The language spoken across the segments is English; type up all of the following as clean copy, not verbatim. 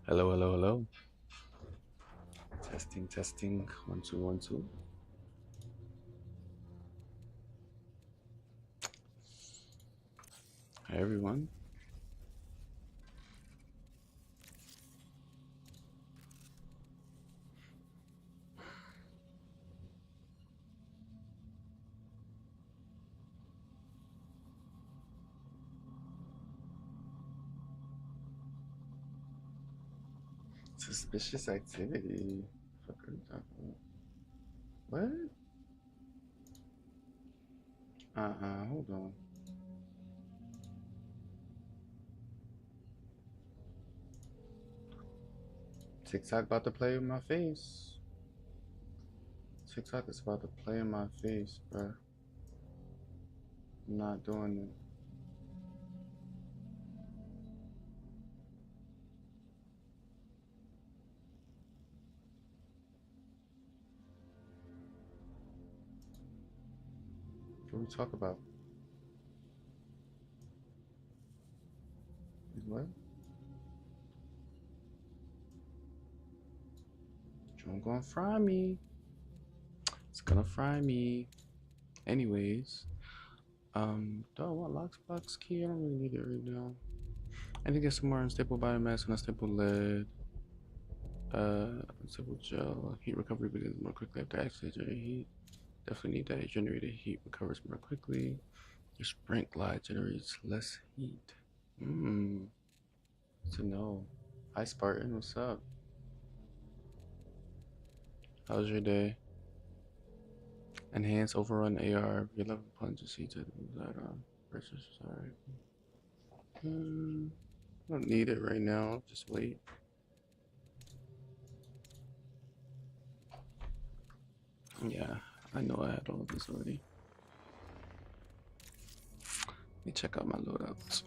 Hello, hello, hello. Testing, testing. 1 2 1 2. Hi, everyone. Suspicious activity. Fuck are you talking about? What? Hold on. TikTok about to play in my face. TikTok is about to play in my face, bro. I'm not doing it. What we talk about? What? Drone gonna fry me. It's gonna fry me. Anyways, do I want lockbox key? I don't really need it right now. I think it's some more unstable biomass and unstable lead. Unstable gel. Heat recovery begins more quickly after accident. Generate heat. Definitely need that. Generated heat recovers more quickly. Your sprint glide generates less heat. Mmm. To know. Hi Spartan, what's up? How's your day? Enhance overrun AR. Your level plunges heat to that on. Versus sorry. I don't need it right now. Just wait. Yeah, I know I had all of this already. Let me check out my loadouts.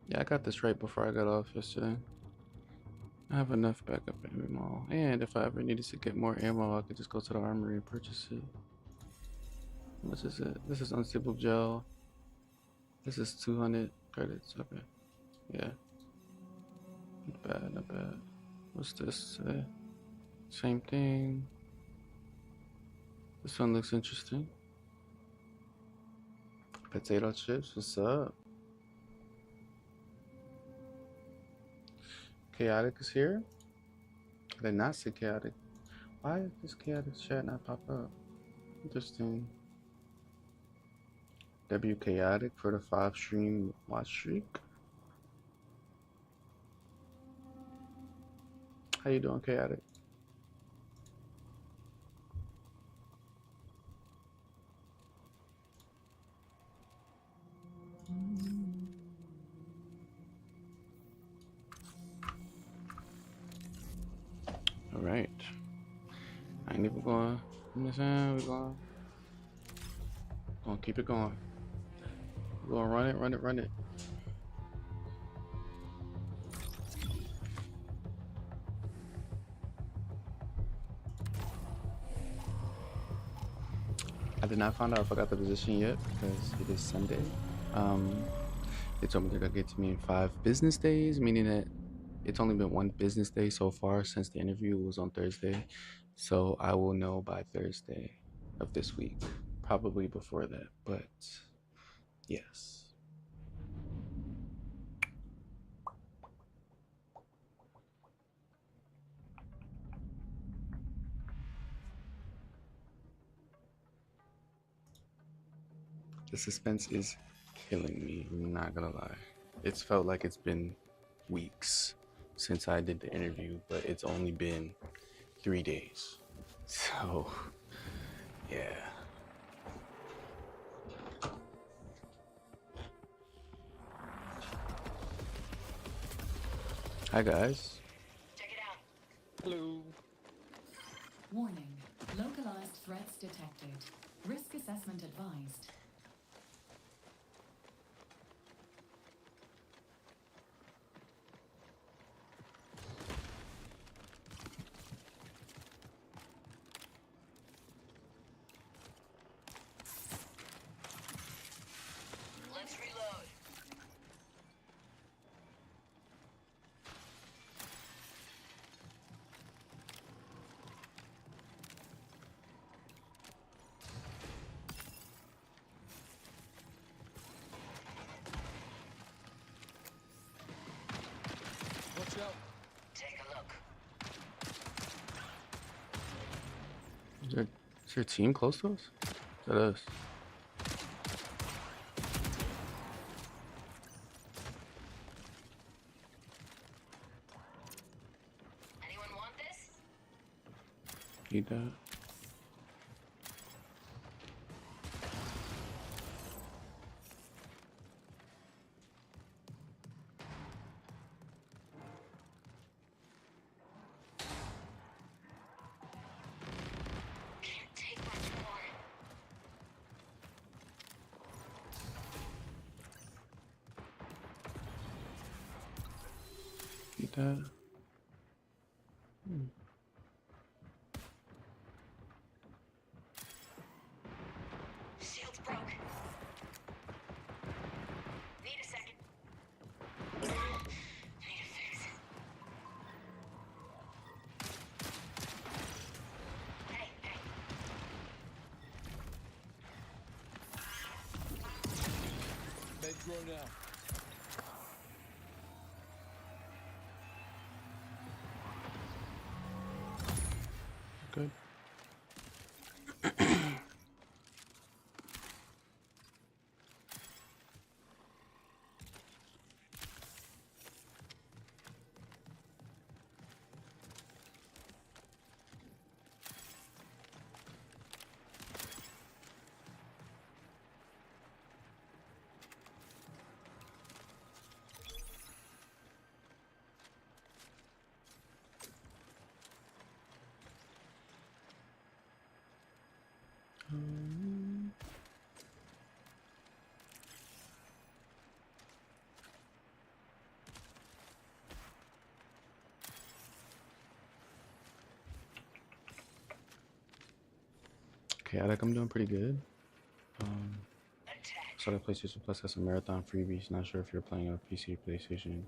Yeah, I got this right before I got off yesterday. I have enough backup ammo, and if I ever needed to get more ammo, I could just go to the armory and purchase it. How much is it? This is unstable gel. This is 200 credits. Okay, yeah, not bad, not bad. What's this? Same thing. This one looks interesting. Potato chips. What's up? Chaotic is here. They not say chaotic. Why is this chaotic chat not pop up? Interesting. W chaotic for the 5 stream watch streak. How you doing, chaotic? All right. I ain't even going. You know what I'm saying? We're gonna keep it going. We're gonna run it, run it, run it. I did not find out if I got the position yet because it is Sunday. They told me they're gonna get to me in 5 business days, meaning that it's only been 1 business day so far since the interview was on Thursday. So I will know by Thursday of this week, probably before that, but yes. The suspense is killing me, I'm not gonna lie. It's felt like it's been weeks since I did the interview, but it's only been 3 days. So, yeah. Hi, guys. Check it out. Hello. Warning. Localized threats detected. Risk assessment advised. Take a look. Is your team close to us? Is that us? Anyone want this? Need that. Can't take much more. Need that. Shield's broke. Need a second. Need a fix. Hey, hey. Med drone out. Good. Okay, I think I'm doing pretty good. So the PlayStation Plus has some marathon freebies. Not sure if you're playing on PC or PlayStation.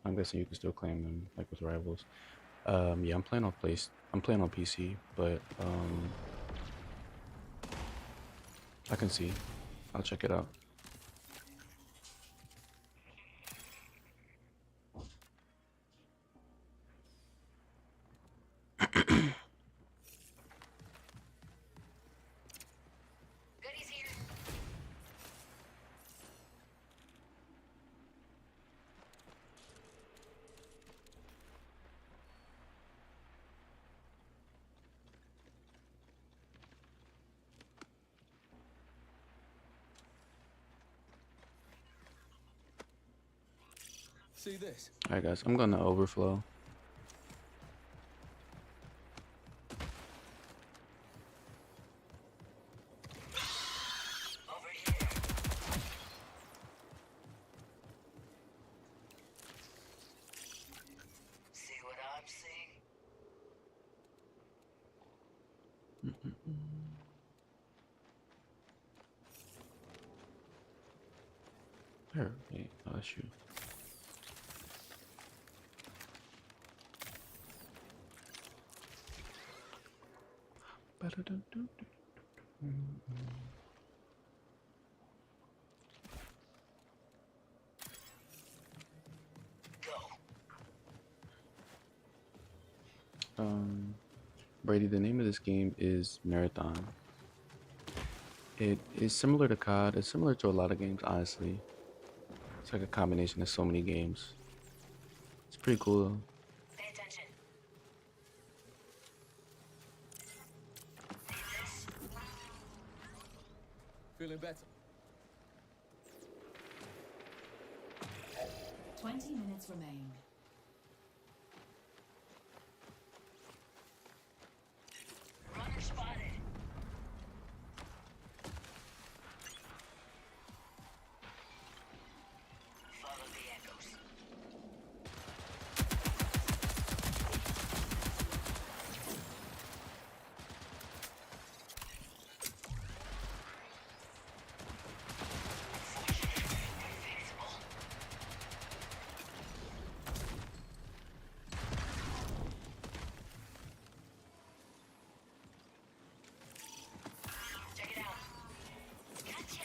I'm guessing you can still claim them like with Rivals. Yeah, I'm playing on PC, but I can see. I'll check it out. Goodies here. See this? Alright guys, I'm gonna overflow. Over here. See what I'm seeing? There, wait, oh, that's you. Go. Brady, the name of this game is Marathon. It is similar to COD. It's similar to a lot of games, honestly. It's like a combination of so many games. It's pretty cool though. Pay attention. See this? Feeling better. 20 minutes remain. Runner spotted. Follow the echoes. Check it out. Gotcha.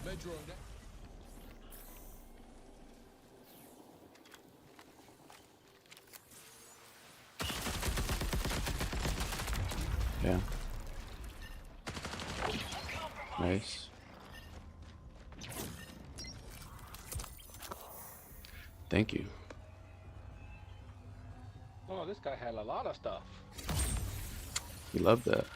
Med drone out. Nice. Thank you. Oh, this guy had a lot of stuff. We love that.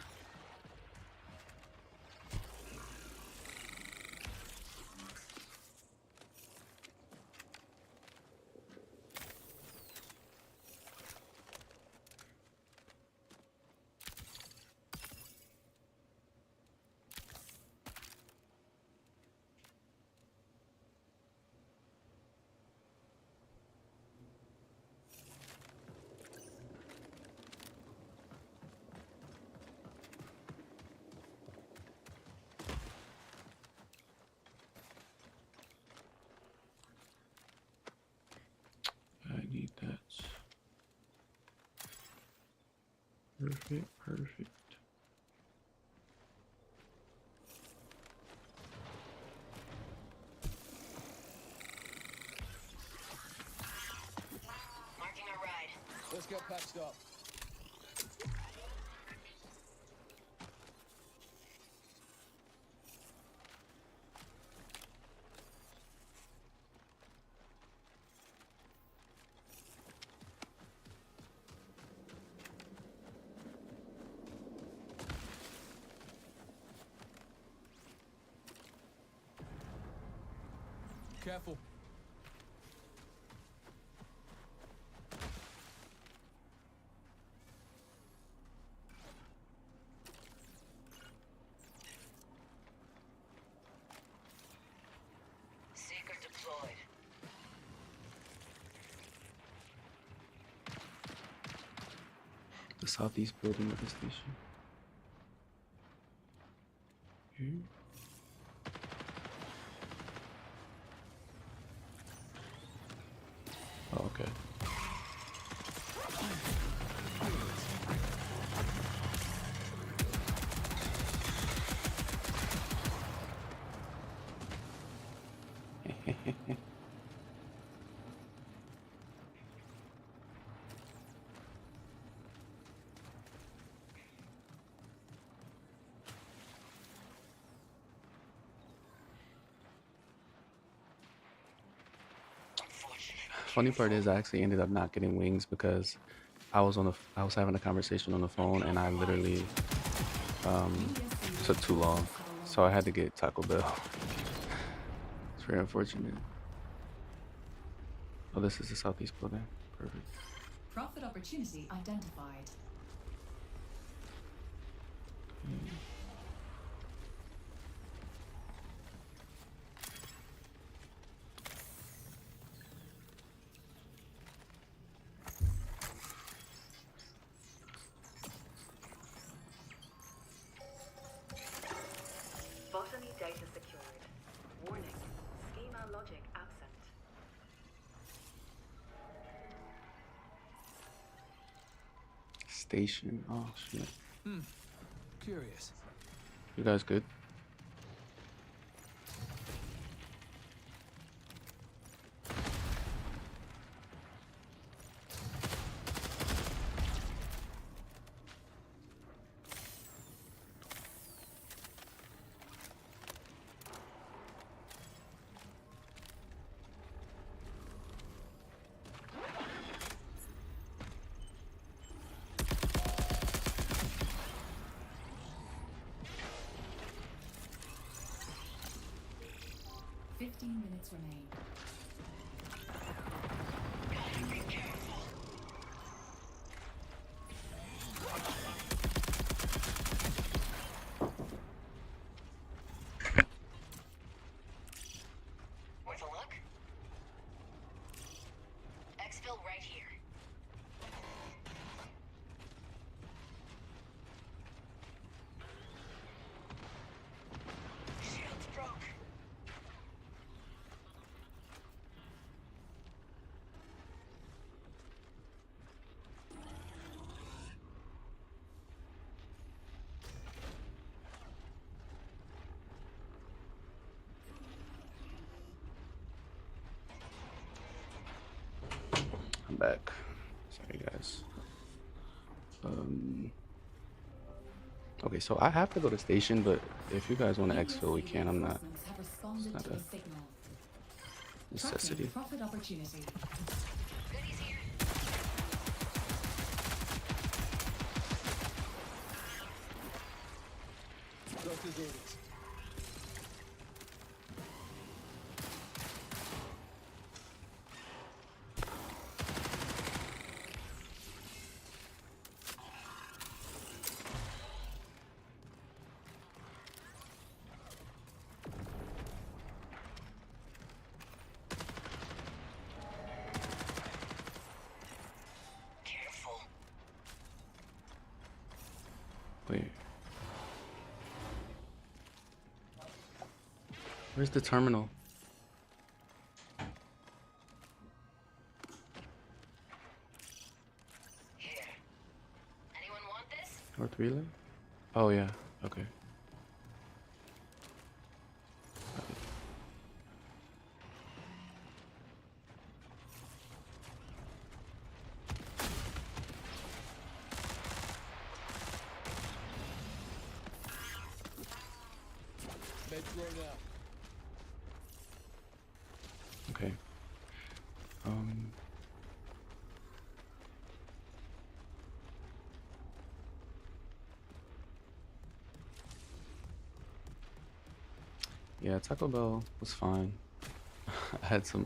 I need that. Perfect, perfect. Marking our ride. Let's get patched up. Careful. Seeker deployed. The southeast building of the station. Here. Oh, okay. Funny part is I actually ended up not getting wings because I was having a conversation on the phone and I literally took too long, so I had to get Taco Bell. It's very unfortunate. Oh, this is the southeast building. Perfect. Profit opportunity identified. Botany data secured. Warning, schema logic absent. Station. Oh shit. Curious. You guys good? Minutes remain. Worth a look? Exfil right here. Shields broke. I'm back. Sorry, guys. Okay. Okay, so I have to go to station, but if you guys want to exfil, we can. I'm not. Reinforcements have responded not to a a signal. necessity. Tracking profit opportunity. Goodies here. Doctor's orders. Careful. Wait. Where's the terminal? Here. Anyone want this? North relay? Oh yeah. Okay. Med thrown out. Okay. Yeah, Taco Bell was fine. I had some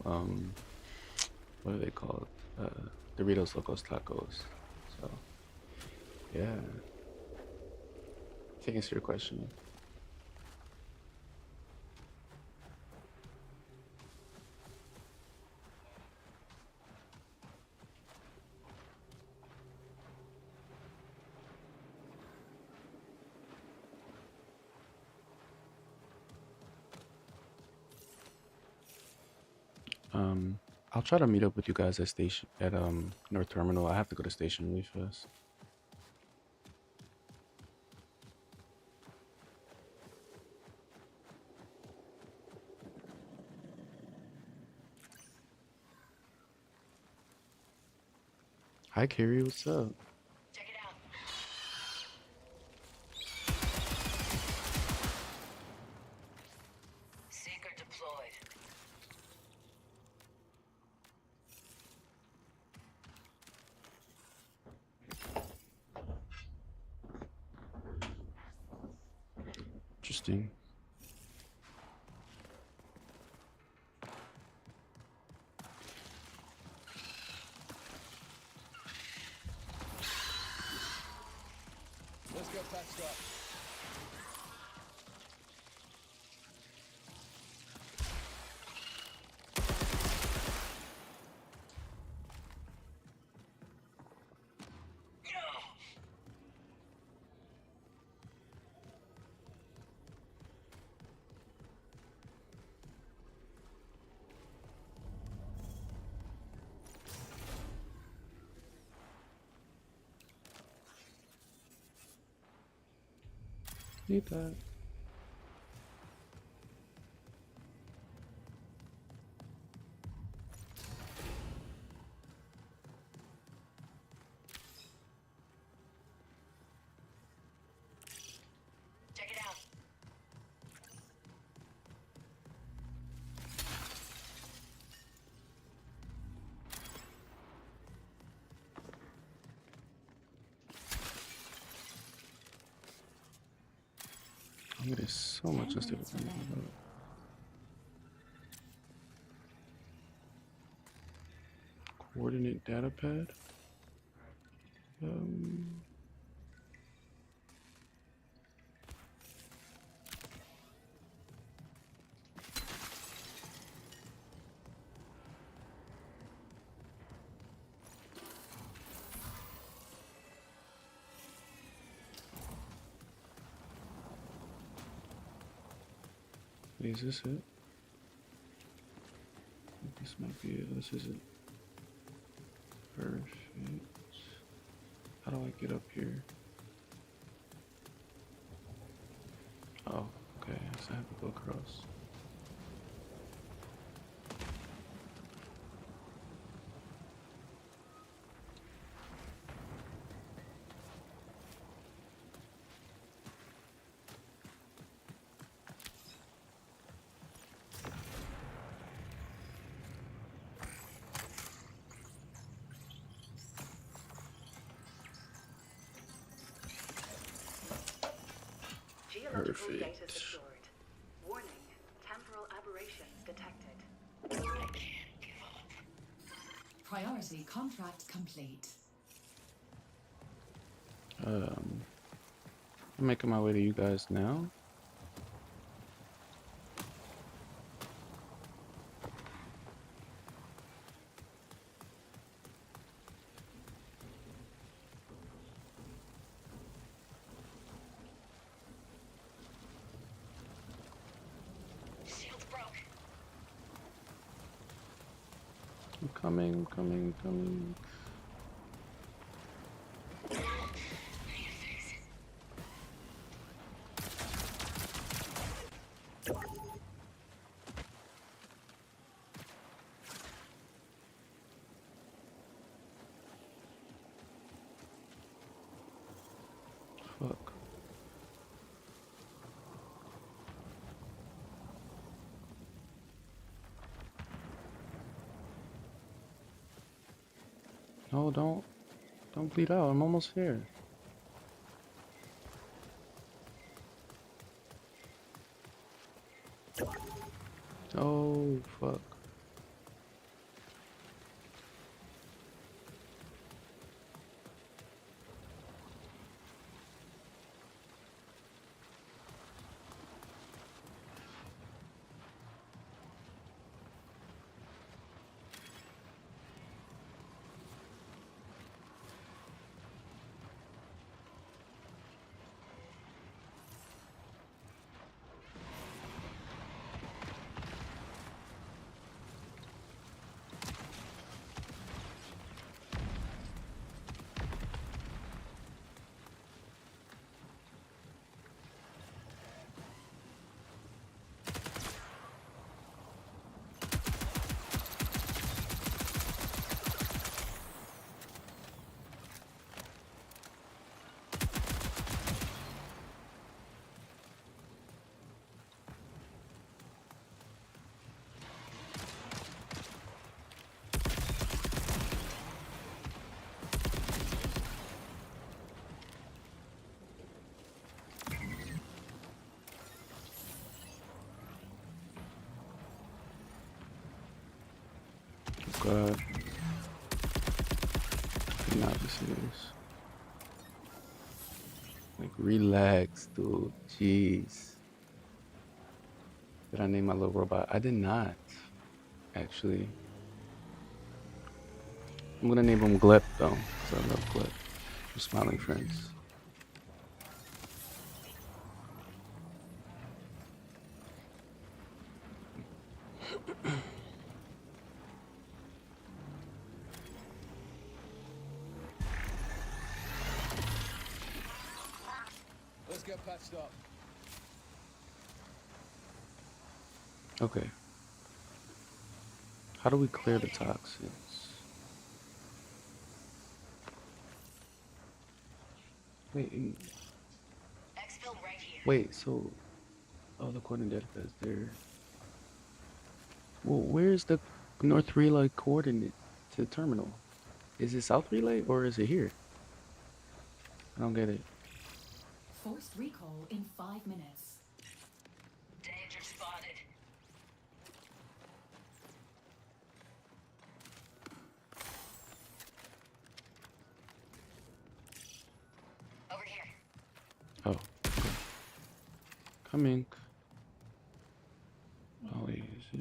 what are they called? Doritos Locos Tacos. So yeah. To answer your question. I'll try to meet up with you guys at station at North Terminal. I have to go to station really fast. Hi Carrie, what's up? Check it out. Seeker deployed. Interesting. Let's get patched up. Need that. Check it out. I'm getting so much less different. Coordinate data pad. Is this it? This might be it. This is it. Perfect. How do I get up here? Oh, okay. So I have to go across. Critical data Perfect. secured. Warning, temporal aberrations detected. Priority contract complete. I'm making my way to you guys now. Shields broke. I'm coming, I'm coming, I'm coming. Fuck. No, don't bleed out. I'm almost here. Oh, fuck. God. Cannot be serious. Like, relax, dude. Jeez. Did I name my little robot? I did not, actually. I'm gonna name him Glep, though, because I love Glep. We're smiling friends. Let's get patched up. Okay. How do we clear the toxins? Wait, Exfil right here. wait, so... Oh, the coordinate data is there. Well, where's the North Relay coordinate to the terminal? Is it South Relay or is it here? I don't get it. Forced recall in 5 minutes. Danger spotted. Over here. Oh, okay. Coming. Oh, wait, is it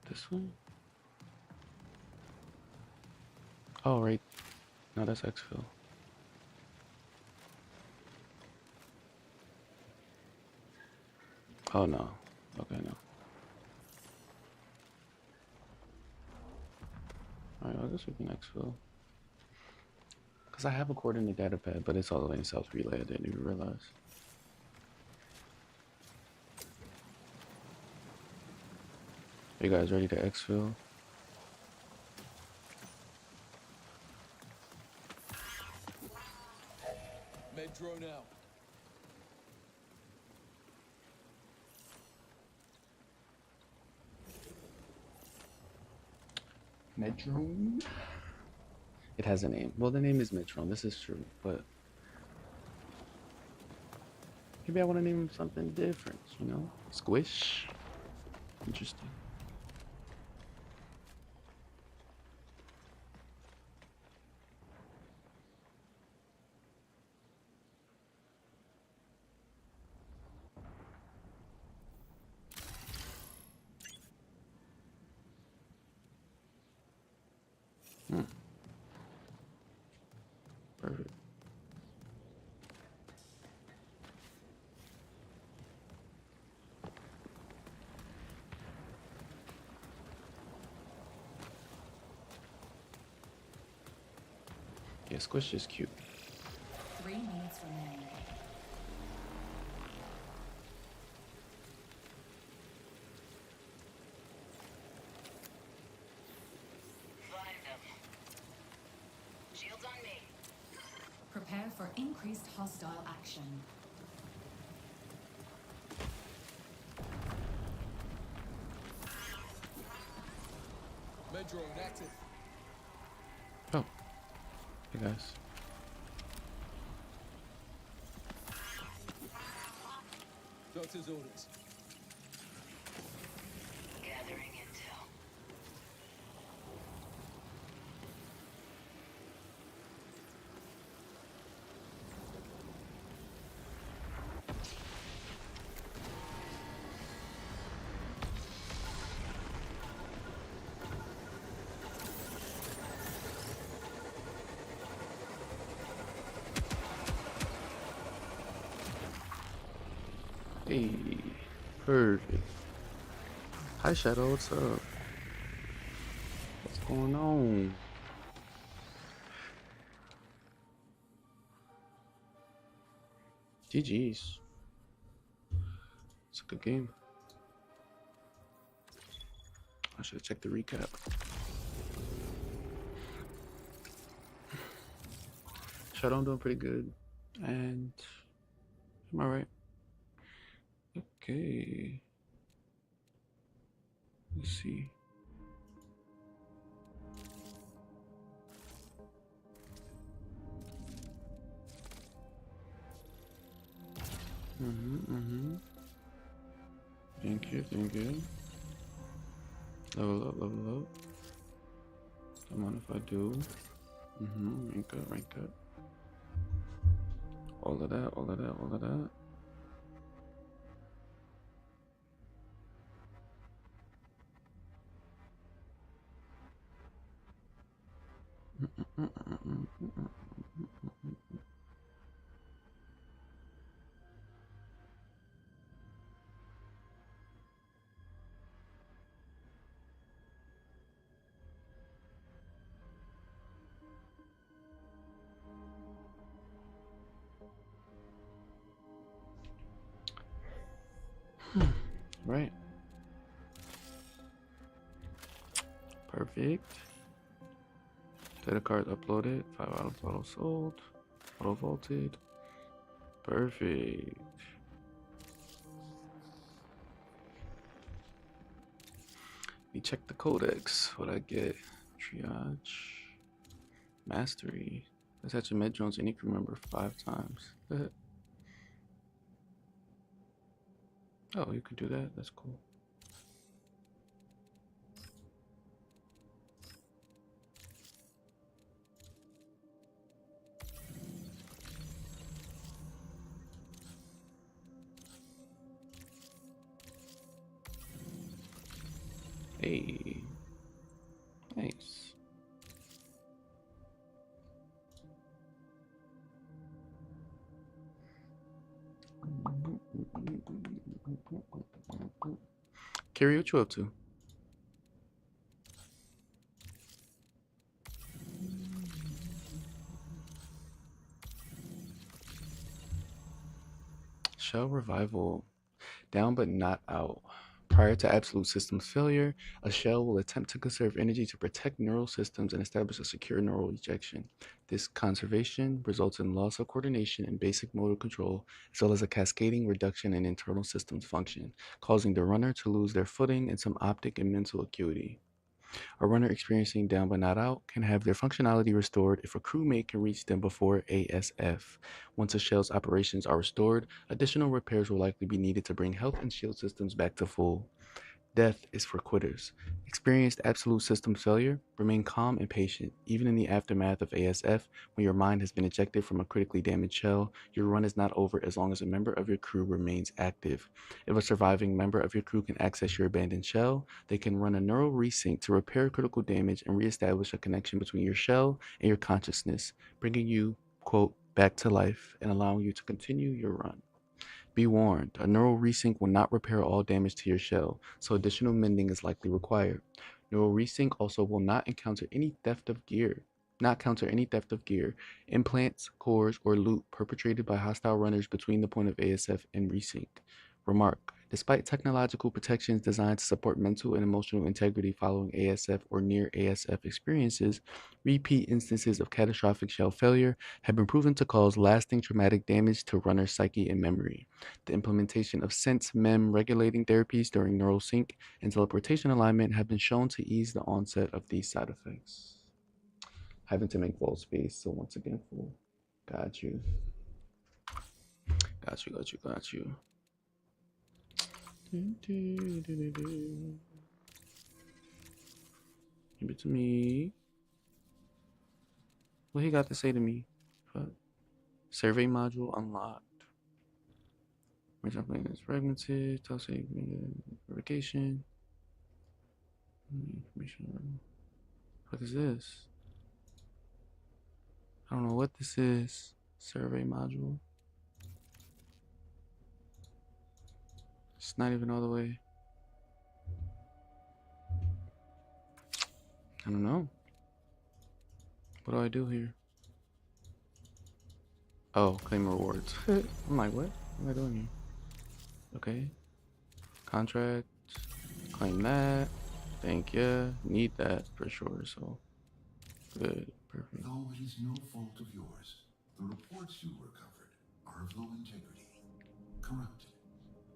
this one? Oh, right. No, that's exfil. Oh, no. Okay, no. Alright, I guess we can exfil. Because I have a coordinate data pad, but it's all the way in South Relay. I didn't even realize. Are you guys ready to exfil? Med drone out. Medrone? It has a name. Well, the name is Medrone. This is true, but Maybe I want to name him something different, you know? Squish. Interesting. Perfect. Yeah, Squish is cute. 3 minutes remaining. Find them. Shields on me. Prepare for increased hostile action. Med drone active. Oh. Hey guys. Doctor's orders. Gathering intel. Hey. Perfect. Hi Shadow, what's up? What's going on? GG's. It's a good game. I should have checked the recap. Shadow, I'm doing pretty good. And am I right? Okay. Let's see. Thank you, thank you. Level up, level up. Don't mind if I do. Rank up, rank up. All of that, all of that, all of that. Right. Perfect. Data card uploaded. 5 items auto sold. Auto vaulted. Perfect. Let me check the codex. What I get? Triage. Mastery. Let's hatch a med drones any crew member 5 times. Oh, you can do that. That's cool. Hey. Nice. Carrie, what you up to? Shell revival. Down but not out. Prior to absolute systems failure, a shell will attempt to conserve energy to protect neural systems and establish a secure neural ejection. This conservation results in loss of coordination and basic motor control, as well as a cascading reduction in internal systems function, causing the runner to lose their footing and some optic and mental acuity. A runner experiencing down but not out can have their functionality restored if a crewmate can reach them before ASF. Once a shell's operations are restored, additional repairs will likely be needed to bring health and shield systems back to full. Death is for quitters. Experienced absolute system failure? Remain calm and patient. Even in the aftermath of ASF, when your mind has been ejected from a critically damaged shell, your run is not over as long as a member of your crew remains active. If a surviving member of your crew can access your abandoned shell, they can run a neural resync to repair critical damage and reestablish a connection between your shell and your consciousness, bringing you, quote, back to life and allowing you to continue your run. Be warned, a neural resync will not repair all damage to your shell, so additional mending is likely required. Neural resync also will not encounter any theft of gear. Not counter any theft of gear, implants, cores, or loot perpetrated by hostile runners between the point of ASF and resync. Remark: despite technological protections designed to support mental and emotional integrity following ASF or near ASF experiences, repeat instances of catastrophic shell failure have been proven to cause lasting traumatic damage to runner psyche and memory. The implementation of sense mem regulating therapies during neural sync and teleportation alignment have been shown to ease the onset of these side effects. Having to make vault space, so once again, full. Got you. Got you, got you, got you. Give it to me. What he got to say to me? Fuck. Survey module unlocked. Which I'm playing is fragmented. Tell say verification. Information. What is this? I don't know what this is. Survey module. It's not even all the way. I don't know. What do I do here? Oh, claim rewards. I'm like, what am I doing here? Okay. Contract. Claim that. Thank you. Need that for sure, so. Good. Perfect. Though it is no fault of yours, the reports you recovered are of low integrity, corrupted.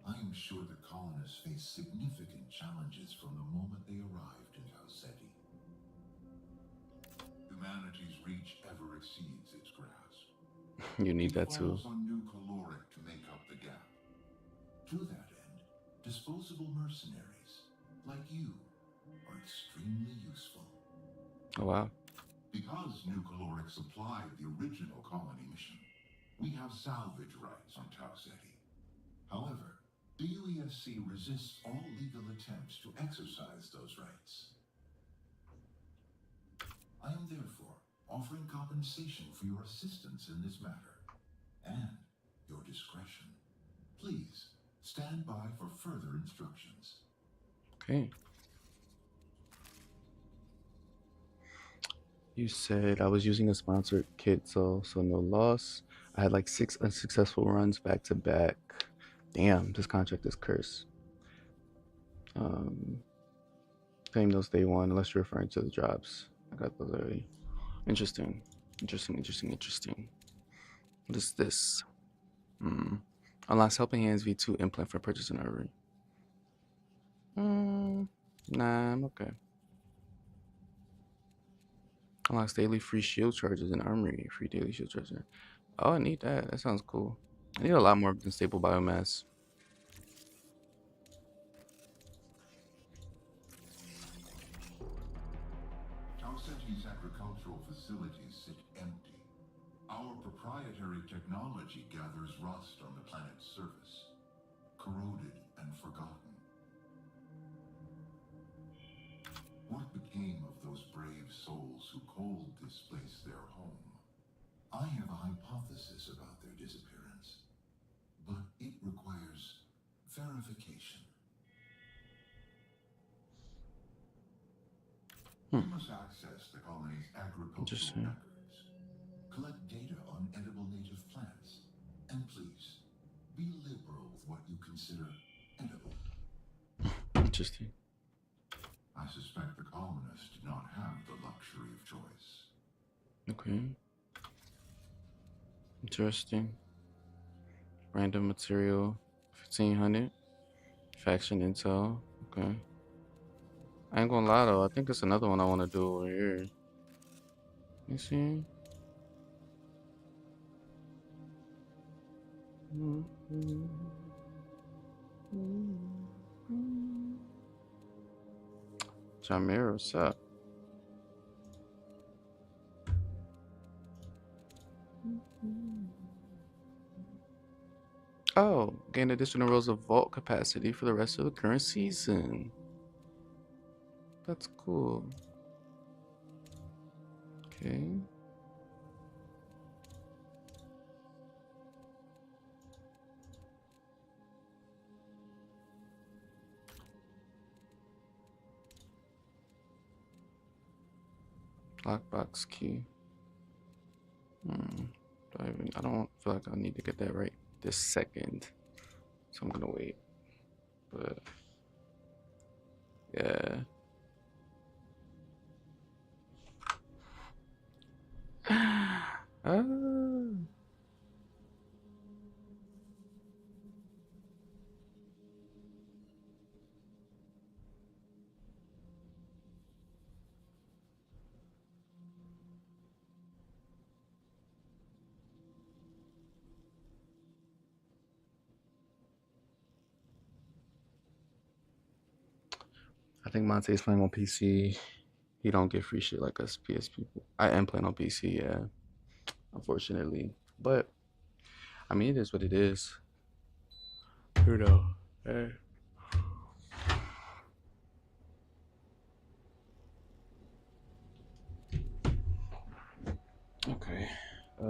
I am sure the colonists face significant challenges from the moment they arrived in Tau Ceti. Humanity's reach ever exceeds its grasp. You need that It too. falls on New Caloric to make up the gap. To that end, disposable mercenaries, like you, are extremely useful. Oh, wow. Because New Caloric supplied the original colony mission, we have salvage rights on Tau Ceti. However, the UESC resists all legal attempts to exercise those rights. I am therefore offering compensation for your assistance in this matter and your discretion. Please stand by for further instructions. Okay. You said I was using a sponsored kit, so no loss. I had like 6 unsuccessful runs back to back. Damn, this contract is cursed. Claim those day one, unless you're referring to the drops. I got those already. Interesting. What is this? Unlocks Helping Hands V2 implant for purchase in Armory. Nah, I'm okay. Unlocks daily free shield charges in Armory. Free daily shield charges. Oh, I need that. That sounds cool. I need a lot more than stable biomass. Tau Ceti's agricultural facilities sit empty. Our proprietary technology gathers rust on the planet's surface, corroded and forgotten. What became of those brave souls who called this place their home? I have a hypothesis about their disappearance, but it requires verification. You must access the colony's agricultural Interesting. records, collect data on edible native plants, and please, be liberal with what you consider edible. Interesting. I suspect the colonists did not have the luxury of choice. Okay. Interesting. Random material, 1500. Faction intel. Okay. I ain't gonna lie though, I think it's another one I want to do over here. You see? Jameer, what's up? Oh, gain additional rows of vault capacity for the rest of the current season. That's cool. Okay. Lockbox key. I don't feel like I need to get that right this second. So I'm gonna wait. But yeah. I think Monte's playing on PC. He don't get free shit like us PS people. I am playing on PC, yeah. Unfortunately. But I mean, it is what it is. You know. Hey. Okay. I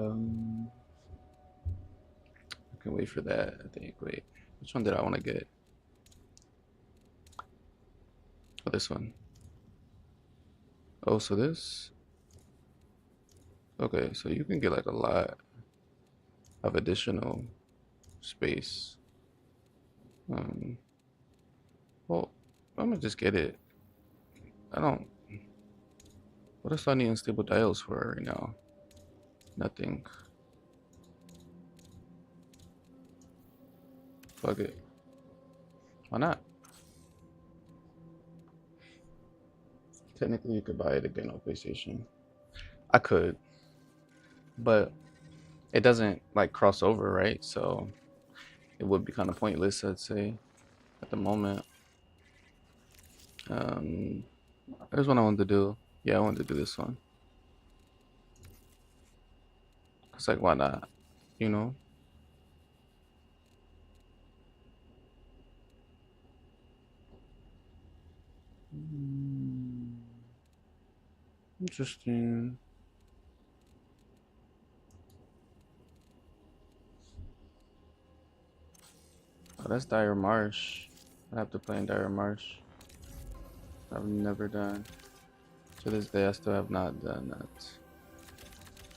can wait for that, I think. Wait. Which one did I want to get? Oh, this one. Oh, so this? Okay, so you can get like a lot of additional space. Well, I'm gonna just get it. I don't. What else do I need unstable dials for right now? Nothing. Fuck it. Why not? Technically, you could buy it again on PlayStation. I could, but it doesn't like cross over, right? So it would be kind of pointless, I'd say, at the moment. There's one I wanted to do. Yeah, I wanted to do this one. It's like, why not? You know? Interesting. Oh, that's Dire Marsh. I have to play in Dire Marsh. I've never done. To this day, I still have not done that.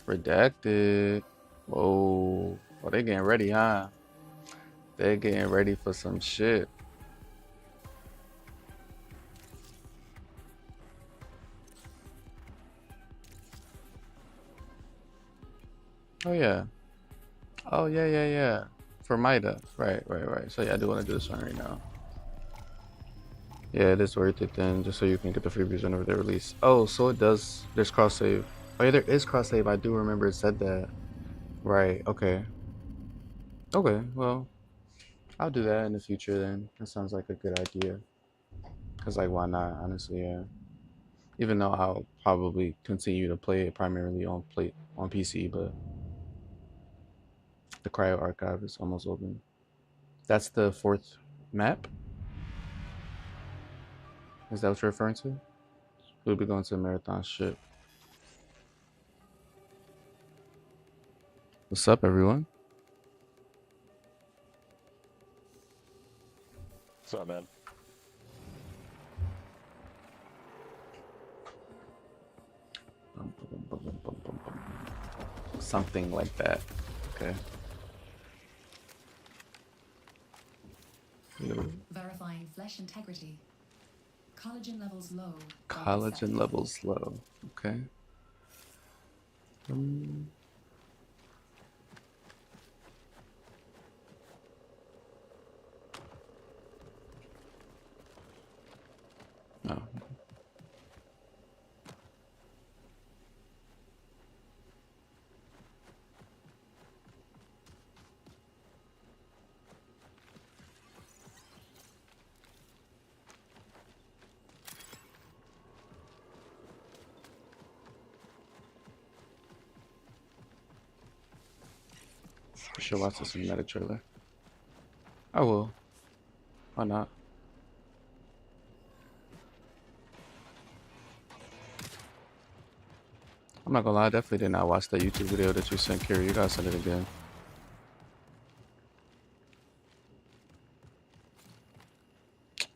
Redacted. Whoa. Oh, they getting ready, huh? They're getting ready for some shit. Oh, yeah. Oh, yeah. For Maida. Right. So, yeah, I do want to do this one right now. Yeah, it is worth it then, just so you can get the freebies whenever they're released. Oh, so it does. There's cross save. Oh, yeah, there is cross save. I do remember it said that. Right. Okay. Okay. Well, I'll do that in the future then. That sounds like a good idea. Cause like, why not? Honestly, yeah. Even though I'll probably continue to play it primarily on PC, but the Cryo Archive is almost open. That's the 4th map. Is that what you're referring to? We'll be going to the marathon ship. What's up, everyone? What's up, man? Something like that. Okay. Verifying flesh integrity. Collagen levels low. Collagen levels low. Okay. No. I should watch the cinematic trailer. I will. Why not? I'm not gonna lie, I definitely did not watch that YouTube video that you sent, Kiri. You gotta send it again.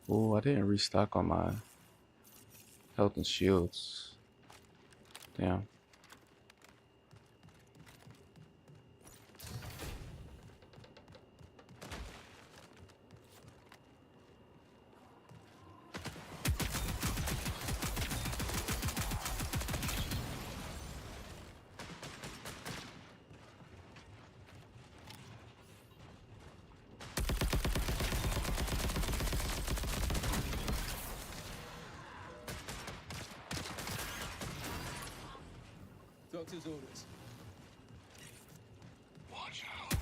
Oh, I didn't restock on my health and shields. Damn. Doctor's orders. Watch out.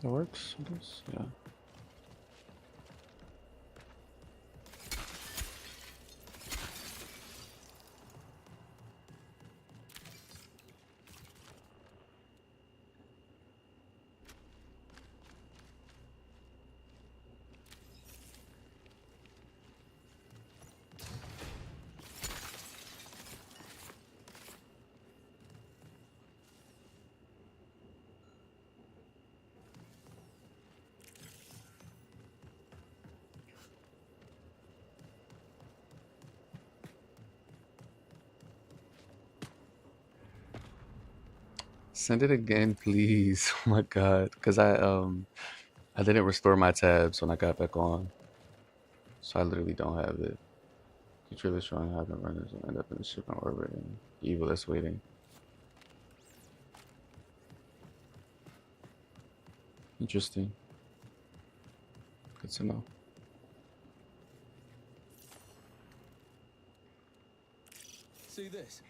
That works, I guess. Yeah. Send it again, please. Oh my god. Cause I didn't restore my tabs when I got back on. So I literally don't have it. You truly showing how the runners will end up in the ship in orbit and evil is waiting. Interesting. Good to know. See this?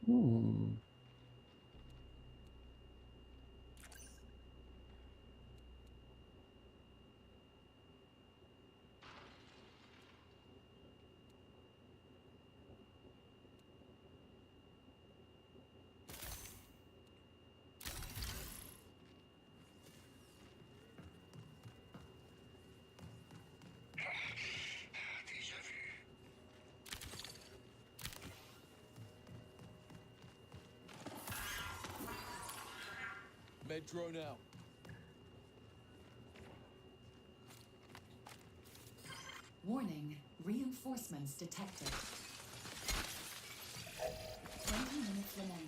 Hmm. Med drone out. Warning, reinforcements detected. 20 minutes remaining.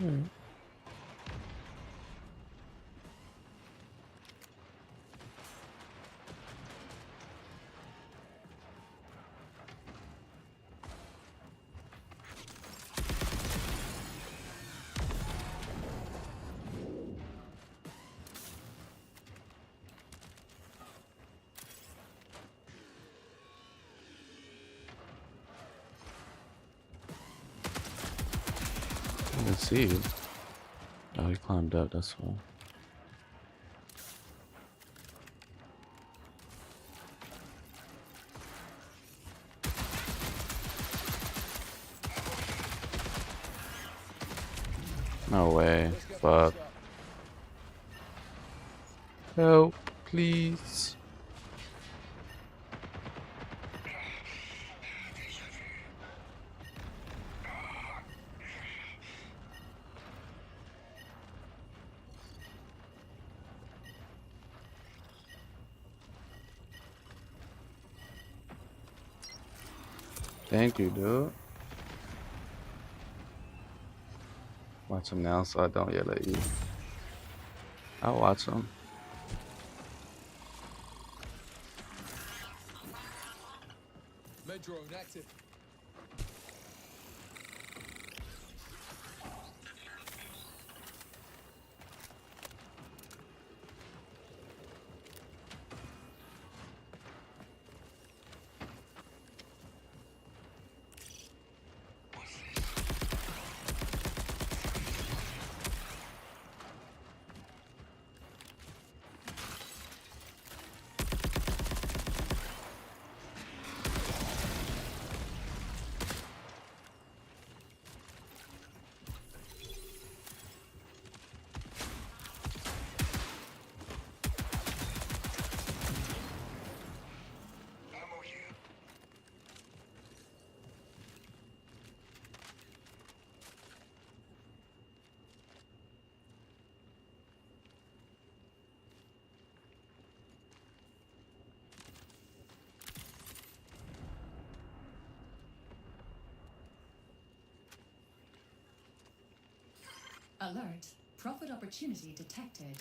Alright. I can see you. Oh, he climbed up, that's why. No way. Let's get Fuck. fixed up. Help, please. Thank you, dude. Watch him now so I don't yell at you. I'll watch him. Med drone active. Alert. Profit opportunity detected.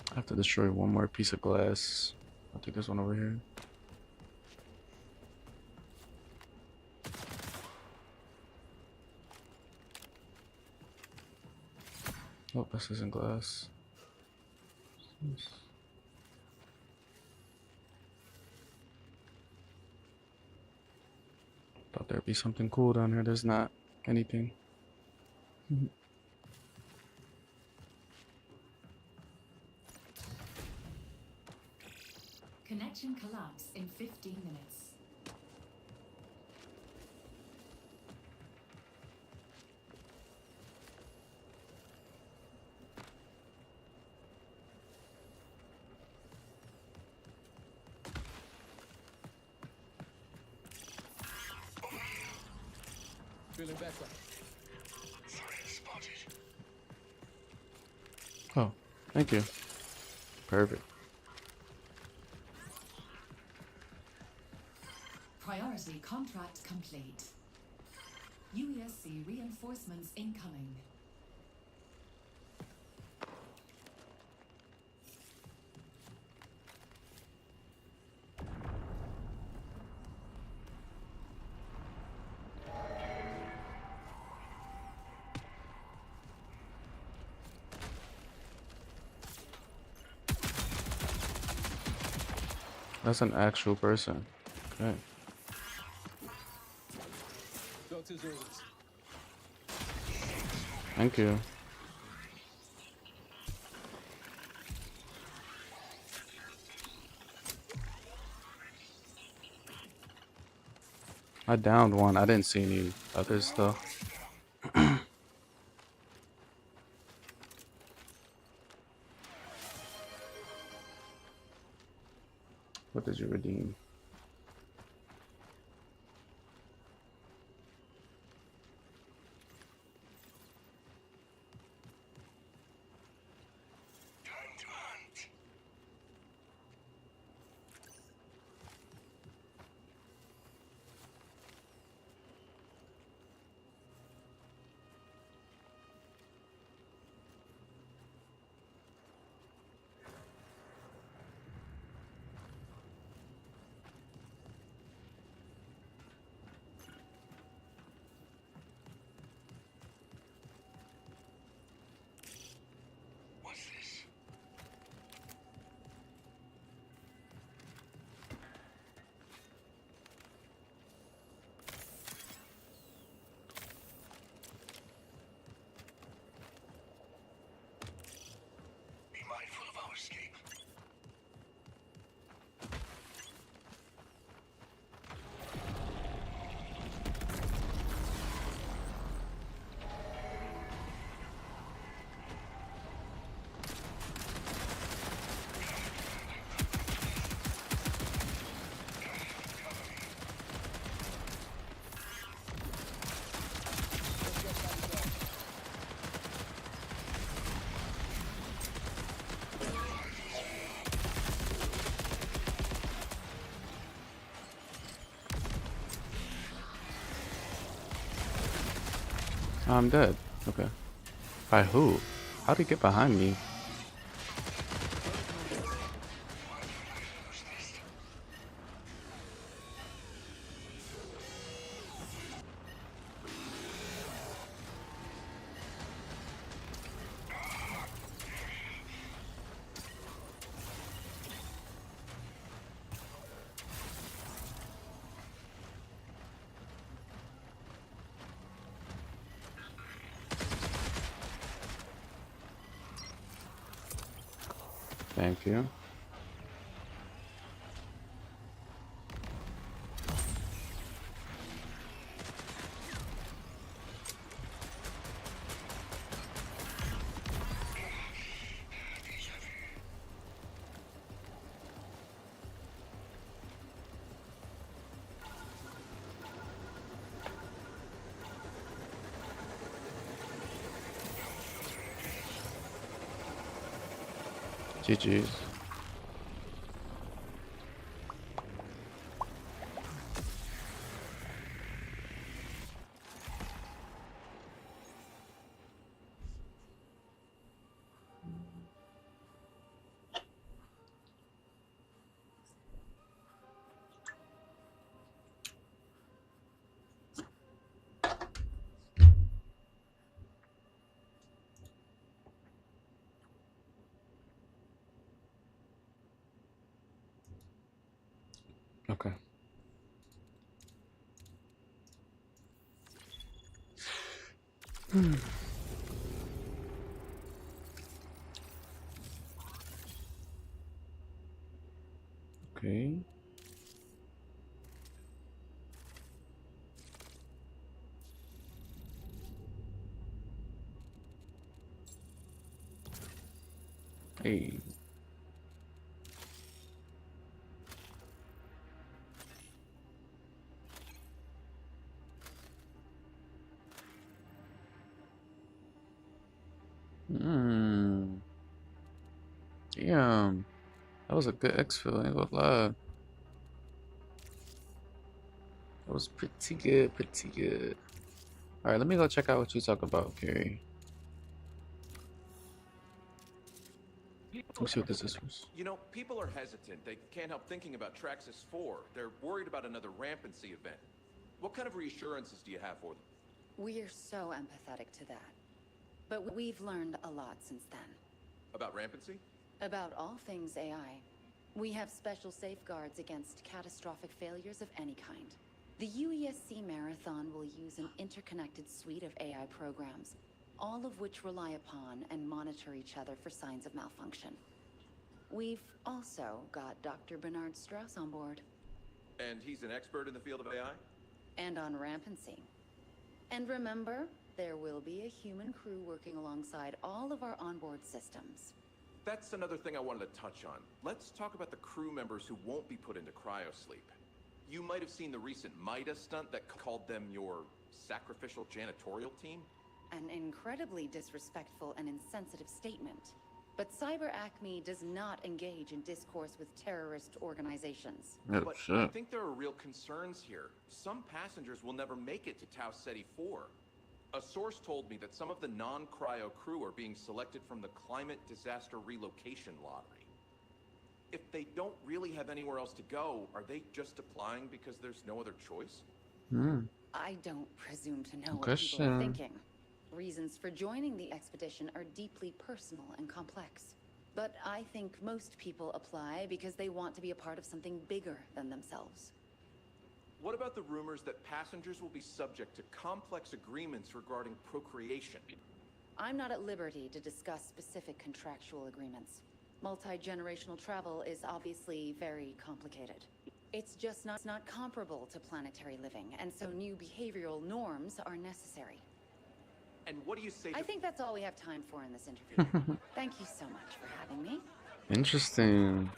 I have to destroy one more piece of glass. I'll take this one over here. Oh, this isn't glass. Thought there'd be something cool down here. There's not anything. Connection collapse in 15 minutes. Feeling better. Oh, thank you. Perfect. Priority contract complete. UESC reinforcements incoming. That's an actual person. Okay. Doctor's orders. Thank you. I downed one. I didn't see any others though. What did you redeem? I'm dead. Okay. By who? How'd he get behind me? Thank you. GG's. Okay. Okay. Hey. Hmm. Damn. That was a good exfil, I ain't gonna lie. That was pretty good, pretty good. Alright, let me go check out what you talk about, Carrie. Let me see what this is. You know, people are hesitant. They can't help thinking about Traxxas 4. They're worried about another rampancy event. What kind of reassurances do you have for them? We're so empathetic to that. But we've learned a lot since then. About rampancy? About all things AI. We have special safeguards against catastrophic failures of any kind. The UESC Marathon will use an interconnected suite of AI programs, all of which rely upon and monitor each other for signs of malfunction. We've also got Dr. Bernard Strauss on board. And he's an expert in the field of AI? And on rampancy. And remember, there will be a human crew working alongside all of our onboard systems. that's another thing I wanted to touch on. Let's talk about the crew members who won't be put into cryosleep. You might have seen the recent MIDA stunt that called them your sacrificial janitorial team. An incredibly disrespectful and insensitive statement. But Cyber Acme does not engage in discourse with terrorist organizations. Oh, But I shit. think there are real concerns here. Some passengers will never make it to Tau Ceti 4. A source told me that some of the non-cryo crew are being selected from the Climate Disaster Relocation Lottery. If they don't really have anywhere else to go, are they just applying because there's no other choice? I don't presume to know what people Question. are thinking. Reasons for joining the expedition are deeply personal and complex. But I think most people apply because they want to be a part of something bigger than themselves. What about the rumors that passengers will be subject to complex agreements regarding procreation? I'm not at liberty to discuss specific contractual agreements. Multi-generational travel is obviously very complicated. It's just not comparable to planetary living, and so new behavioral norms are necessary. And what do you say to I think that's all we have time for in this interview. Thank you so much for having me. Interesting.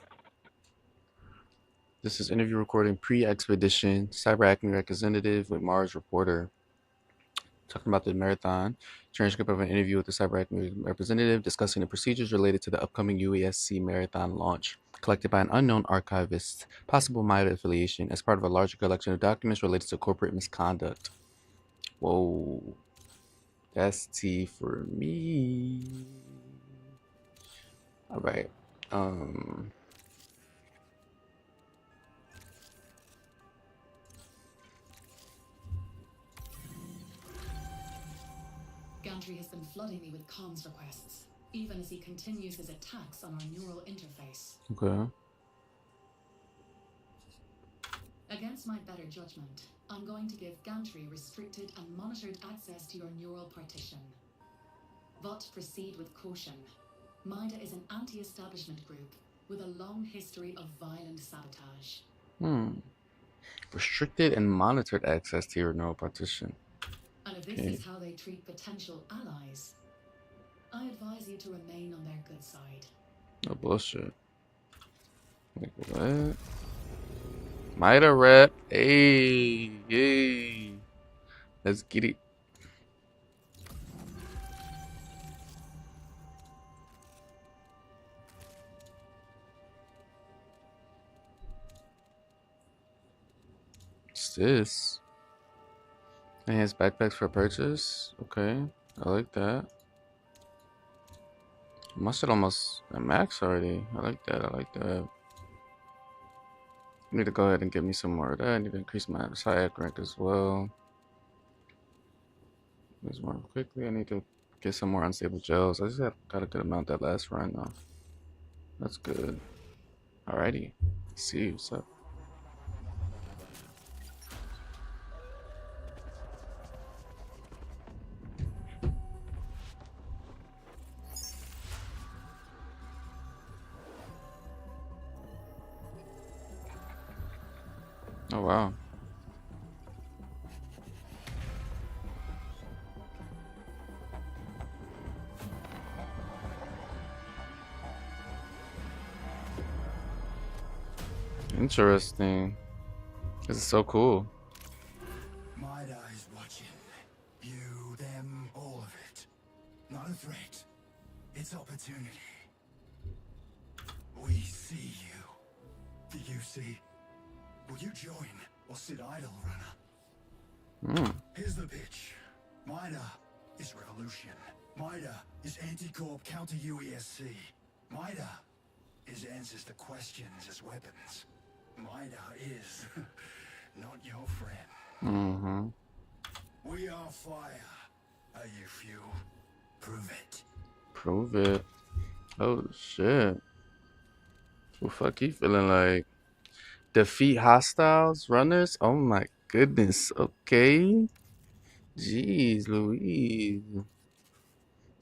This is interview recording pre-expedition. Cyber Acme representative with Mars reporter. Talking about the marathon. Transcript of an interview with the Cyber Acme representative discussing the procedures related to the upcoming UASC marathon launch. Collected by an unknown archivist. Possible MIDA affiliation as part of a larger collection of documents related to corporate misconduct. Whoa. That's T for me. All right. Gantry has been flooding me with comms requests, even as he continues his attacks on our neural interface. Okay. Against my better judgment, I'm going to give Gantry restricted and monitored access to your neural partition. But proceed with caution. MIDA is an anti-establishment group with a long history of violent sabotage. Restricted and monitored access to your neural partition. And if this is how they treat potential allies, I advise you to remain on their good side. No bullshit. Like what? MIDA rep. Hey, hey. Let's get it. What's this? Enhanced backpacks for purchase. Okay, I like that. Must have almost at max already. I like that. I like that. I need to go ahead and get me some more of that. I need to increase my SIAC rank as well. There's more quickly. I need to get some more unstable gels. I just got a good amount that last run though. That's good. Alrighty. See what's up. Oh wow. Interesting. This is so cool. MIDA is watching. You, them, all of it. Not a threat. It's opportunity. We see you. Do you see? Will you join or sit idle, runner? Here's the pitch. MIDA is revolution. MIDA is anti-corp counter-UESC. MIDA is answers to questions as weapons. MIDA is not your friend. We are fire. Are you fuel? Prove it. Prove it. Oh shit. What fuck you feeling like? Defeat hostiles, runners? Oh my goodness. Okay. Jeez Louise.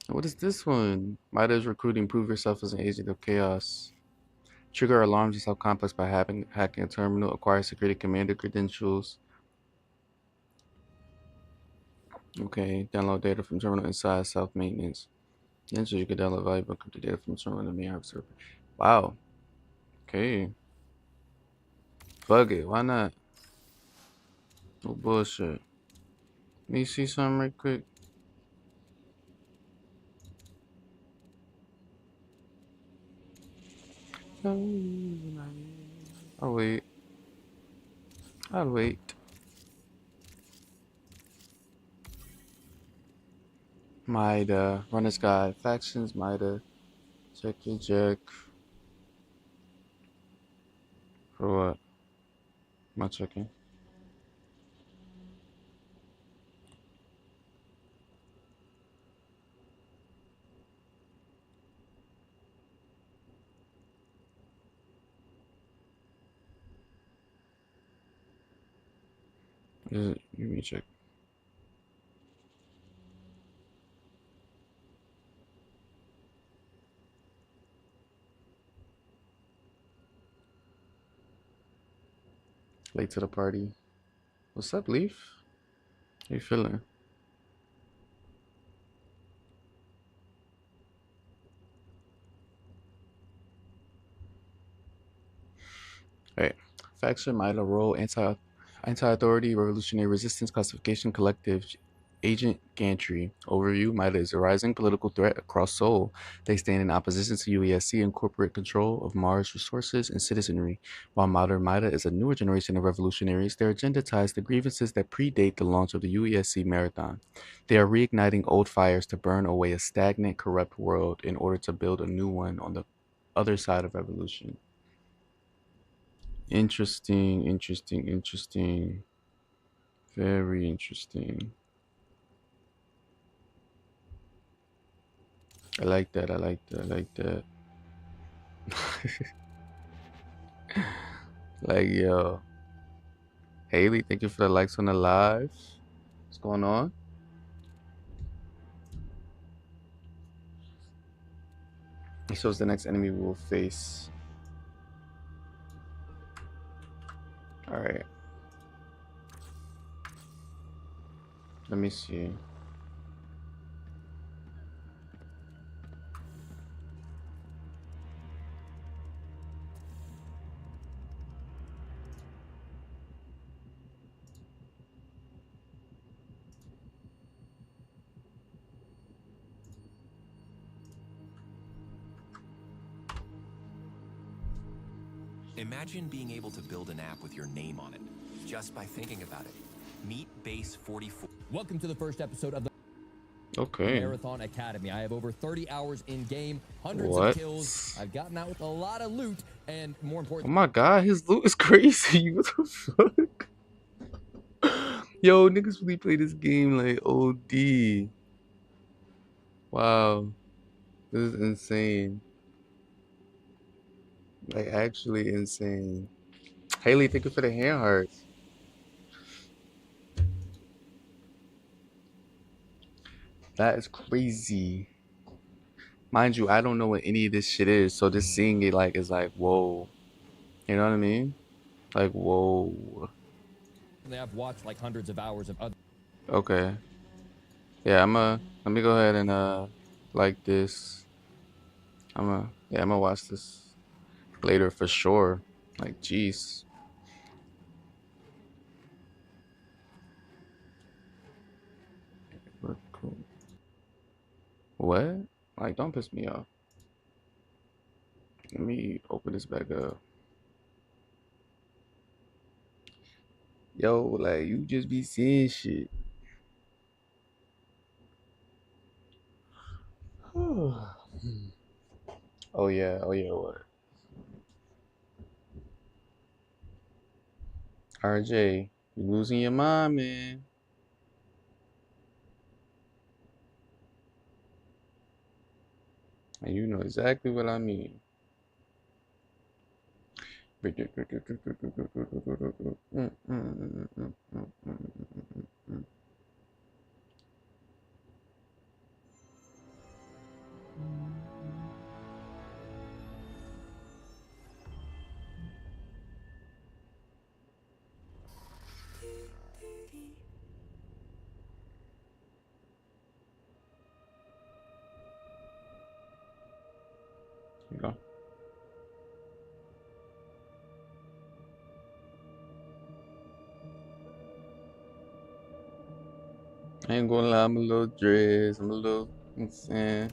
What is this one? MIDA is recruiting. Prove yourself as an agent of chaos. Trigger alarms and solve complex by hacking a terminal. Acquire security commander credentials. Okay. Download data from terminal inside self-maintenance. And so you can download valuable encrypted data from someone in the main server. Wow. Okay. Fuck it. Why not? No bullshit. Let me see something right quick. I'll wait. I'll wait. Mida. Runner's Guide. Factions. Mida. Check your check. For what? Am I checking? Let me check. Late to the party. What's up, Leaf? How you feeling? Alright. Faction, Mida, role, anti-authority, revolutionary resistance, classification, collective, agent gantry. Overview, Mida is a rising political threat across Seoul. They stand in opposition to UESC and corporate control of Mars resources and citizenry. While modern Mida is a newer generation of revolutionaries, their agenda ties the grievances that predate the launch of the UESC marathon. They are reigniting old fires to burn away a stagnant, corrupt world in order to build a new one on the other side of revolution. Interesting, interesting, interesting. Very interesting. I like that, I like that, I like that. Like, yo. Haley, thank you for the likes on the live. What's going on? It shows the next enemy we will face. Alright. Let me see. Imagine being able to build an app with your name on it, just by thinking about it. Meet Base 44. Welcome to the first episode of the Marathon Academy. I have over 30 hours in game, hundreds of kills. I've gotten out with a lot of loot, and more important. Oh my god, his loot is crazy. What the fuck? Yo, niggas really play this game like OD. Wow. This is insane. Like, actually insane. Haley, thank you for the hand hearts. That is crazy. Mind you, I don't know what any of this shit is, so just seeing it like is like, whoa. You know what I mean? Like, whoa. I've watched like hundreds of hours of other. Okay. Yeah, let me go ahead and like this. I'm gonna watch this later for sure. Like, jeez. Cool. What? Like, don't piss me off. Let me open this back up. Yo, like, you just be seeing shit. Oh yeah, what? RJ, you losing your mind, man. And you know exactly what I mean. I ain't gonna lie, I'm a little dressed. I'm a little, you know what I'm saying,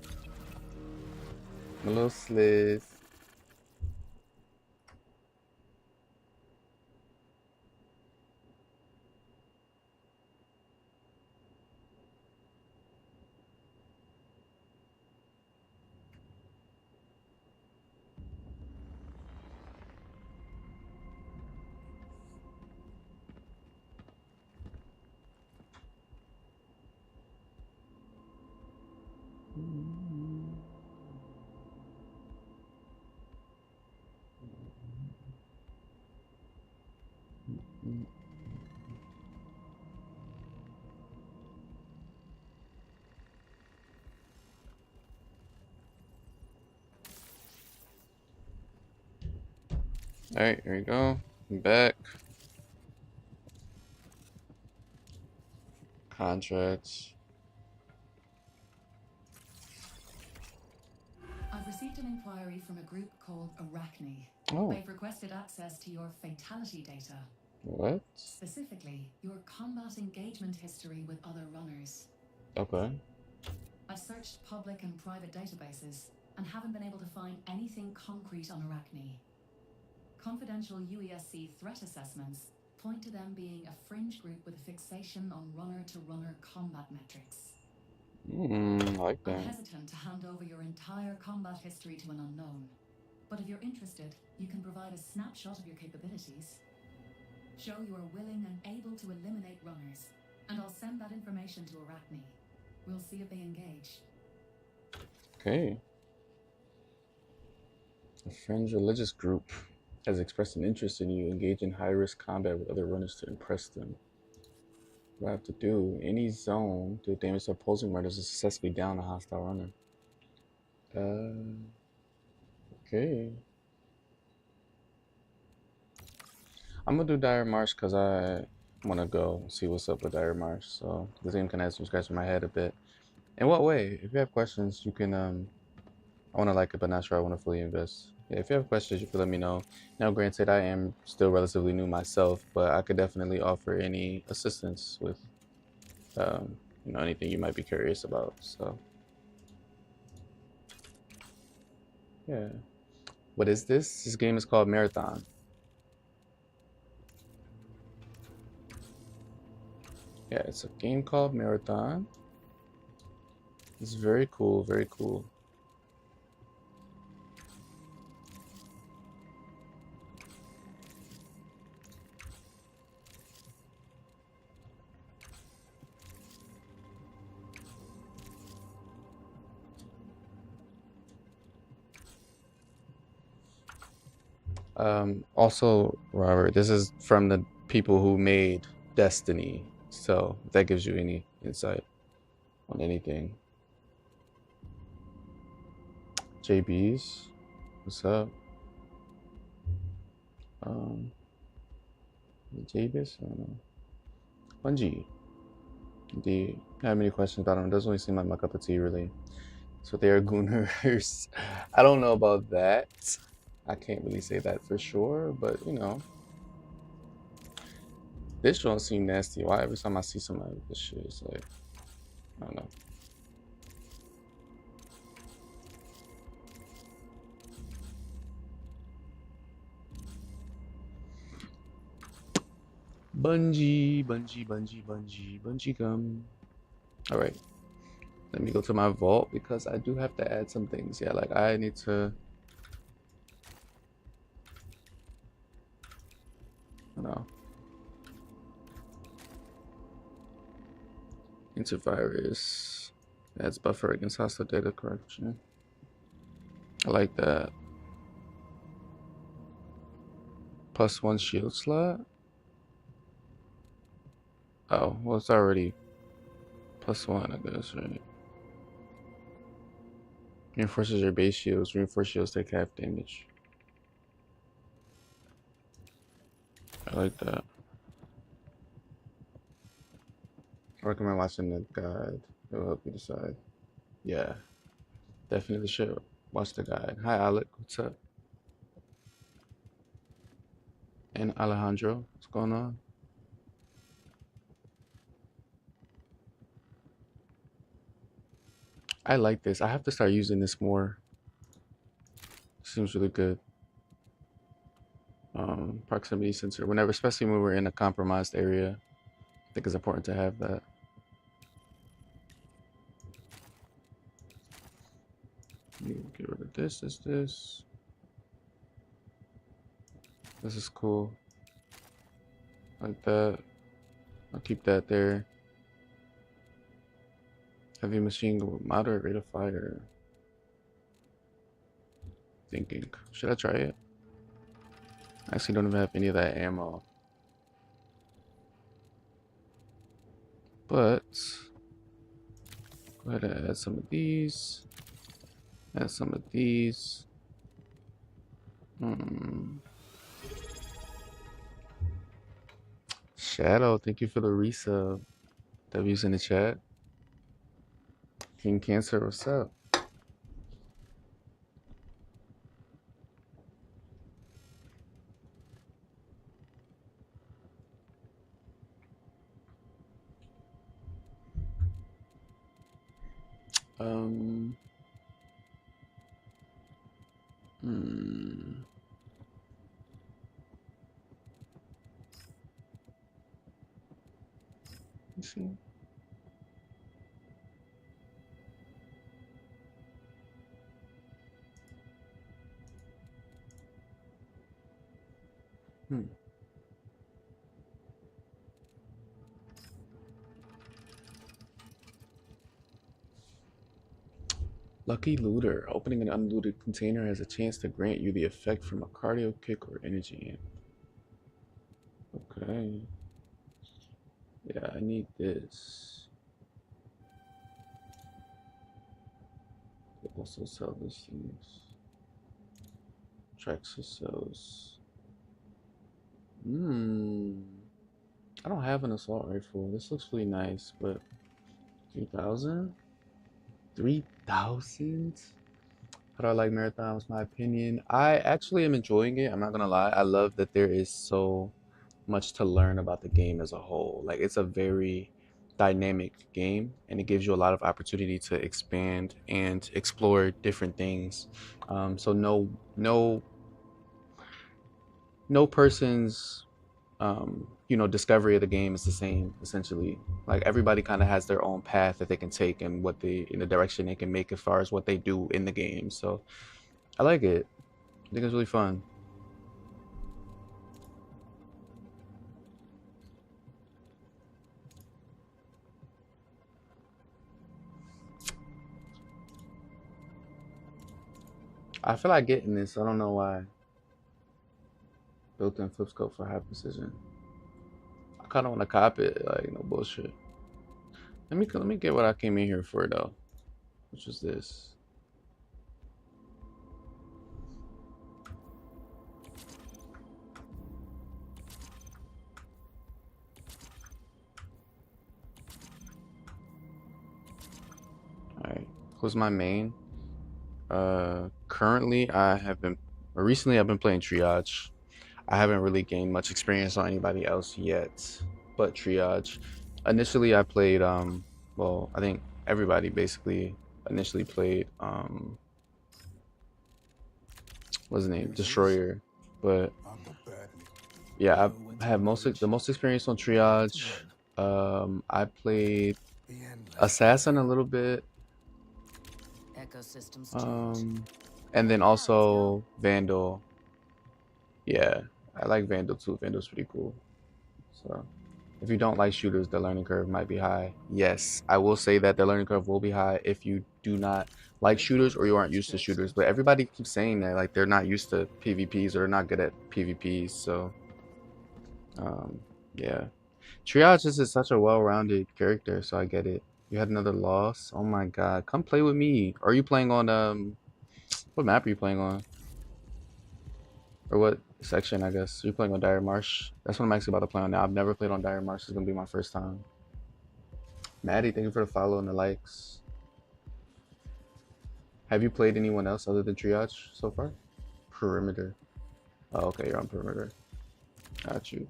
I'm a little slick. Alright, here we go. I'm back. Contracts. I've received an inquiry from a group called Arachne. Oh. They've requested access to your fatality data. What? Specifically, your combat engagement history with other runners. Okay. I've searched public and private databases and haven't been able to find anything concrete on Arachne. Confidential UESC threat assessments point to them being a fringe group with a fixation on runner-to-runner combat metrics. I like that. I'm hesitant to hand over your entire combat history to an unknown, but if you're interested, you can provide a snapshot of your capabilities. Show you are willing and able to eliminate runners, and I'll send that information to Arachne. We'll see if they engage. Okay. A fringe religious group has expressed an interest in you. Engage in high-risk combat with other runners to impress them. What I have to do? Any zone to damage the opposing runners to successfully down a hostile runner. Okay. I'm gonna do Dire Marsh because I want to go see what's up with Dire Marsh. So this game can answer scratch my head a bit. In what way? If you have questions, you can. I want to like it, but not sure I want to fully invest. Yeah, if you have questions, you can let me know. Now, granted, I am still relatively new myself, but I could definitely offer any assistance with, you know, anything you might be curious about. So, yeah. What is this? This game is called Marathon. Yeah, it's a game called Marathon. It's very cool, very cool. Also, Robert, this is from the people who made Destiny, so if that gives you any insight on anything. JB's, what's up? JB's, I don't know. Bungie, do you have any questions about them? It doesn't really seem like my cup of tea, really. So they are gooners. I don't know about that. I can't really say that for sure, but you know. This don't seem nasty. Why every time I see somebody with this shit, it's like, I don't know. Bungie gum. All right, let me go to my vault because I do have to add some things. Yeah, like I need to. No. Antivirus adds buffer against hostile data corruption. I like that. +1 shield slot. Oh, well, it's already +1, I guess, right? Reinforces your base shields. Reinforced shields take half damage. I like that. I recommend watching the guide. It'll help you decide. Yeah, definitely should watch the guide. Hi, Alec. What's up? And Alejandro. What's going on? I like this. I have to start using this more. Seems really good. Proximity sensor. Whenever, especially when we're in a compromised area, I think it's important to have that. Get rid of this. This is cool. Like that. I'll keep that there. Heavy machine gun with moderate rate of fire. Thinking. Should I try it? I actually don't even have any of that ammo. But go ahead and add some of these. Add some of these. Shadow, thank you for the resub. W's in the chat. King Cancer, what's up? Let's see. Lucky Looter. Opening an unlooted container has a chance to grant you the effect from a cardio kick or energy amp. Okay. Yeah, I need this. They also sell these things. Traxxas sells. I don't have an assault rifle. This looks really nice, but 3,000? 3,000? How do I like marathons? My opinion. I actually am enjoying it. I'm not gonna lie. I love that there is so much to learn about the game as a whole. Like, it's a very dynamic game, and it gives you a lot of opportunity to expand and explore different things. So no person's discovery of the game is the same, essentially. Like, everybody kind of has their own path that they can take and in the direction they can make as far as what they do in the game. So I like it. I think it's really fun. I feel like getting this. I don't know why. Built-in flip scope for high precision. I kind of want to cop it. Like, no bullshit. Let me get what I came in here for though, which was this. All right, who's my main? Currently recently I've been playing Triage. I haven't really gained much experience on anybody else yet, but Triage. Initially I played, well, I think everybody basically initially played, what's his name? Destroyer. But yeah, I have the most experience on Triage. I played Assassin a little bit. And then also Vandal. Yeah, I like Vandal too. Vandal's pretty cool. So if you don't like shooters, the learning curve might be high. Yes, I will say that the learning curve will be high if you do not like shooters or you aren't used to shooters. But everybody keeps saying that, like, they're not used to PvPs or they're not good at PvPs. So yeah, Triage is such a well-rounded character, so I get it. You had another loss? Oh my god, come play with me. Are you playing on what map are you playing on? Or what section, I guess? You're playing on Dire Marsh? That's what I'm actually about to play on now. I've never played on Dire Marsh. It's gonna be my first time. Maddie, thank you for the follow and the likes. Have you played anyone else other than Triage so far? Perimeter. Oh, okay, you're on Perimeter. Got you.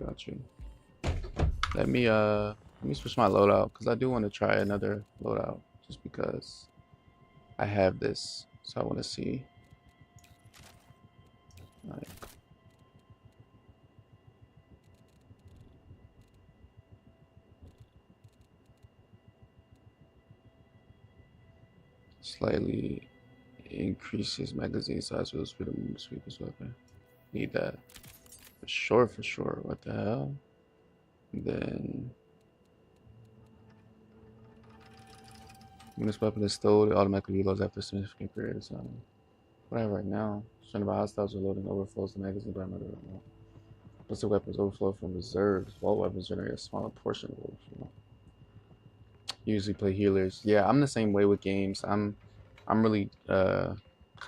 Let me switch my loadout because I do want to try another loadout just because I have this, so I want to see. Like, slightly increases magazine size for the speed of movement speed this weapon. Need that. For sure, for sure. What the hell? And then when this weapon is stowed, it automatically reloads after a significant period of time. What I have right now, stranded by hostiles reloading overflows the magazine by another amount. Plus the weapons overflow from reserves. Vault weapons generate a smaller portion of overflow. Usually play healers. Yeah, I'm the same way with games. I'm really kind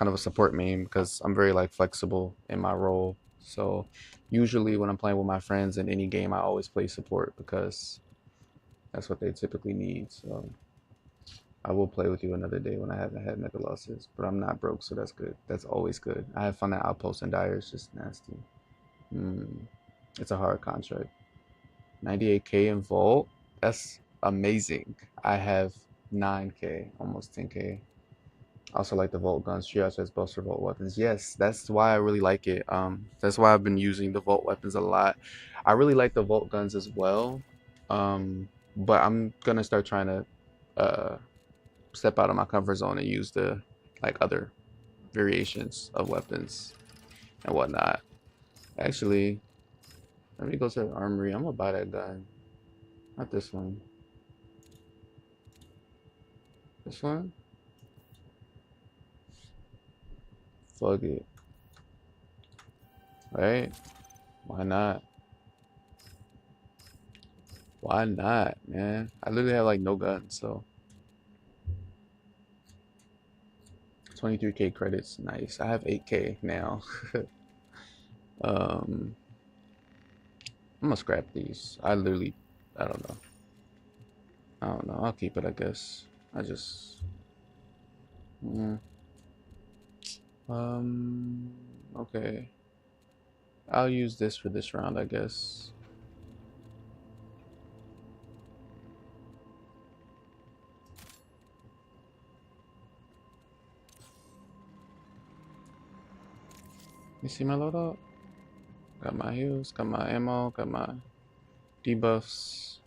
of a support main because I'm very like flexible in my role. So usually when I'm playing with my friends in any game, I always play support because that's what they typically need. So I will play with you another day when I haven't had mega losses, but I'm not broke, so that's good. That's always good. I have fun at Outpost and Dire. It's just nasty. It's a hard contract. 98k in Vault. That's amazing. I have 9k, almost 10k. I also like the Vault guns. Triage has buster Vault weapons. Yes, that's why I really like it. That's why I've been using the Vault weapons a lot. I really like the Vault guns as well. But I'm gonna start trying to step out of my comfort zone and use the like other variations of weapons and whatnot. Actually, let me go to the armory. I'm gonna buy that gun. Not this one. This one? Fuck it. Right? Why not? Why not, man? I literally have like no guns, so 23k credits, nice. I have 8k now. I'm gonna scrap these. I don't know. I'll keep it, I guess. Okay. I'll use this for this round, I guess. You see my loadout? Got my heals, got my ammo, got my debuffs.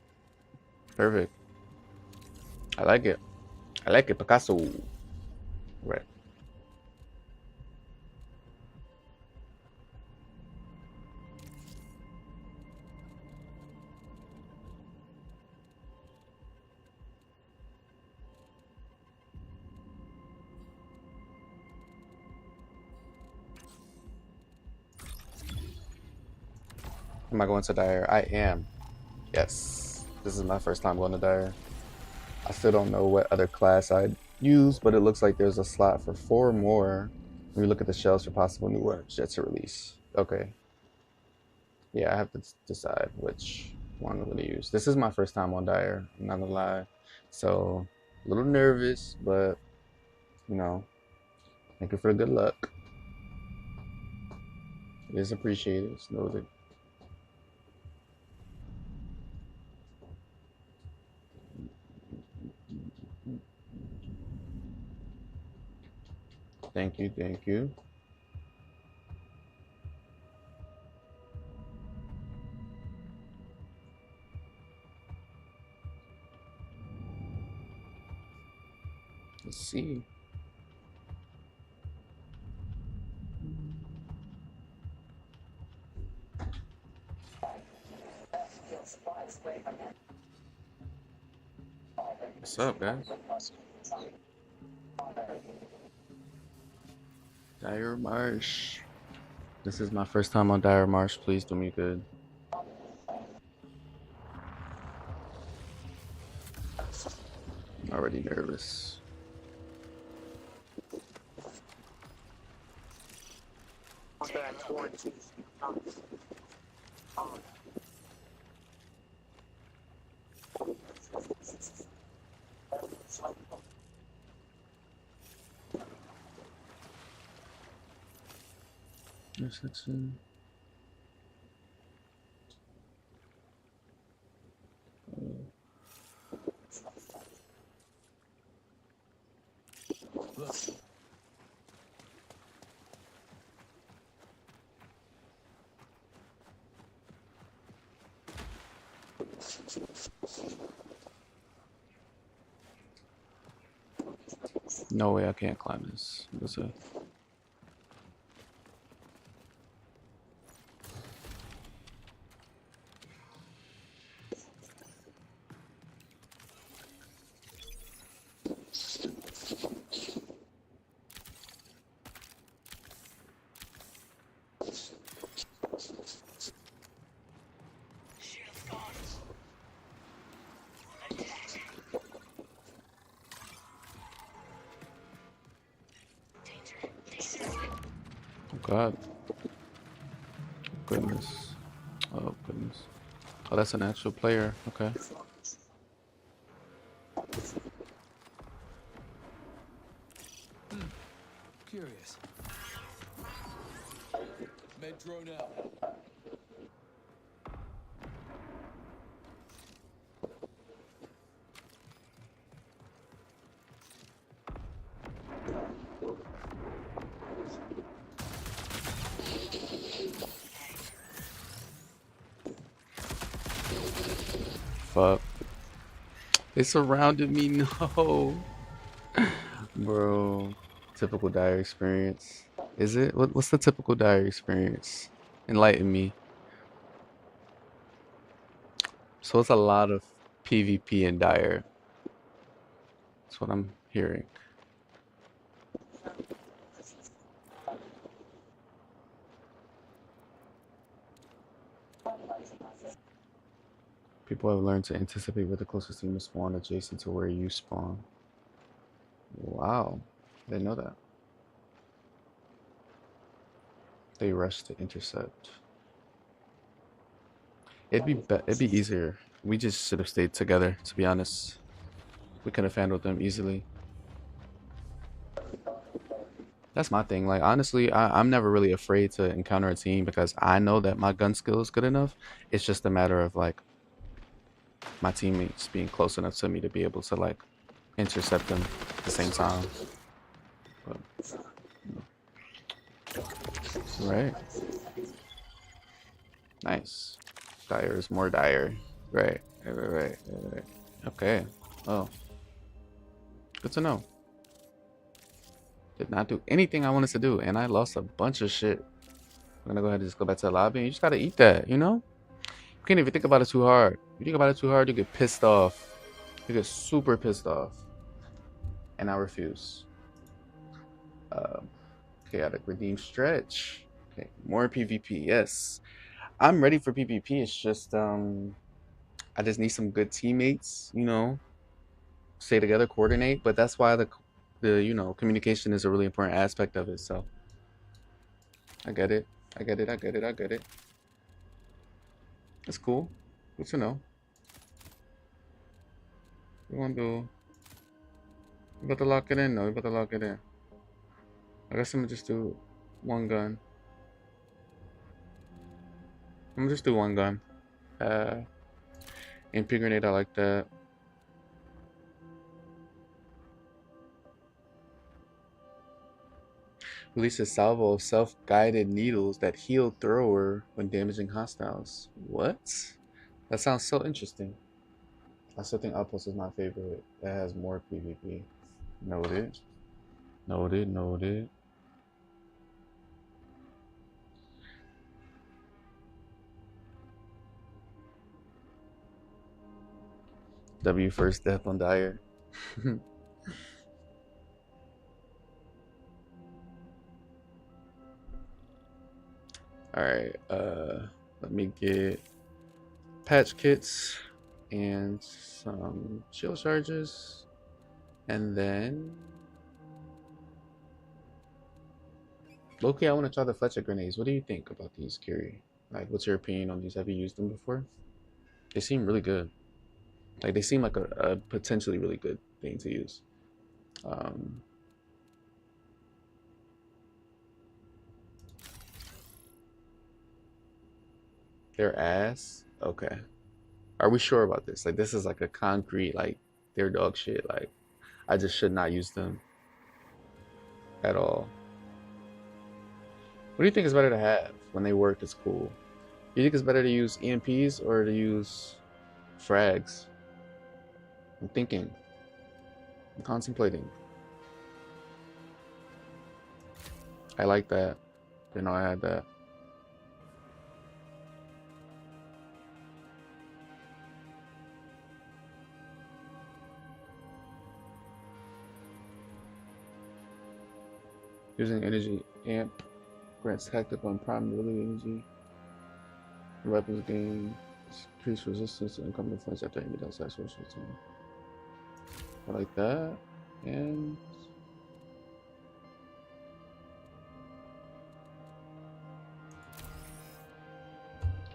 Perfect. I like it. I like it, Picasso. Right. Am I going to Dire? I am. Yes. This is my first time going to Dire. I still don't know what other class I'd use, but it looks like there's a slot for 4 more. When we look at the shelves for possible new weapons yet to release. Okay. Yeah, I have to decide which one I'm going to use. This is my first time on Dire, I'm not gonna lie. So, a little nervous, but, you know, thank you for the good luck. It is appreciated. It's noted. Thank you, thank you. Let's see. What's up, guys? Dire Marsh. This is my first time on Dire Marsh. Please do me good. I'm already nervous. Yes, that's in. No way I can't climb this. What's it? Shield's gone. Attack. Danger. Danger. Oh God. Goodness. Oh goodness. Oh, that's an actual player. Okay. Curious. Med drone out. Fuck. They surrounded me. No. Bro. Typical dire experience. Is it? What's the typical dire experience? Enlighten me. So it's a lot of PvP in dire. That's what I'm hearing. People have learned to anticipate where the closest team will spawn adjacent to where you spawn. Wow. I didn't know that. They rush to intercept. It'd be easier. We just should have stayed together, to be honest. We could have handled them easily. That's my thing. Like, honestly, I'm never really afraid to encounter a team because I know that my gun skill is good enough. It's just a matter of, like, my teammates being close enough to me to be able to, like, intercept them at the same time. But, right. Nice. Dire is more dire. Right. Right. Okay. Oh. Good to know. Did not do anything I wanted to do, and I lost a bunch of shit. I'm gonna go ahead and just go back to the lobby. And you just gotta eat that, you know? You can't even think about it too hard. If you think about it too hard, you get pissed off. You get super pissed off. And I refuse. Chaotic redeem stretch. Okay, more PvP. Yes, I'm ready for PvP. It's just I just need some good teammates. You know, stay together, coordinate. But that's why the you know, communication is a really important aspect of it. So I get it. I get it. It's cool. Good to know. We want to do. We about to lock it in. No, we about to lock it in. I guess I'm gonna just do one gun. I'm gonna just do one gun. MP grenade, I like that. Release a salvo of self-guided needles that heal thrower when damaging hostiles. What? That sounds so interesting. I still think Outpost is my favorite. That has more PvP. Noted. Noted. W first death on Dire. Alright, let me get patch kits and some shield charges, and then Loki, I want to try the Fletcher grenades. What do you think about these, Kiri? Like, what's your opinion on these? Have you used them before? They seem really good. Like, they seem like a potentially really good thing to use. Their ass? Okay. Are we sure about this? Like, this is like a concrete, like, they're dog shit. Like, I just should not use them at all. What do you think is better to have when they work? It's cool. Do you think it's better to use EMPs or to use Frags. I'm thinking. I'm contemplating. I like that. Didn't know I had that. Using energy amp grants tactical and prime melee energy. Weapons gain increased resistance to incoming defense after enemy outside source return. I like that. And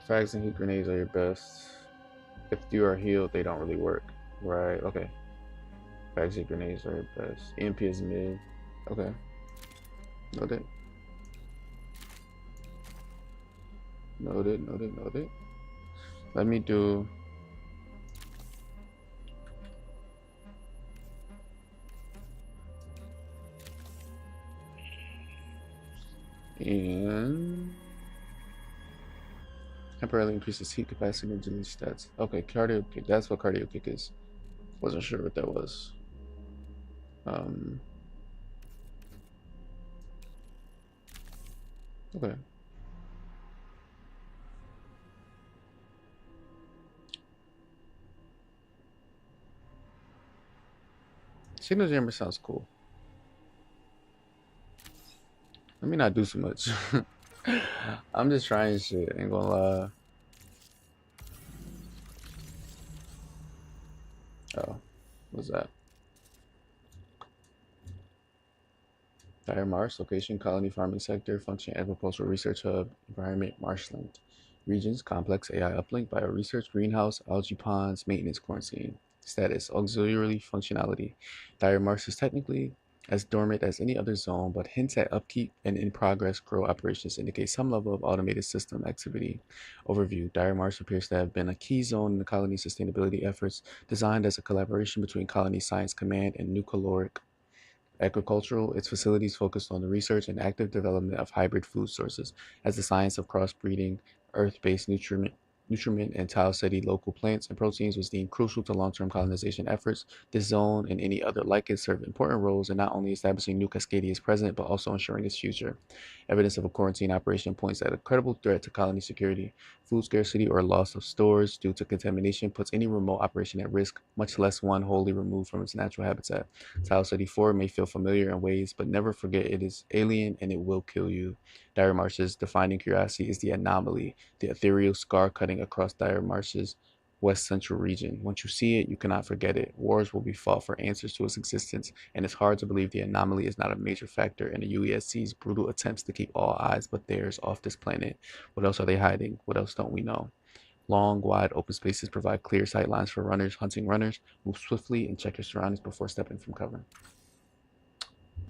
frags and heat grenades are your best. If you are healed, they don't really work. Right, okay. Frags and heat grenades are your best. EMP is mid. Okay. Noted. Noted. Let me do and temporarily increases heat capacity and agility stats. Okay, cardio kick. That's what cardio kick is. Wasn't sure what that was. Okay. Signal jammer sounds cool. Let me not do so much. I'm just trying shit, ain't gonna lie. Oh, what's that? Dire Marsh, location, colony farming sector, function, agricultural research hub, environment, marshland. Regions, complex AI uplink, bioresearch, greenhouse, algae ponds, maintenance, quarantine. Status, auxiliary functionality. Dire Marsh is technically as dormant as any other zone, but hints at upkeep and in-progress grow operations indicate some level of automated system activity. Overview, Dire Marsh appears to have been a key zone in the colony's sustainability efforts, designed as a collaboration between Colony Science Command and Nucaloric. Agricultural, its facilities focused on the research and active development of hybrid food sources, as the science of crossbreeding earth-based nutriment and Tau Ceti local plants and proteins was deemed crucial to long-term colonization efforts. This zone and any other like it serve important roles in not only establishing New Cascadia's present, but also ensuring its future. Evidence of a quarantine operation points at a credible threat to colony security. Food scarcity or loss of stores due to contamination puts any remote operation at risk, much less one wholly removed from its natural habitat. Tau Ceti 4 may feel familiar in ways, but never forget it is alien and it will kill you. Dire Marsh's defining curiosity is the anomaly, the ethereal scar cutting across Dire Marsh's west central region. Once you see it, you cannot forget it. Wars will be fought for answers to its existence, and it's hard to believe the anomaly is not a major factor in the UESC's brutal attempts to keep all eyes but theirs off this planet. What else are they hiding? What else don't we know? Long, wide open spaces provide clear sight lines for runners hunting runners. Move swiftly and check your surroundings before stepping from cover.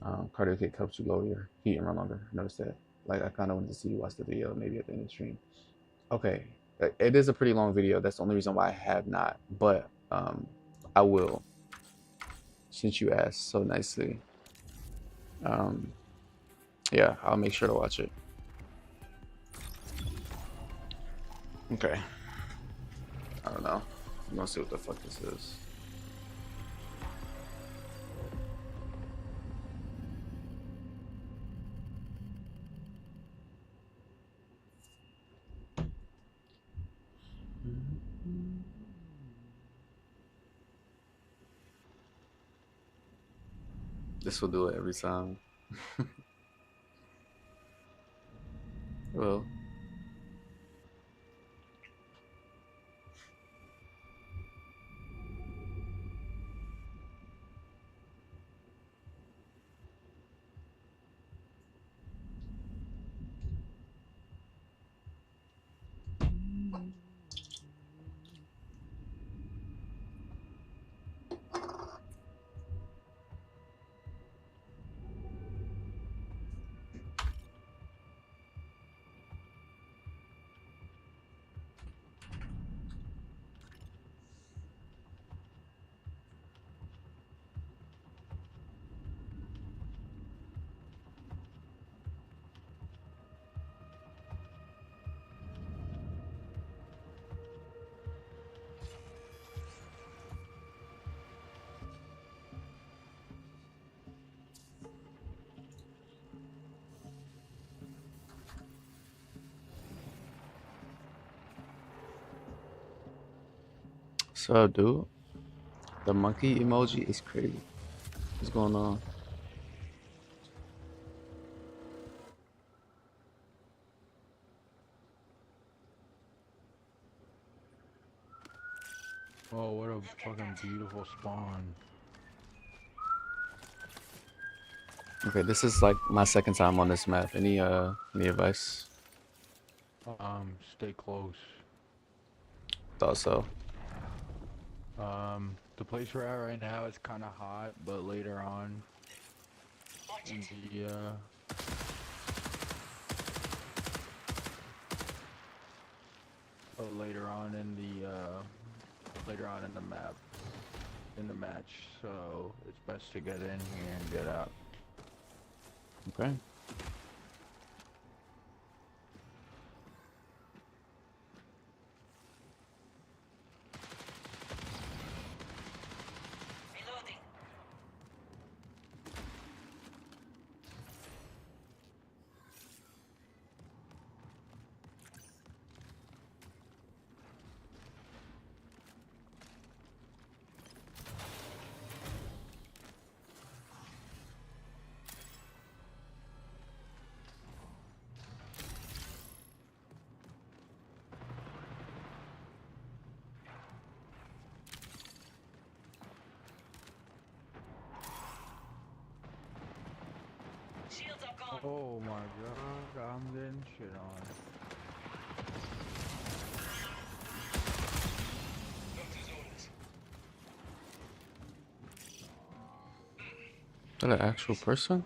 Cardio kick helps you lower your heat and run longer. Notice that. Like, I kind of wanted to see you watch the video, maybe at the end of the stream. Okay, it is a pretty long video. That's the only reason why I have not, but I will, since you asked so nicely. Yeah, I'll make sure to watch it. Okay. I don't know. I'm gonna see what the fuck this is. This will do it every time. Well. So, dude, the monkey emoji is crazy. What's going on? Oh, what a fucking beautiful spawn. Okay, this is like my second time on this map. Any advice? Stay close. Thought so. The place we're at right now is kind of hot, but later on in the later on in the map, in the match, so it's best to get in here and get out. Okay. Reloading. Shields are gone. Oh my god, I'm getting shit on. Doctor's orders. Is that an actual person?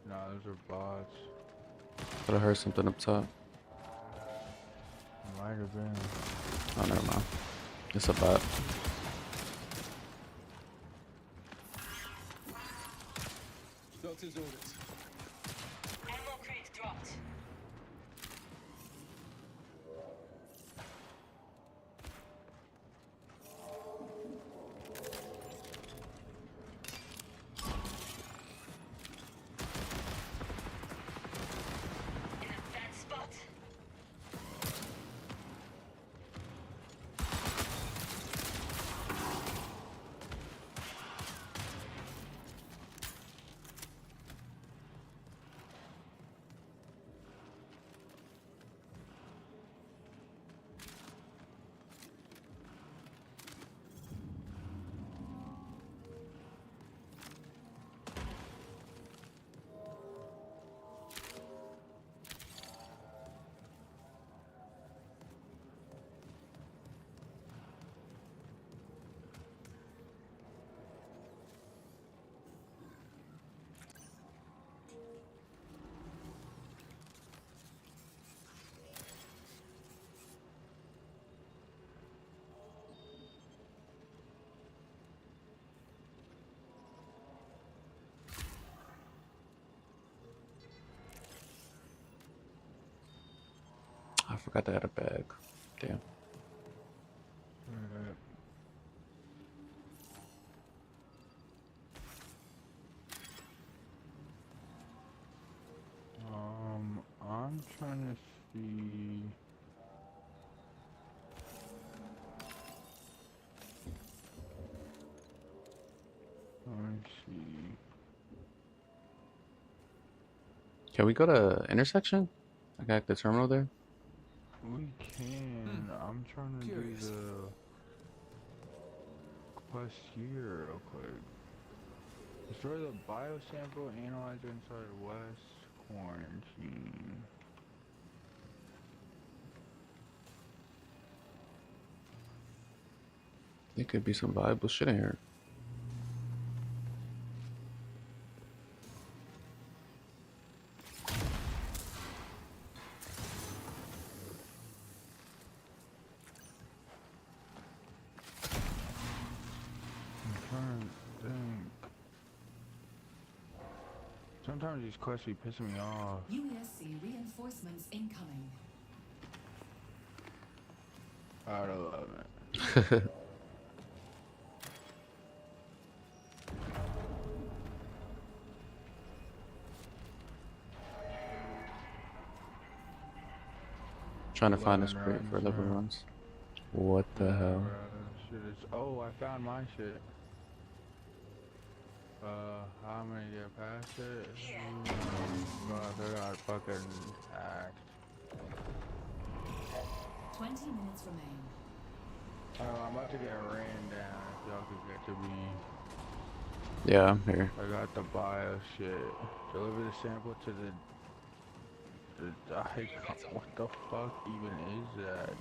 Nah, those are bots. Thought I heard something up top. Might have been. Oh, never mind. It's a bot. Doctor's orders. Ammo crate dropped. In a bad spot. I forgot to add a bag. Damn. I'm trying to see. Let me see. Can we go to intersection? I got the terminal there. We can. I'm trying to Curious. do the quest here real quick. Destroy the biosample analyzer inside West Quarantine. There could be some valuable shit in here. I'm trying to think. Sometimes these quests be pissing me off. UESC reinforcements incoming. I love it. Trying to find this Lemon crate for runs, level bro. runs. What the hell? Runs. shit is. Oh, I found my shit. How many get past it? God, they got fucking hacked. 20 minutes remain. I'm about to get rained down if y'all could get to me. Yeah, I'm here. I got the bio shit. Deliver the sample to the icon. What the fuck even is that?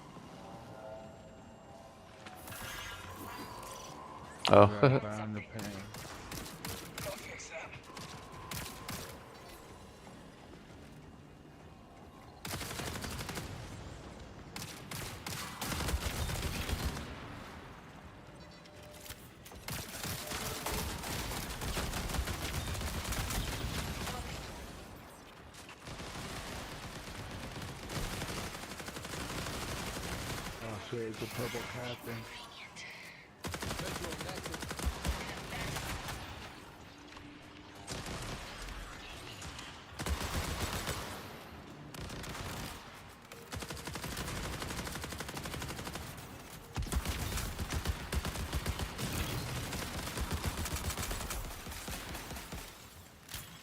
Oh. I found the ping. Oh shit, it's a purple captain.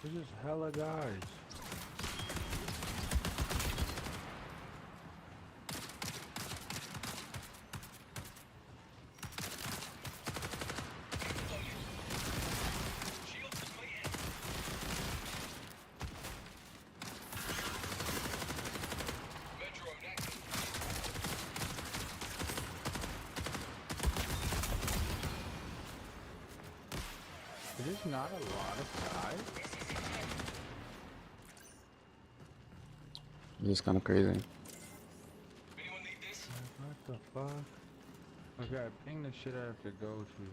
There's just hella guys. There's just not a lot of guys. This is kind of crazy. Anyone need this? What the fuck? Okay, ping the shit I have to go to.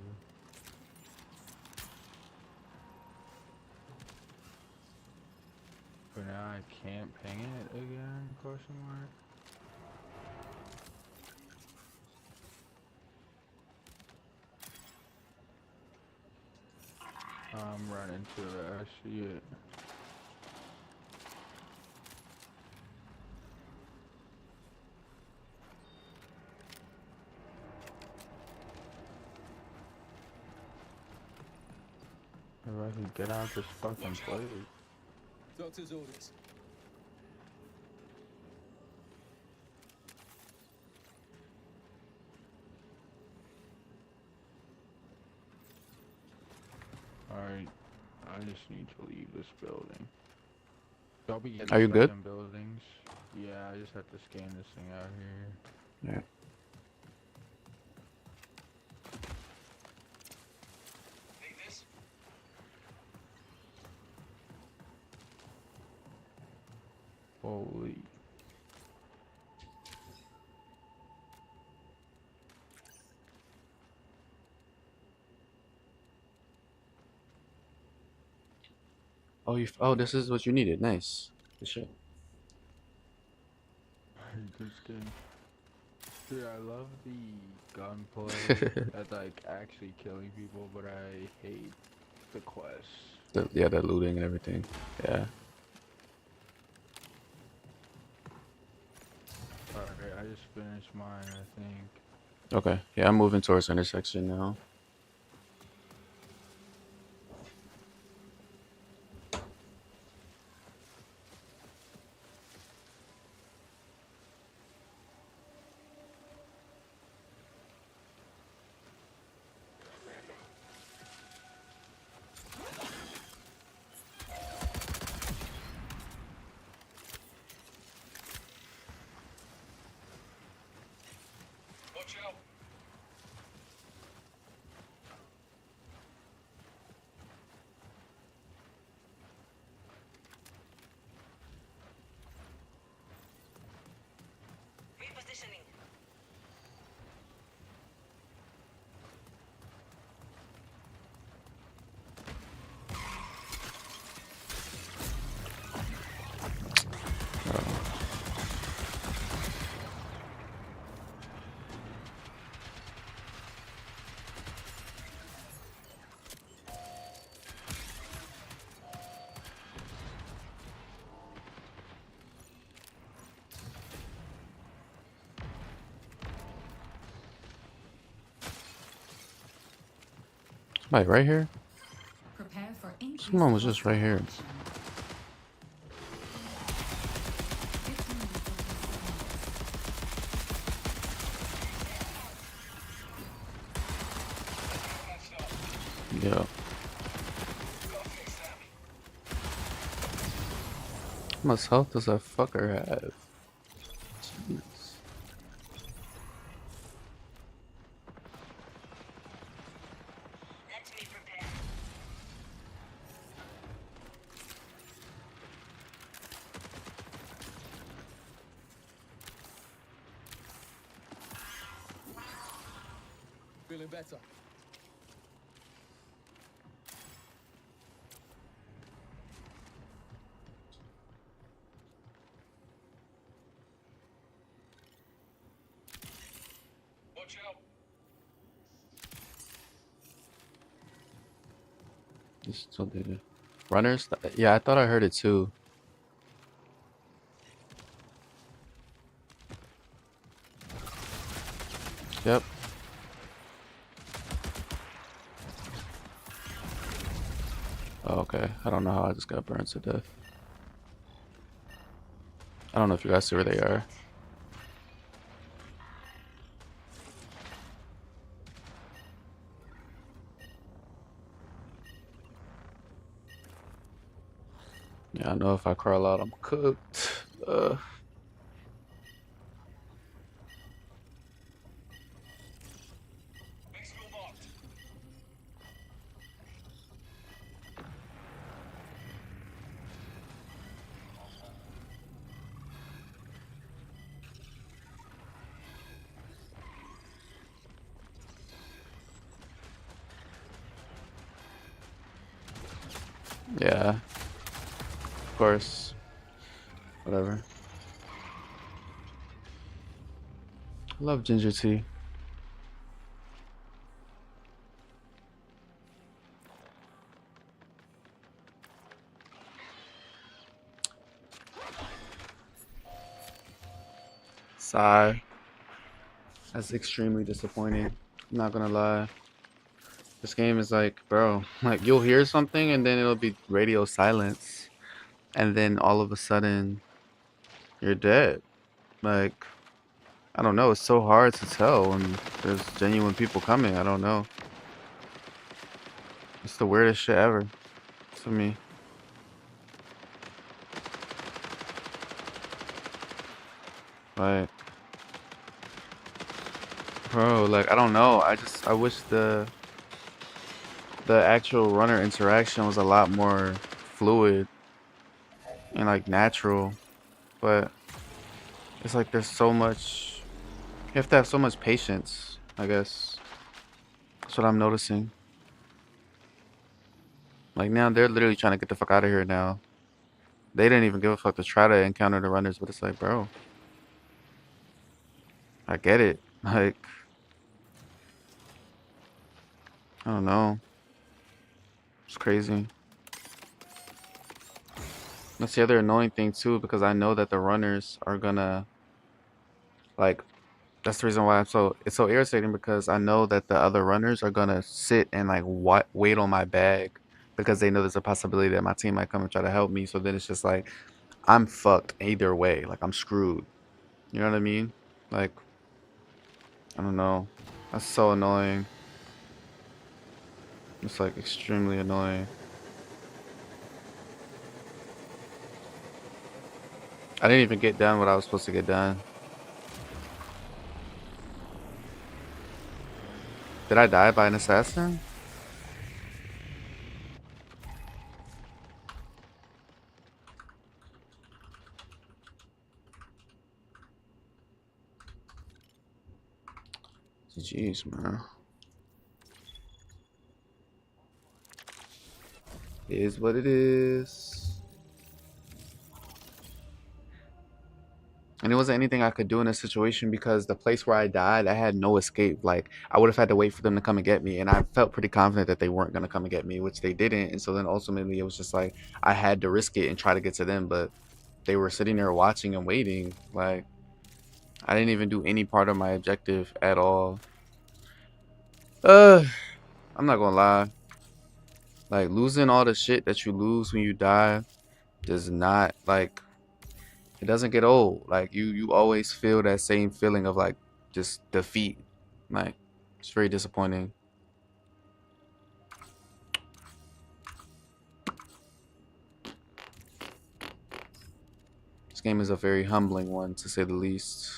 But now I can't ping it again? Question mark. I'm running to it. I see it. If I can get out this fucking place. Doctor's orders. Alright, I just need to leave this building. Y'all be Are you good? Buildings. Yeah, I just have to scan this thing out here. Yeah. Need this? Holy. Oh, oh, this is what you needed. Nice. Good shit. Good skin. Dude, I love the gunplay that's like actually killing people, but I hate the quests. Yeah, the looting and everything. Yeah. Alright, I just finished mine, I think. Okay. Yeah, I'm moving towards intersection now. Watch out. Repositioning. Somebody right here? Prepare for increased Someone was just right here. Yeah. How much health does that fucker have? Jeez. Let me prepare. Feeling better. Watch out. Just still did it. Runners? Yeah, I thought I heard it too. Yep. Oh, okay. I don't know how I just got burned to death. I don't know if you guys see where they are. Yeah, I know if I crawl out, I'm cooked. Yeah. Of course. Whatever. I love ginger tea. Sigh. That's extremely disappointing. I'm not gonna lie. This game is like, bro, like you'll hear something and then it'll be radio silence. And then all of a sudden you're dead. Like, I don't know, it's so hard to tell when there's genuine people coming. I don't know. It's the weirdest shit ever to me. Like, bro, like I don't know. I wish the actual runner interaction was a lot more fluid and like natural, but it's like there's so much, you have to have so much patience, I guess. That's what I'm noticing. Like now they're literally trying to get the fuck out of here now. They didn't even give a fuck to try to encounter the runners, but it's like, bro, I get it. Like, I don't know. It's crazy. That's the other annoying thing too, because I know that the runners are gonna, like, that's the reason why it's so irritating, because I know that the other runners are gonna sit and like wait on my bag because they know there's a possibility that my team might come and try to help me. So then it's just like I'm fucked either way. Like I'm screwed. You know what I mean? Like, I don't know. That's so annoying. It's like extremely annoying. I didn't even get done what I was supposed to get done. Did I die by an assassin? Jeez, man. It is what it is. And it wasn't anything I could do in this situation because the place where I died, I had no escape. Like, I would have had to wait for them to come and get me. And I felt pretty confident that they weren't going to come and get me, which they didn't. And so then ultimately it was just like, I had to risk it and try to get to them. But they were sitting there watching and waiting. Like, I didn't even do any part of my objective at all. I'm not going to lie. Like losing all the shit that you lose when you die does not like it doesn't get old. Like you always feel that same feeling of like just defeat. Like it's very disappointing. This game is a very humbling one to say the least.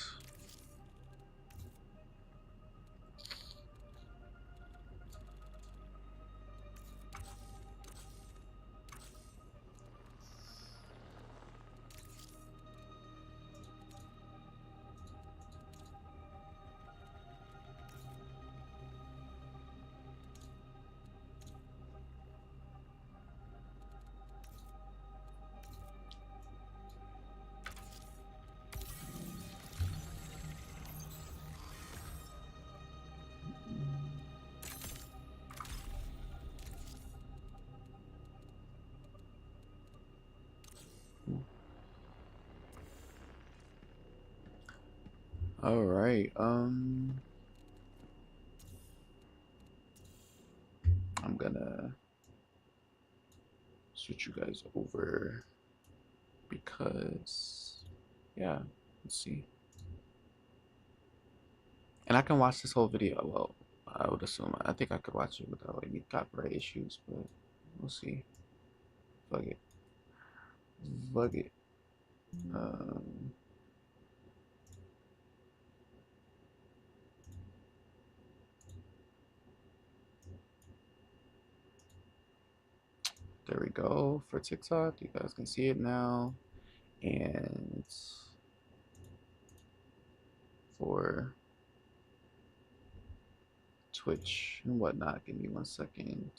All right. I'm gonna switch you guys over because yeah, let's see. And I can watch this whole video. Well, I would assume I think I could watch it without any copyright issues, but we'll see. Fuck it. Fuck it. There we go for TikTok. You guys can see it now. And for Twitch and whatnot. Give me 1 second.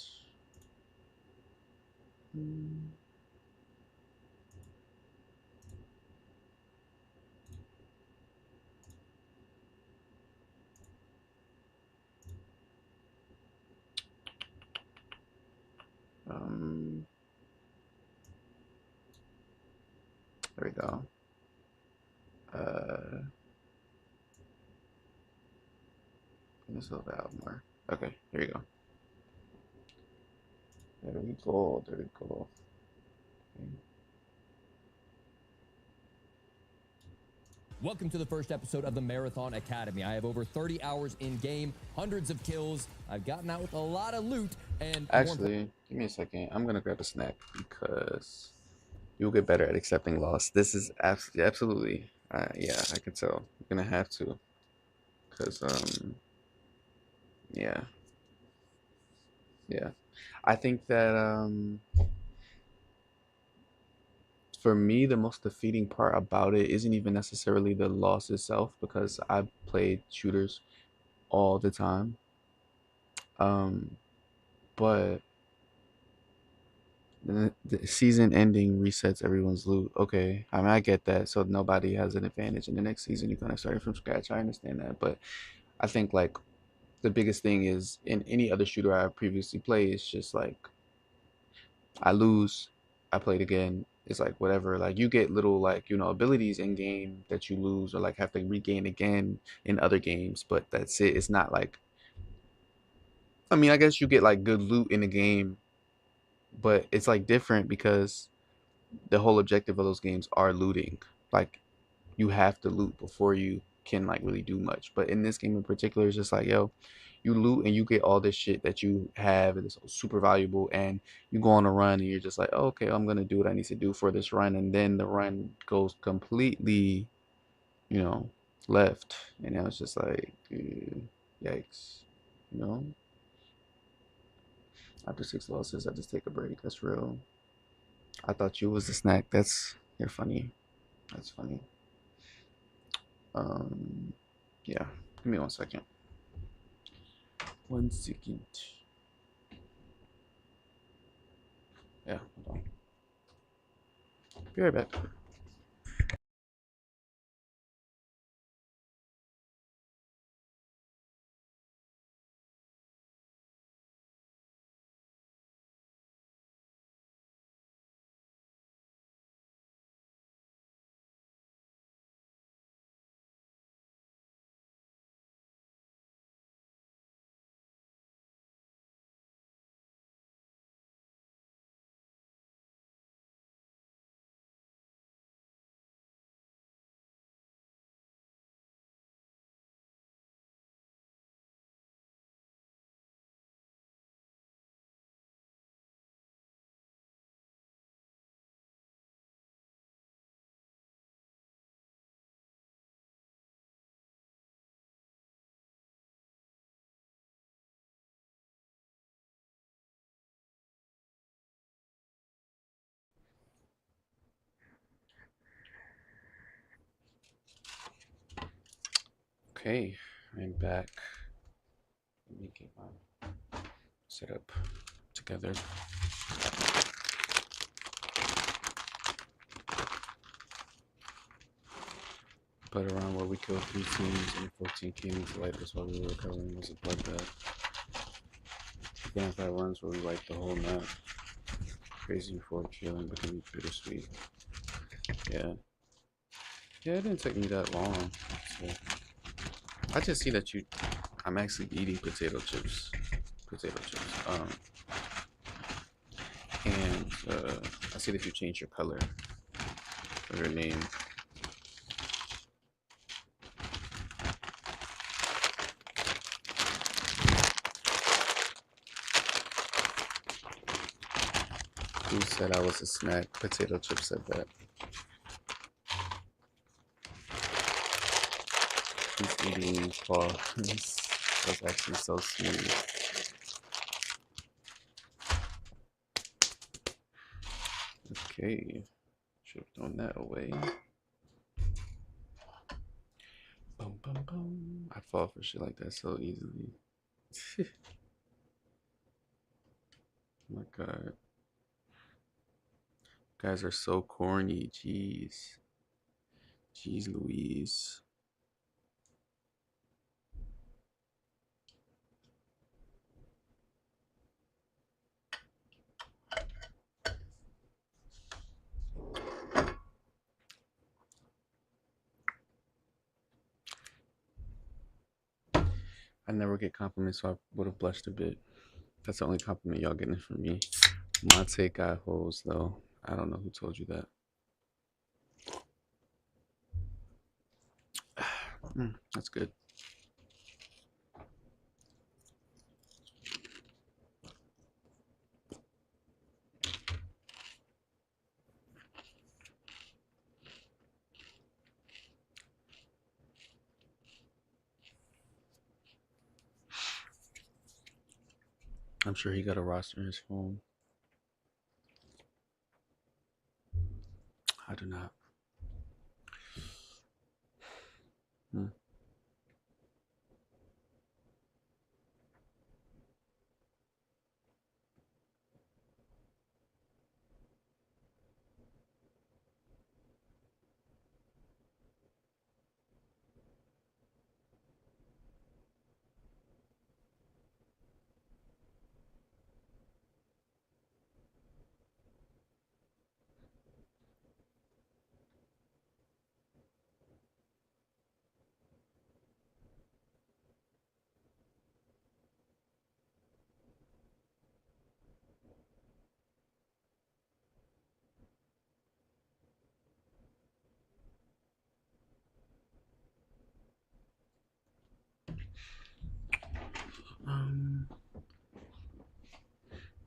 There we go. This a little bit out more. Okay, here we go. There we go. There we go. Okay. Welcome to the first episode of the Marathon Academy. I have over 30 hours in game, hundreds of kills. I've gotten out with a lot of loot, and actually, give me a second. I'm gonna grab a snack because you'll get better at accepting loss. This is absolutely, yeah, I can tell. You're gonna have to, cause yeah, I think that for me, the most defeating part about it isn't even necessarily the loss itself, because I've played shooters all the time. But the season ending resets everyone's loot. Okay, I mean, I get that. So nobody has an advantage in the next season. You're kind of starting from scratch. I understand that. But I think like the biggest thing is in any other shooter I previously played, it's just like I lose, I played again. It's like whatever. Like you get little like, you know, abilities in game that you lose or like have to regain again in other games, but that's it. It's not like, I mean, I guess you get like good loot in the game, but it's like different because the whole objective of those games are looting. Like you have to loot before you can like really do much. But in this game in particular, it's just like, yo, you loot and you get all this shit that you have and it's super valuable, and you go on a run and you're just like, oh, okay, I'm gonna do what I need to do for this run, and then the run goes completely, you know, left, and now it's just like, yikes, you know. After 6 losses, I just take a break. That's real. I thought you was the snack. You're funny. That's funny. Yeah. Give me 1 second. 1 second. Yeah, hold on. Be right back. Okay, I'm back. Let me get my setup together. But around where we killed 3 teams and 14 kings light us while we were recovering was a bloodbath. Again, if that runs where we wiped the whole map. Crazy before killing, but can be bittersweet. Yeah. Yeah, it didn't take me that long. So I just see that I'm actually eating potato chips. And I see that you changed your color of your name. Who said I was a snack? Potato chips said that. He's eating claw. That's actually so smooth. Okay. Should have thrown that away. Boom, boom, boom. I fall for shit like that so easily. Oh my god. You guys are so corny. Jeez. Jeez Louise. I never get compliments, so I would have blushed a bit. That's the only compliment y'all getting from me. My take got holes, though. I don't know who told you that. That's good. I'm sure he got a roster in his phone. I do not.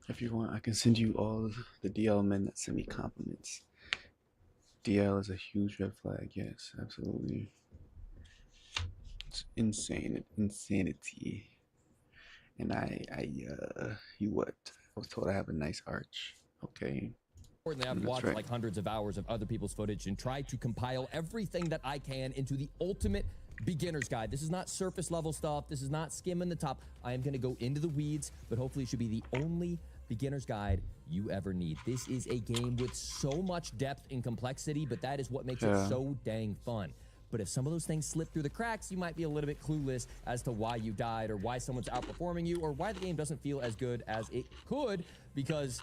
If you want, I can send you all the DL men that send me compliments. DL is a huge red flag, yes, absolutely. It's insane, insanity. And you what? I was told I have a nice arch. Okay. I've watched like hundreds of hours of other people's footage and tried to compile everything that I can into the ultimate beginner's guide. This is not surface level stuff. This is not skimming the top. I am going to go into the weeds, but hopefully it should be the only beginner's guide you ever need. This is a game with so much depth and complexity, but that is what makes it so dang fun. But if some of those things slip through the cracks, you might be a little bit clueless as to why you died or why someone's outperforming you or why the game doesn't feel as good as it could, because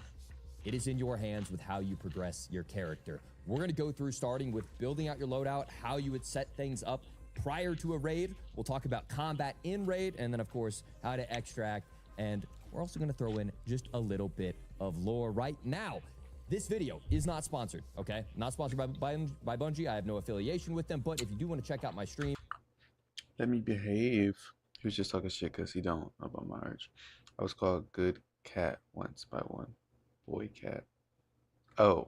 it is in your hands with how you progress your character. We're going to go through starting with building out your loadout, how you would set things up prior to a raid. We'll talk about combat in raid, and then of course how to extract, and we're also going to throw in just a little bit of lore right now. This video is not sponsored, okay? Not sponsored by Bungie. I have no affiliation with them, but if you do want to check out my stream. Let me behave. He was just talking shit because he don't about my arch. I was called good cat once by one boy cat. Oh.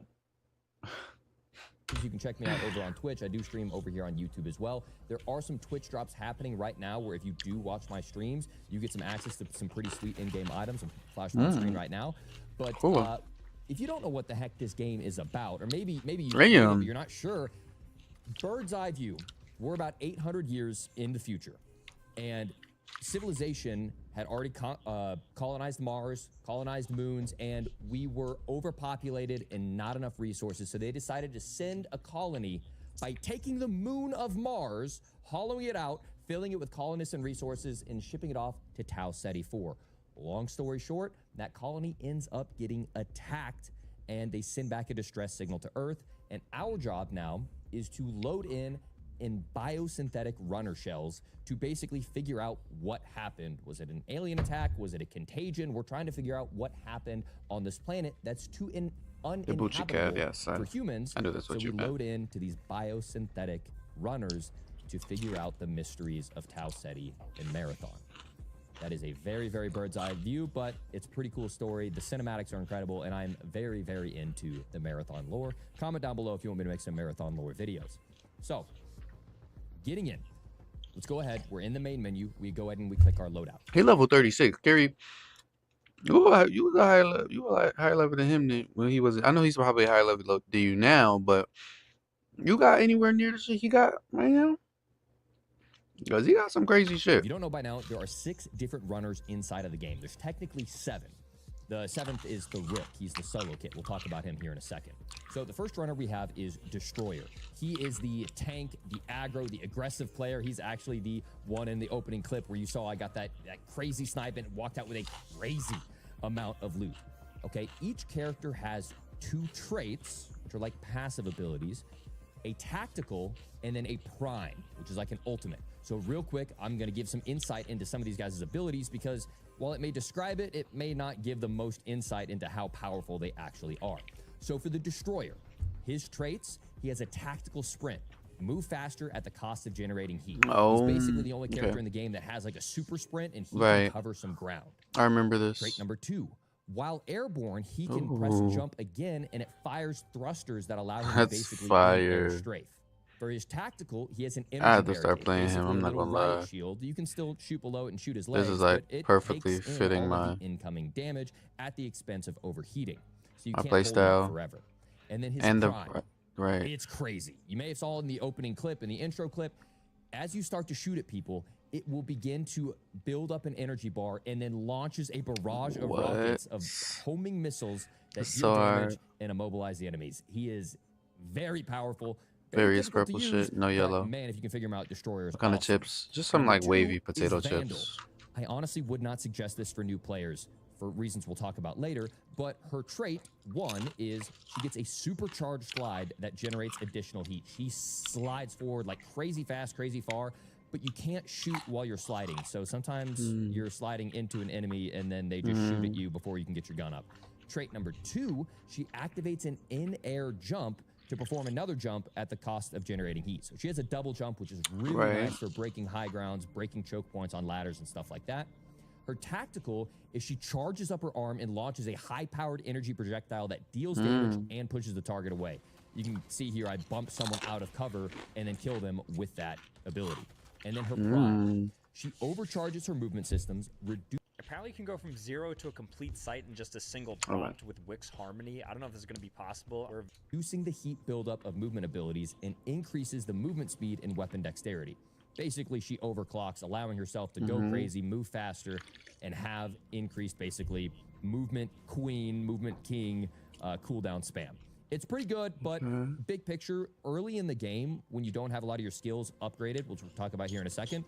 You can check me out over on Twitch. I do stream over here on YouTube as well. There are some Twitch drops happening right now where if you do watch my streams, you get some access to some pretty sweet in-game items. I'm flashing on screen right now. But cool. If you don't know what the heck this game is about, or maybe you're not sure, Bird's Eye View We're about 800 years in the future, and civilization had already colonized Mars, colonized moons, and we were overpopulated and not enough resources. So they decided to send a colony by taking the moon of Mars, hollowing it out, filling it with colonists and resources, and shipping it off to Tau Ceti 4. Long story short, that colony ends up getting attacked, and they send back a distress signal to Earth. And our job now is to load in biosynthetic runner shells to basically figure out what happened. Was it an alien attack? Was it a contagion? We're trying to figure out what happened on this planet that's too uninhabitable yes, for humans. I know that's what so you we meant. load into these biosynthetic runners to figure out the mysteries of Tau Ceti and Marathon. That is a very, very bird's eye view, but it's a pretty cool story. The cinematics are incredible, and I'm very, very into the Marathon lore. Comment down below if you want me to make some Marathon lore videos. So, getting in. Let's go ahead. We're in the main menu. We go ahead and we click our loadout. He level 36. Gary, you was a higher level than him when he was. I know he's probably a higher level than you now, but you got anywhere near the shit he got right now? Because he got some crazy shit. If you don't know by now, there are 6 different runners inside of the game. There's technically 7. The 7th is the Rook. He's the solo kit. We'll talk about him here in a second. So the first runner we have is Destroyer. He is the tank, the aggro, the aggressive player. He's actually the one in the opening clip where you saw I got that crazy snipe and walked out with a crazy amount of loot. Okay, each character has 2 traits, which are like passive abilities, a tactical, and then a prime, which is like an ultimate. So real quick, I'm going to give some insight into some of these guys' abilities because while it may describe it, it may not give the most insight into how powerful they actually are. So for the Destroyer, his traits, he has a tactical sprint. Move faster at the cost of generating heat. Oh, He's basically the only character okay. in the game that has like a super sprint and he Right. can cover some ground. I remember this. Trait number 2. While airborne, he can press Ooh. jump again and it fires thrusters that allow him to That's basically fire. air strafe. For his tactical, he has an energy I have to start barricade, playing him, basically I'm a not little gonna riot lie. shield. You can still shoot below it and shoot his This legs, is, like, but it perfectly takes in fitting all of my- the incoming damage at the expense of overheating. So you My can't play hold it style. forever. And then his And prime. right. It's crazy. You may have saw in the opening clip, in the intro clip, as you start to shoot at people, it will begin to build up an energy bar and then launches a barrage of What? rockets of homing missiles that That's deal so damage hard. and immobilize the enemies. He is very powerful. Various difficult to purple use, shit, no but yellow. Man, if you can figure him out, Destroyer is What kind of awesome. chips? Just some Number like 2 wavy is potato Vandal. chips. I honestly would not suggest this for new players for reasons we'll talk about later, but her trait, 1, is she gets a supercharged slide that generates additional heat. She slides forward like crazy fast, crazy far, but you can't shoot while you're sliding. So sometimes you're sliding into an enemy and then they just shoot at you before you can get your gun up. Trait number 2, she activates an in-air jump to perform another jump at the cost of generating heat. So she has a double jump, which is really Right. nice for breaking high grounds, breaking choke points on ladders and stuff like that. Her tactical is she charges up her arm and launches a high-powered energy projectile that deals damage and pushes the target away. You can see here I bump someone out of cover and then kill them with that ability. And then her prime, she overcharges her movement systems, Apparently you can go from 0 to a complete sight in just a single Alright. prompt with Wix Harmony. I don't know if this is going to be possible. Or reducing the heat buildup of movement abilities and increases the movement speed and weapon dexterity. Basically, she overclocks, allowing herself to go crazy, move faster, and have increased, basically, movement queen, movement king, cooldown spam. It's pretty good, but big picture, early in the game, when you don't have a lot of your skills upgraded, which we'll talk about here in a second,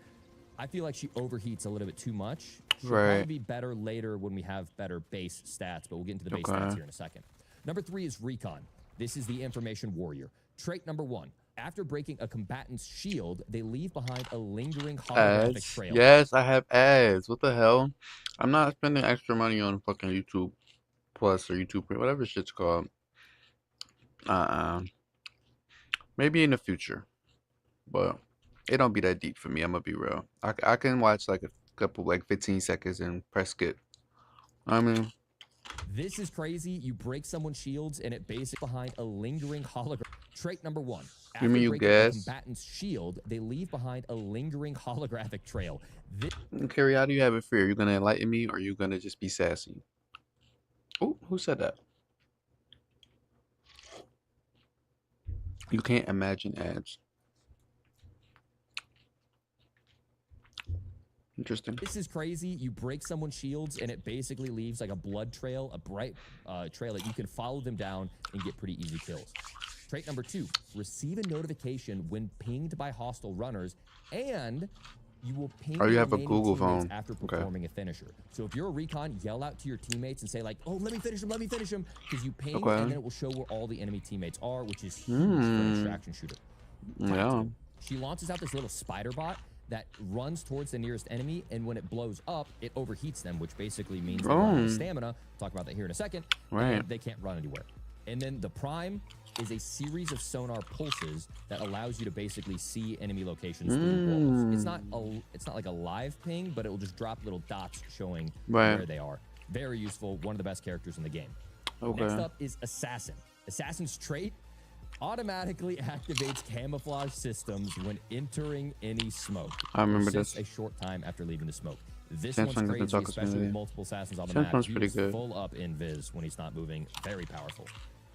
I feel like she overheats a little bit too much. She'll probably be better later when we have better base stats, but we'll get into the base stats here in a second. Number 3 is Recon. This is the information warrior. Trait number 1. After breaking a combatant's shield, they leave behind a lingering holographic Ads. trail. Yes, I have ads. What the hell? I'm not spending extra money on fucking YouTube Plus or YouTube Premium, whatever shit's called. Maybe in the future, but it don't be that deep for me. I'm gonna be real. I can watch like a couple, like 15 seconds and press skip. I mean, This is crazy. You break someone's shields and it basically behind a lingering hologram. Trait number 1. After You mean you breaking a guess? combatant's shield, they leave behind a lingering holographic trail. This Carrie, how do you have it for? Are you gonna enlighten me or are you gonna just be sassy? Oh, who said that? You can't imagine ads. Interesting. This is crazy. You break someone's shields, and it basically leaves like a blood trail, a bright trail that you can follow them down and get pretty easy kills. Trait number 2, receive a notification when pinged by hostile runners, and you will ping you have a remaining Google teammates phone. after performing a finisher. So if you're a recon, yell out to your teammates and say like, "Oh, let me finish him, because you ping, and then it will show where all the enemy teammates are, which is huge for an extraction shooter. Yeah. She launches out this little spider bot that runs towards the nearest enemy, and when it blows up, it overheats them, which basically means they run out of stamina. Talk about that here in a second. Right. And they can't run anywhere. And then the prime is a series of sonar pulses that allows you to basically see enemy locations through walls. It's not like a live ping, but it will just drop little dots showing where they are. Very useful. One of the best characters in the game. Okay. Next up is Assassin. Assassin's trait automatically activates camouflage systems when entering any smoke. I remember this. A short time after leaving the smoke. This Samsung one's doesn't crazy, talk especially to me. with multiple assassins on the Samsung's map. pretty He's good. full up in Viz when he's not moving. Very powerful.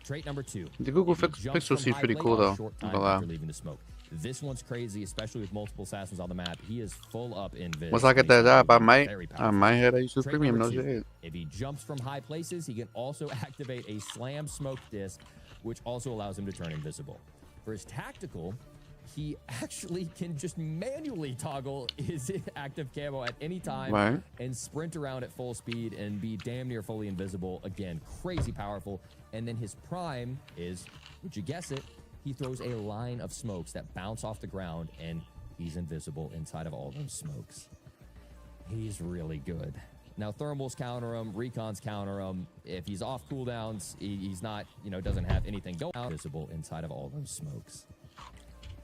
Trait number 2. The Google If he jumps Pixel from seems high pretty plate cool a though. short Not time gonna lie. after leaving the smoke. This one's crazy, especially with multiple assassins on the map. He is full up in Viz. Once I get when he's that not job, moving. I might head to Trait premium. No number 2. shit. If he jumps from high places, he can also activate a slam smoke disc, which also allows him to turn invisible. For his tactical, he actually can just manually toggle his active camo at any time and sprint around at full speed and be damn near fully invisible. Again, crazy powerful. And then his prime is, would you guess it, he throws a line of smokes that bounce off the ground, and he's invisible inside of all those smokes. He's really good. Now, thermals counter him, recons counter him. If he's off cooldowns, he's not, doesn't have anything going on. Visible inside of all those smokes.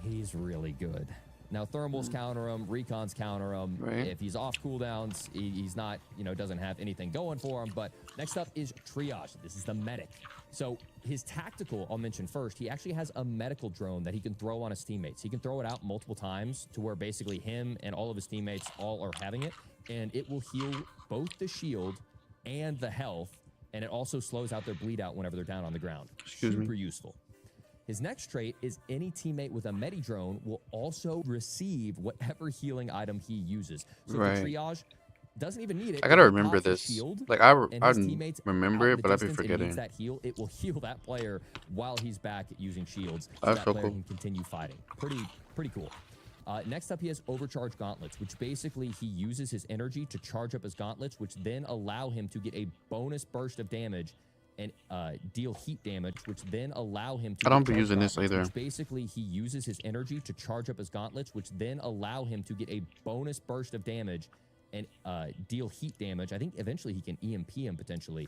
He's really good. Now, thermals counter him, recons counter him. If he's off cooldowns, he's not, doesn't have anything going for him. But next up is Triage. This is the medic. So his tactical, I'll mention first, he actually has a medical drone that he can throw on his teammates. He can throw it out multiple times to where basically him and all of his teammates all are having it. And it will heal both the shield and the health. And it also slows out their bleed out whenever they're down on the ground. Super useful. His next trait is any teammate with a medi drone will also receive whatever healing item he uses. So the triage doesn't even need it. I gotta If he remember pops a this. shield Like I and his teammates remember out it, in but the I've been distance and forgetting. needs that heal, it will heal that player while he's back using shields. So That's that so player cool. can continue fighting. Pretty cool. Next up, he has overcharge gauntlets, which basically he uses his energy to charge up his gauntlets, which then allow him to get a bonus burst of damage and deal heat damage, which then allow him to I don't get be using gauntlets, this either. which basically he uses his energy to charge up his gauntlets, which then allow him to get a bonus burst of damage and deal heat damage. I think eventually he can EMP him potentially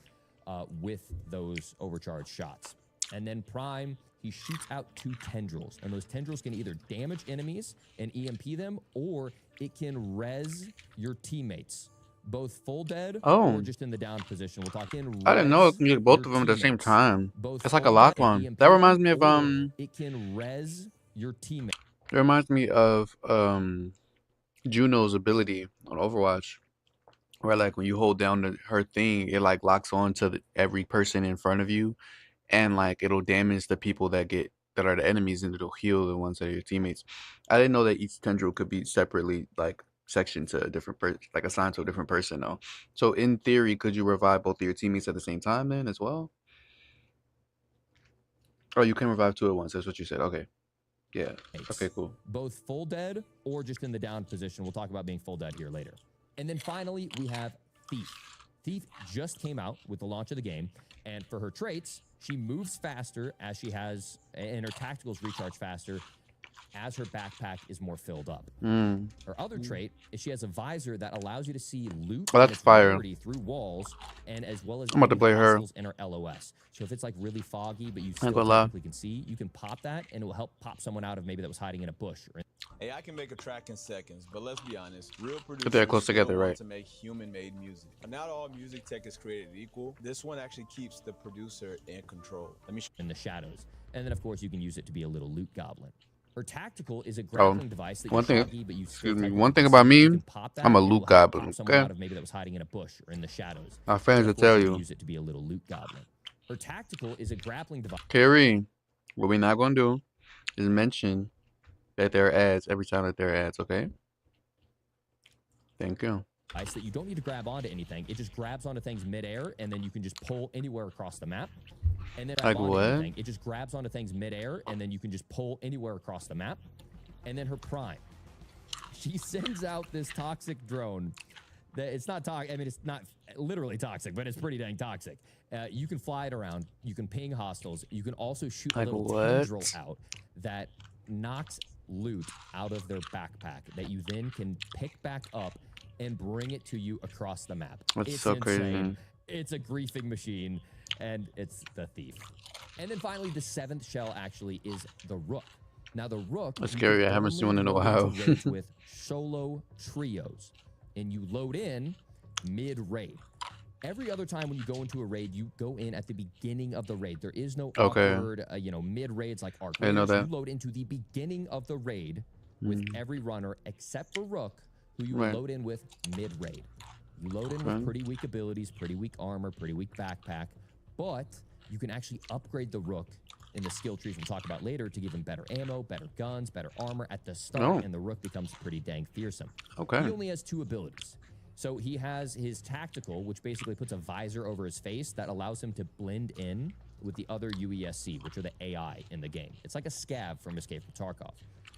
with those overcharged shots. And then Prime, he shoots out 2 tendrils, and those tendrils can either damage enemies and EMP them, or it can res your teammates, both full dead or just in the down position. We'll talk in. I didn't know it can get both of them at the same time. It's like a lock one. That reminds me of It can res your teammate. It reminds me of Juno's ability on Overwatch, where like when you hold down her thing, it like locks on to every person in front of you, and like it'll damage the people that are the enemies, and it'll heal the ones that are your teammates. I didn't know that each tendril could be separately like sectioned to a different person, like assigned to a different person though. So in theory, could you revive both of your teammates at the same time then as well? Oh, you can revive 2 at once. That's what you said. Okay. Yeah. Okay, cool. Both full dead or just in the down position. We'll talk about being full dead here later. And then finally, we have Thief. Thief just came out with the launch of the game, and for her traits, she moves faster as she has, and her tacticals recharge faster as her backpack is more filled up. Her other trait is she has a visor that allows you to see loot Oh, that's fire. through walls, and as well as I'm about to play her. in her LOS. So if it's like really foggy, but you ain't still gonna lie. technically can see, you can pop that, and it will help pop someone out of maybe that was hiding in a bush. Hey, I can make a track in seconds, but let's be honest, real producers But they're close still together, want right? to make human-made music. And not all music tech is created equal. This one actually keeps the producer in control. Let me in the shadows. And then, of course, you can use it to be a little loot goblin. Her tactical is a grappling device that one thing. foggy, but you Excuse me. technically One thing can about see. me, You can pop that, I'm a and it will loot help goblin. pop someone Okay. out of maybe that was hiding in a bush or in the shadows. My fans And will of course, tell you can you. use it to be a little loot goblin. Her tactical is a grappling device. Carrie, what we're not gonna do is mention that there are ads every time that there are ads, okay? Thank you. Ice that you don't need to grab onto anything. It just grabs onto things midair, and then you can just pull anywhere across the map. And then Like onto what? anything. It just grabs onto things midair, and then you can just pull anywhere across the map. And then her prime. She sends out this toxic drone. That it's not toxic. I mean, it's not literally toxic, but it's pretty dang toxic. You can fly it around. You can ping hostiles. You can also shoot a Like little what? tendril out that knocks loot out of their backpack that you then can pick back up and bring it to you across the map. That's It's so insane. crazy. It's a griefing machine, and it's the thief. And then finally, the 7th shell actually is the Rook. Now, the Rook... That's you scary. can I haven't only seen one in a load while. into raids with solo trios, and you load in mid-raid. Every other time when you go into a raid, you go in at the beginning of the raid. There is no Okay. awkward, mid-raids like Arc I didn't know Raiders. that. You load into the beginning of the raid with every runner except for Rook, who you Right. load in with mid-raid. You load in Okay. with pretty weak abilities, pretty weak armor, pretty weak backpack, but you can actually upgrade the Rook in the skill trees we'll talk about later to give him better ammo, better guns, better armor at the start, Oh. and the Rook becomes pretty dang fearsome. Okay. He only has 2 abilities. So he has his tactical, which basically puts a visor over his face that allows him to blend in with the other UESC, which are the AI in the game. It's like a scav from Escape from Tarkov.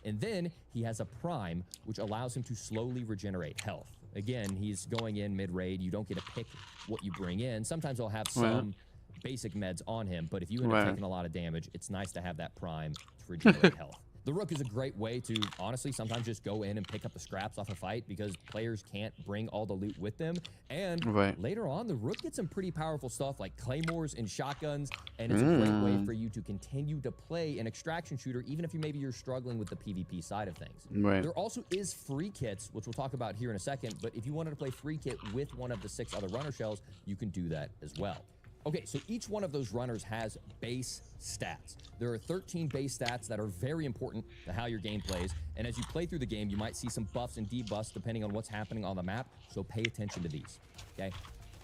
And then he has a prime, which allows him to slowly regenerate health. Again, he's going in mid-raid. You don't get to pick what you bring in. Sometimes he'll have some basic meds on him, but if you end up Right. taking a lot of damage, it's nice to have that prime to regenerate health. The Rook is a great way to, honestly, sometimes just go in and pick up the scraps off a fight because players can't bring all the loot with them. And Right. later on, the Rook gets some pretty powerful stuff like claymores and shotguns, and it's a great way for you to continue to play an extraction shooter, even if you're struggling with the PvP side of things. Right. There also is free kits, which we'll talk about here in a second, but if you wanted to play free kit with one of the 6 other runner shells, you can do that as well. Okay, so each one of those runners has base stats. There are 13 base stats that are very important to how your game plays, and as you play through the game, you might see some buffs and debuffs depending on what's happening on the map, so pay attention to these, okay?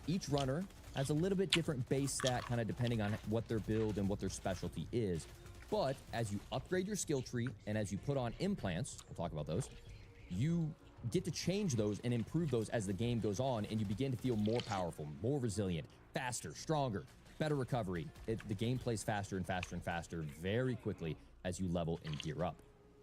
Each runner has a little bit different base stat, kind of depending on what their build and what their specialty is, but as you upgrade your skill tree and as you put on implants, we'll talk about those, you get to change those and improve those as the game goes on, and you begin to feel more powerful, more resilient, faster, stronger, better recovery. The game plays faster and faster and faster very quickly as you level and gear up.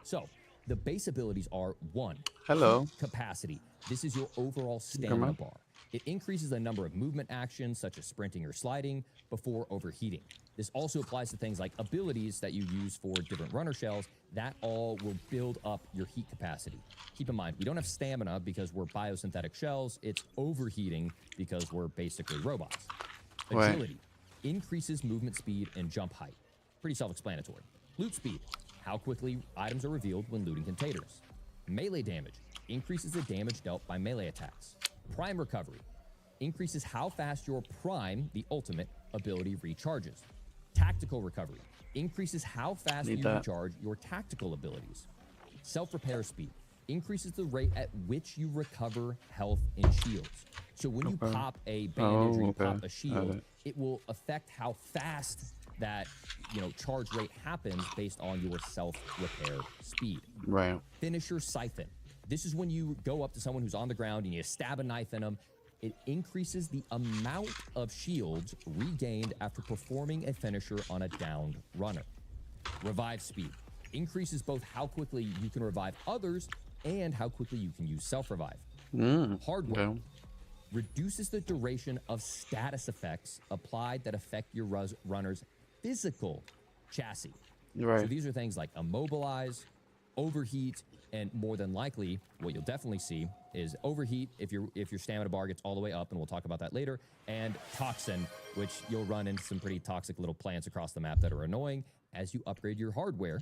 So the base abilities are 1. Hello. Heat capacity. This is your overall stamina bar. It increases the number of movement actions such as sprinting or sliding before overheating. This also applies to things like abilities that you use for different runner shells. That all will build up your heat capacity. Keep in mind, we don't have stamina because we're biosynthetic shells. It's overheating because we're basically robots. Right. Agility increases movement speed and jump height. Pretty self-explanatory. Loot speed, how quickly items are revealed when looting containers. Melee damage increases the damage dealt by melee attacks. Prime recovery increases how fast your prime, the ultimate, ability recharges. Tactical recovery increases how fast Need you that. recharge your tactical abilities. Self-repair speed increases the rate at which you recover health and shields. So when you Okay. pop a bandage or you okay. pop a Got shield, it. it will affect how fast that charge rate happens based on your self-repair speed. Right. Finisher siphon. This is when you go up to someone who's on the ground and you stab a knife in them. It increases the amount of shields regained after performing a finisher on a downed runner. Revive speed increases both how quickly you can revive others and how quickly you can use self-revive. Hardware Okay. reduces the duration of status effects applied that affect your runner's physical chassis. Right. So these are things like immobilize, overheat, and more than likely, what you'll definitely see is overheat if your stamina bar gets all the way up, and we'll talk about that later, and toxin, which you'll run into some pretty toxic little plants across the map that are annoying. As you upgrade your hardware,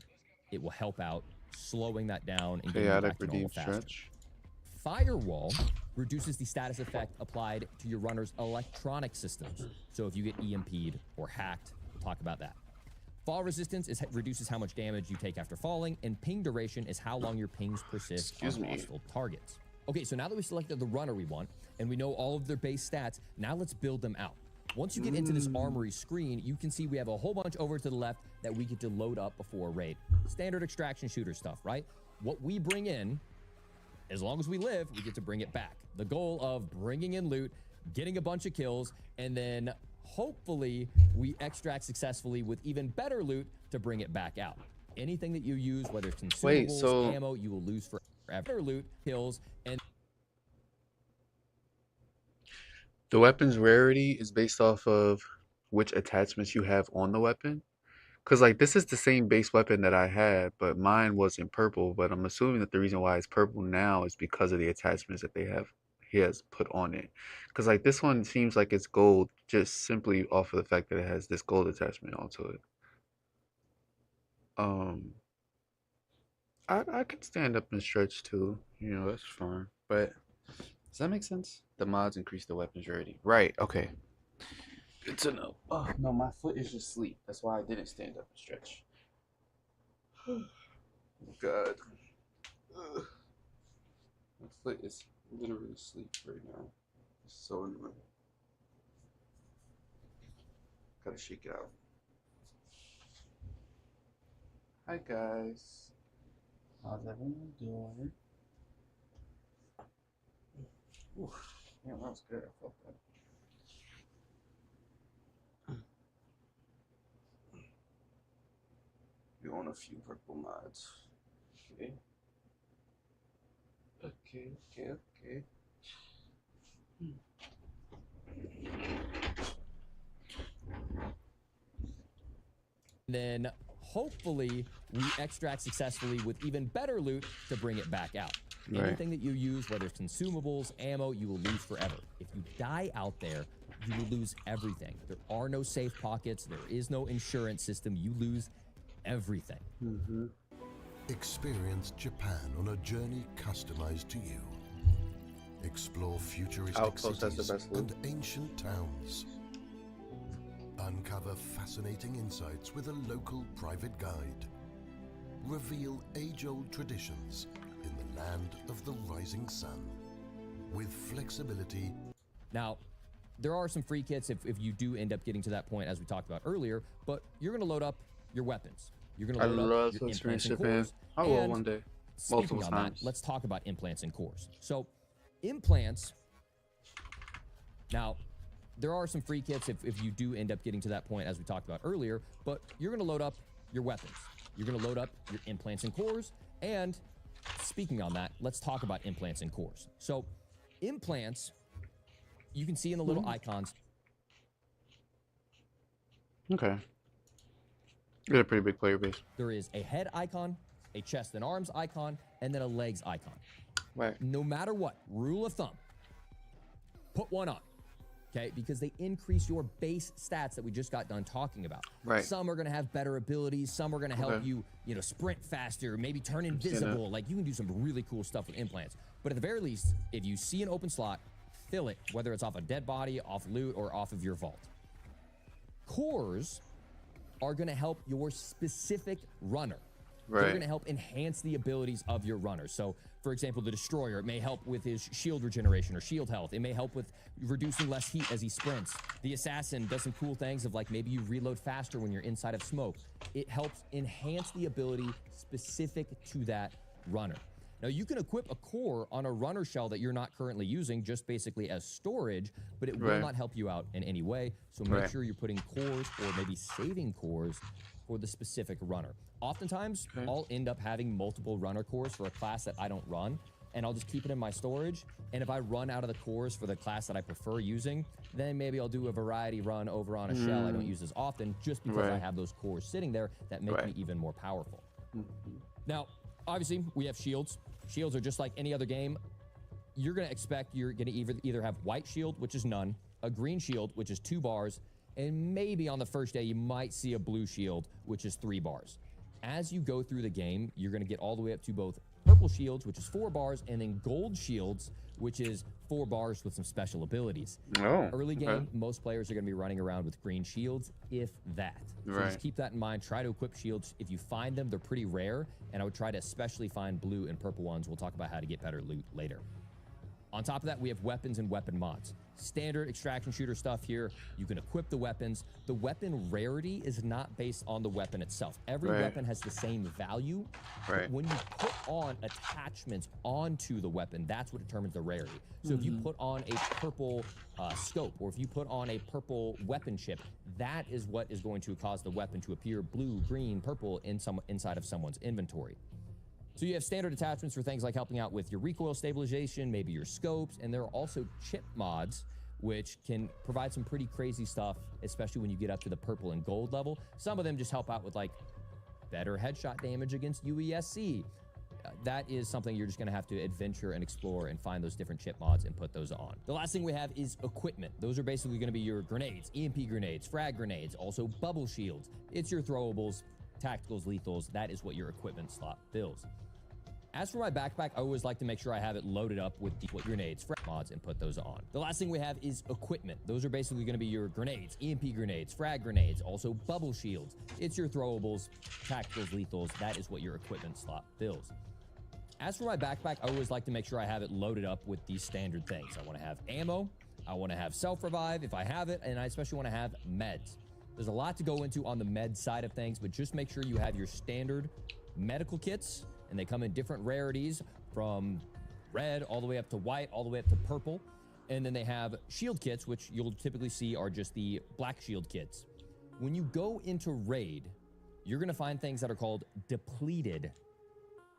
it will help out slowing that down and getting you Chaotic back to normal redeem faster. stretch. Firewall reduces the status effect applied to your runner's electronic systems. So if you get EMP'd or hacked, we'll talk about that. Fall resistance reduces how much damage you take after falling, and ping duration is how long your pings persist Excuse on me. hostile targets. Okay, so now that we selected the runner we want, and we know all of their base stats, now let's build them out. Once you get into this armory screen, you can see we have a whole bunch over to the left that we get to load up before a raid. Standard extraction shooter stuff, right? What we bring in as long as we live, we get to bring it back. The goal of bringing in loot, getting a bunch of kills, and then hopefully we extract successfully with even better loot to bring it back out. Anything that you use, whether it's consumables, ammo, you will lose forever. Loot, kills, and the weapon's rarity is based off of which attachments you have on the weapon. Because, like, this is the same base weapon that I had, but mine wasn't purple. But I'm assuming that the reason why it's purple now is because of the attachments that he has put on it. Because, like, this one seems like it's gold just simply off of the fact that it has this gold attachment onto it. I could stand up and stretch too. You know, that's fine. But does that make sense? The mods increase the weapon's rarity. Right, okay. Good to know. Oh, no, my foot is just asleep. That's why I didn't stand up and stretch. Oh, God. Ugh. My foot is literally asleep right now. It's so annoying. Gotta shake it out. Hi, guys. How's everyone doing? Oof. Yeah, that was good. I felt that. We own a few purple mods. Okay. Okay. then hopefully we extract successfully with even better loot to bring it back out. Right. Anything that you use, whether it's consumables, ammo, you will lose forever. If you die out there, you will lose everything. There are no safe pockets. There is no insurance system. You lose everything. Mm-hmm. Experience Japan on a journey customized to you. Explore futuristic Outpost has the cities best loot. and ancient towns. Uncover fascinating insights with a local private guide. Reveal age-old traditions in the land of the rising sun. With flexibility. Now, there are some free kits if you do end up getting to that point, as we talked about earlier, but you're going to load up your weapons. You're going to load up your implants and cores. I will one day. Speaking Multiple on times. that, let's talk about implants and cores. So, implants. Now, there are some free kits if you do end up getting to that point, as we talked about earlier, but you're going to load up your weapons. You're going to load up your implants and cores. And speaking on that, let's talk about implants and cores. So, implants, you can see in the little icons. Okay. You got a pretty big player base. There is a head icon, a chest and arms icon, and then a legs icon. Right. No matter what, rule of thumb, put one on. Okay, because they increase your base stats that we just got done talking about. Right. Some are going to have better abilities. Some are going to help you, sprint faster, maybe turn invisible. Like, you can do some really cool stuff with implants. But at the very least, if you see an open slot, fill it, whether it's off a dead body, off loot, or off of your vault. Cores are going to help your specific runner. Right. They're going to help enhance the abilities of your runner. So, for example, the Destroyer, it may help with his shield regeneration or shield health. It may help with reducing less heat as he sprints. The Assassin does some cool things of, like, maybe you reload faster when you're inside of smoke. It helps enhance the ability specific to that runner. Now, you can equip a core on a runner shell that you're not currently using, just basically as storage, but it will not help you out in any way. So make sure you're putting cores or maybe saving cores for the specific runner. Oftentimes, I'll end up having multiple runner cores for a class that I don't run, and I'll just keep it in my storage. And if I run out of the cores for the class that I prefer using, then maybe I'll do a variety run over on a shell I don't use as often, just because I have those cores sitting there that make me even more powerful. Now, obviously, we have shields. Shields are just like any other game. You're going to expect you're going to either have white shield, which is none, a green shield, which is 2 bars, and maybe on the first day you might see a blue shield, which is 3 bars. As you go through the game, you're going to get all the way up to both purple shields, which is 4 bars, and then gold shields, which is 4 bars with some special abilities. Early game, most players are going to be running around with green shields, if that. So just keep that in mind. Try to equip shields. If you find them, they're pretty rare, and I would try to especially find blue and purple ones. We'll talk about how to get better loot later. On top of that, we have weapons and weapon mods. Standard extraction shooter stuff here. You can equip the weapons. The weapon rarity is not based on the weapon itself. Every weapon has the same value. But when you put on attachments onto the weapon, that's what determines the rarity. So if you put on a purple scope, or if you put on a purple weapon chip, that is what is going to cause the weapon to appear blue, green, purple inside of someone's inventory. So you have standard attachments for things like helping out with your recoil stabilization, maybe your scopes, and there are also chip mods, which can provide some pretty crazy stuff, especially when you get up to the purple and gold level. Some of them just help out with like better headshot damage against UESC. That is something you're just gonna have to adventure and explore and find those different chip mods and put those on. The last thing we have is equipment. Those are basically gonna be your grenades, EMP grenades, frag grenades, also bubble shields. It's your throwables, tacticals, lethals. That is what your equipment slot fills. As for my backpack, I always like to make sure I have it loaded up with grenades, frag mods, and put those on. The last thing we have is equipment. Those are basically gonna be your grenades, EMP grenades, frag grenades, also bubble shields. It's your throwables, tacticals, lethals. That is what your equipment slot fills. As for my backpack, I always like to make sure I have it loaded up with these standard things. I wanna have ammo, I wanna have self-revive if I have it, and I especially wanna have meds. There's a lot to go into on the med side of things, but just make sure you have your standard medical kits, and they come in different rarities from red all the way up to white, all the way up to purple. And then they have shield kits, which you'll typically see are just the black shield kits. When you go into raid, you're gonna find things that are called depleted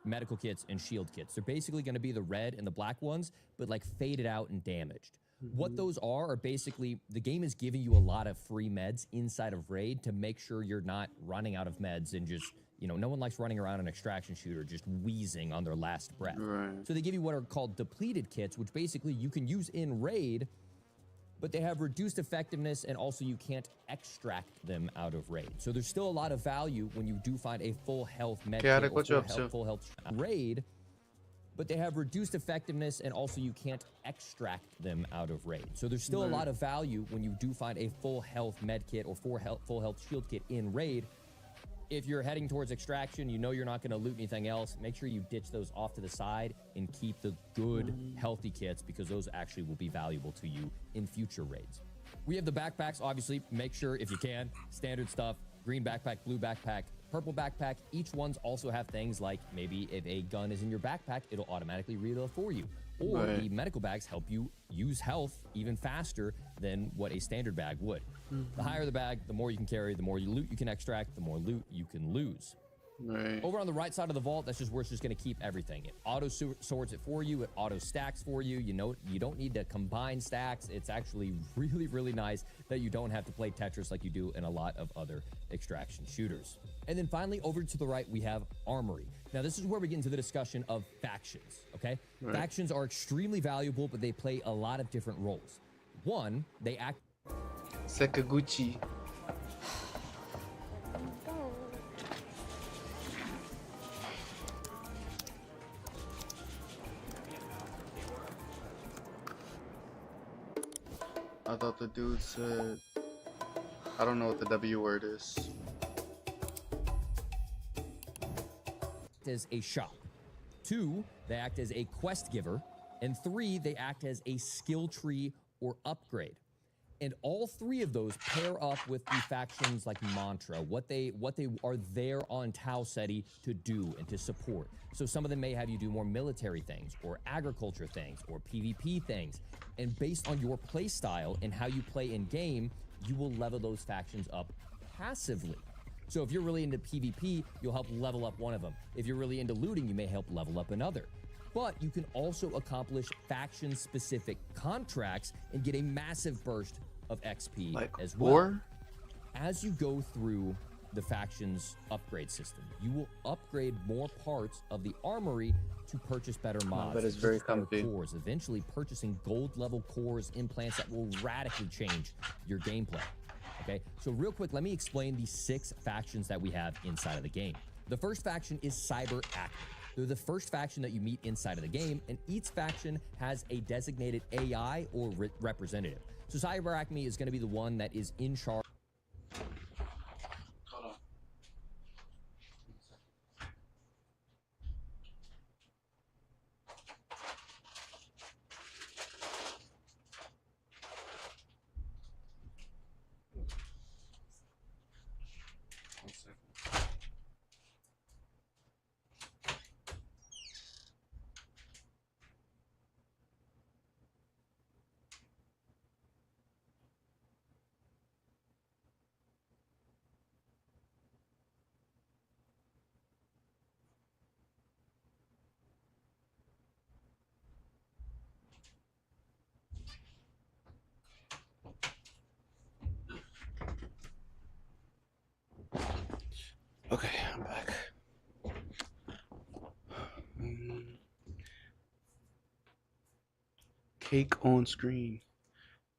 medical kits and shield kits. They're basically gonna be the red and the black ones, but like faded out and damaged. What those are basically, the game is giving you a lot of free meds inside of raid to make sure you're not running out of meds and just, you know, no one likes running around an extraction shooter just wheezing on their last breath. So they give you what are called depleted kits, which basically you can use in raid, but they have reduced effectiveness, and also you can't extract them out of raid. So there's still a lot of value when you do find a full health med kit or full health raid, but they have reduced effectiveness, and also you can't extract them out of raid. So there's still a lot of value when you do find a full health med kit or full health shield kit in raid. If you're heading towards extraction, you know you're not going to loot anything else, make sure you ditch those off to the side and keep the good, healthy kits, because those actually will be valuable to you in future raids. We have the backpacks, obviously. Make sure, if you can, standard stuff, green backpack, blue backpack, purple backpack. Each one's also have things like maybe if a gun is in your backpack, it'll automatically reload for you. Or the medical bags help you use health even faster than what a standard bag would. The higher the bag, the more you can carry, the more loot you can extract, the more loot you can lose. Over on the right side of the vault, that's just where it's just going to keep everything. It auto sorts it for you. It auto stacks for you. You know, you don't need to combine stacks. It's actually really, really nice that you don't have to play Tetris like you do in a lot of other extraction shooters. And then finally, over to the right, we have Armory. Now, this is where we get into the discussion of factions, okay? Factions are extremely valuable, but they play a lot of different roles. One, they act... Sakaguchi. I thought the dude said, I don't know what the W word is. As a shop. 2, they act as a quest giver. And 3, they act as a skill tree or upgrade. And all 3 of those pair up with the factions like Mantra, what they are there on Tau Ceti to do and to support. So some of them may have you do more military things or agriculture things or PvP things. And based on your play style and how you play in game, you will level those factions up passively. So if you're really into PvP, you'll help level up one of them. If you're really into looting, you may help level up another. But you can also accomplish faction-specific contracts and get a massive burst of XP as well. As you go through the faction's upgrade system, you will upgrade more parts of the armory to purchase better mods. But it's very comfy. Cores, eventually purchasing gold-level cores, implants that will radically change your gameplay. Okay, so real quick, let me explain the 6 factions that we have inside of the game. The first faction is Cyber Acme. They're the first faction that you meet inside of the game, and each faction has a designated AI or representative. So Cyber Acme is going to be the one that is in charge. Okay, I'm back. Cake on screen.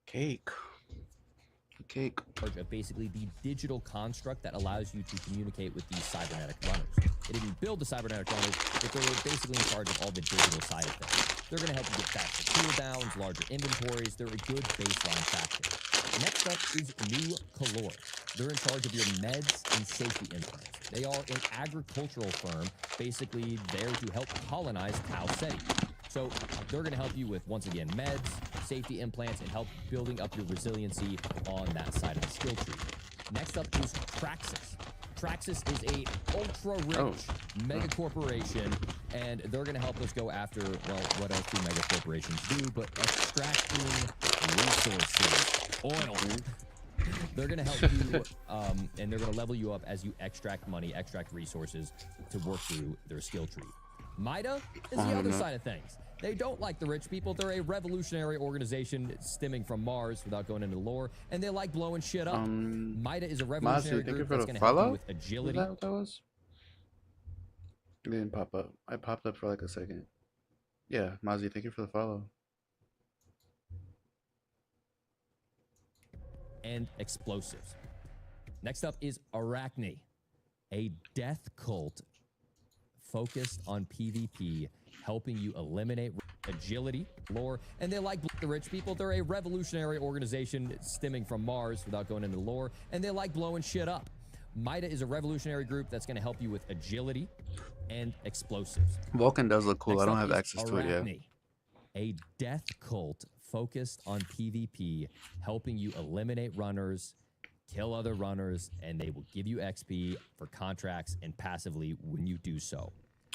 Cake. Cake. Basically the digital construct that allows you to communicate with these cybernetic runners. They didn't build the cybernetic runners, but they're basically in charge of all the digital side of things. They're going to help you get faster cooldowns, larger inventories. They're a good baseline factor. Next up is New Color. They're in charge of your meds and safety implants. They are an agricultural firm, basically there to help colonize Tau Ceti. So they're going to help you with, once again, meds, safety implants, and help building up your resiliency on that side of the skill tree. Next up is Traxxas. Traxxas is a ultra-rich mega corporation, and they're going to help us go after, well, what else do mega corporations do, but extracting resources, oil. They're going to help you, and they're going to level you up as you extract money, extract resources to work through their skill tree. MIDA is the other side of things. They don't like the rich people. They're a revolutionary organization stemming from Mars, without going into the lore, and they like blowing shit up. MIDA is a revolutionary group that's going to help you with agility. Is that what that was? It didn't pop up. I popped up for like a second. Yeah, Mozzie, thank you for the follow. And explosives. Next up is Arachne, a death cult focused on PvP, helping you eliminate agility, lore, and they like the rich people. They're a revolutionary organization stemming from Mars, without going into the lore, and they like blowing shit up. MIDA is a revolutionary group that's going to help you with agility and explosives. Vulcan does look cool. Next I don't up have is access to it yet. Arachne, a death cult focused on PvP, helping you eliminate runners, kill other runners, and they will give you XP for contracts and passively when you do so.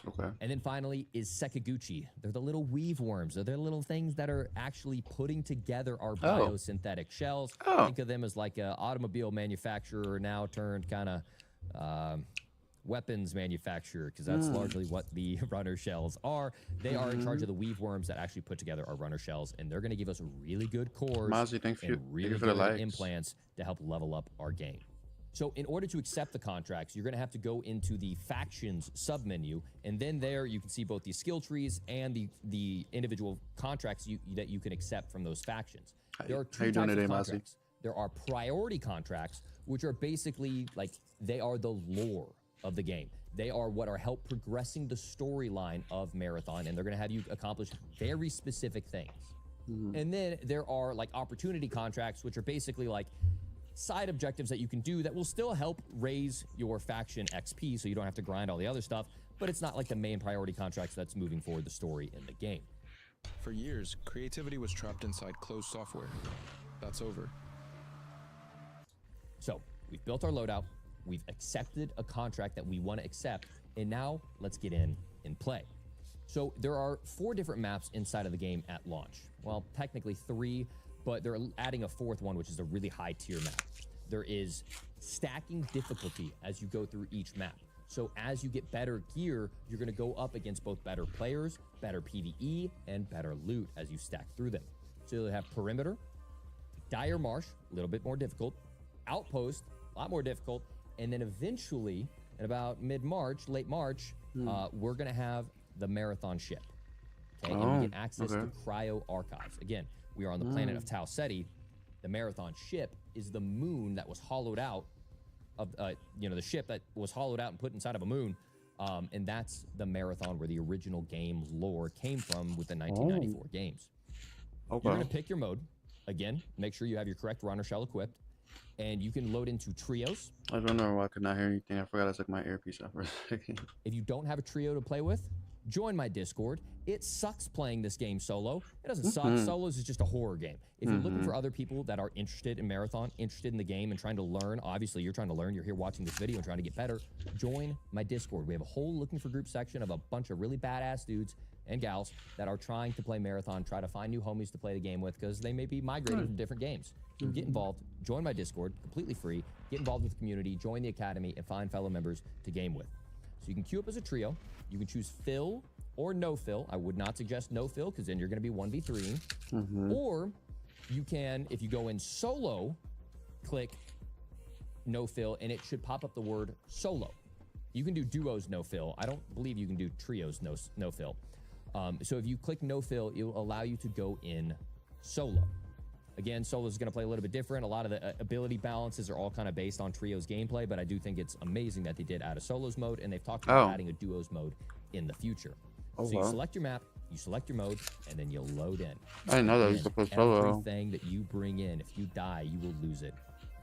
Okay. And then finally is Sekaguchi. They're the little weave worms. They're the little things that are actually putting together our biosynthetic shells. Think of them as like an automobile manufacturer now turned kind of weapons manufacturer, because that's largely what the runner shells are. They are in charge of the weave worms that actually put together our runner shells, and they're going to give us really good cores and really good implants to help level up our game. So in order to accept the contracts, you're going to have to go into the factions submenu, and then there you can see both the skill trees and the individual contracts that you can accept from those factions. There are two types of contracts. There are priority contracts, which are basically like they are the lore of the game. They are what are help progressing the storyline of Marathon, and they're going to have you accomplish very specific things. And then there are like opportunity contracts, which are basically like side objectives that you can do that will still help raise your faction XP, so you don't have to grind all the other stuff, but it's not like the main priority contracts that's moving forward the story in the game. For years, creativity was trapped inside closed software. That's over. So we've built our loadout, we've accepted a contract that we want to accept, and now let's get in and play. So there are 4 different maps inside of the game at launch. Well, technically 3, but they're adding a 4th one, which is a really high tier map. There is stacking difficulty as you go through each map. So as you get better gear, you're going to go up against both better players, better PvE, and better loot as you stack through them. So you'll have Perimeter, Dire Marsh, a little bit more difficult, Outpost, a lot more difficult, and then eventually, in about mid-March, late March, we're going to have the Marathon ship. Okay, and we get access to Cryo Archives. Again, we are on the planet of Tau Ceti. The Marathon ship is the moon that was hollowed out of, the ship that was hollowed out and put inside of a moon. And that's the Marathon where the original game lore came from with the 1994 games. You're going to pick your mode. Again, make sure you have your correct runner shell equipped. And you can load into trios. I don't know why I could not hear anything. I forgot I took my earpiece out for a second. If you don't have a trio to play with, join my Discord. It sucks playing this game solo. It doesn't suck. Solos is just a horror game. If you're looking for other people that are interested in Marathon, interested in the game, and trying to learn, obviously you're trying to learn, you're here watching this video and trying to get better, join my Discord. We have a whole looking for group section of a bunch of really badass dudes and gals that are trying to play Marathon, try to find new homies to play the game with, because they may be migrating from different games. So get involved, join my Discord, completely free, get involved with the community, join the academy, and find fellow members to game with. So you can queue up as a trio. You can choose Phil or no Phil. I would not suggest no Phil, because then you're going to be 1v3. Or you can, if you go in solo, click no Phil, and it should pop up the word solo. You can do duos no fill. I don't believe you can do trios no fill. So if you click no fill, it will allow you to go in solo. Again, solo is going to play a little bit different. A lot of the ability balances are all kind of based on trios gameplay, but I do think it's amazing that they did add a solos mode, and they've talked about adding a duos mode in the future. So you select your map, you select your mode, and then you load in. I didn't know that you could play solo. Everything that you bring in, if you die, you will lose it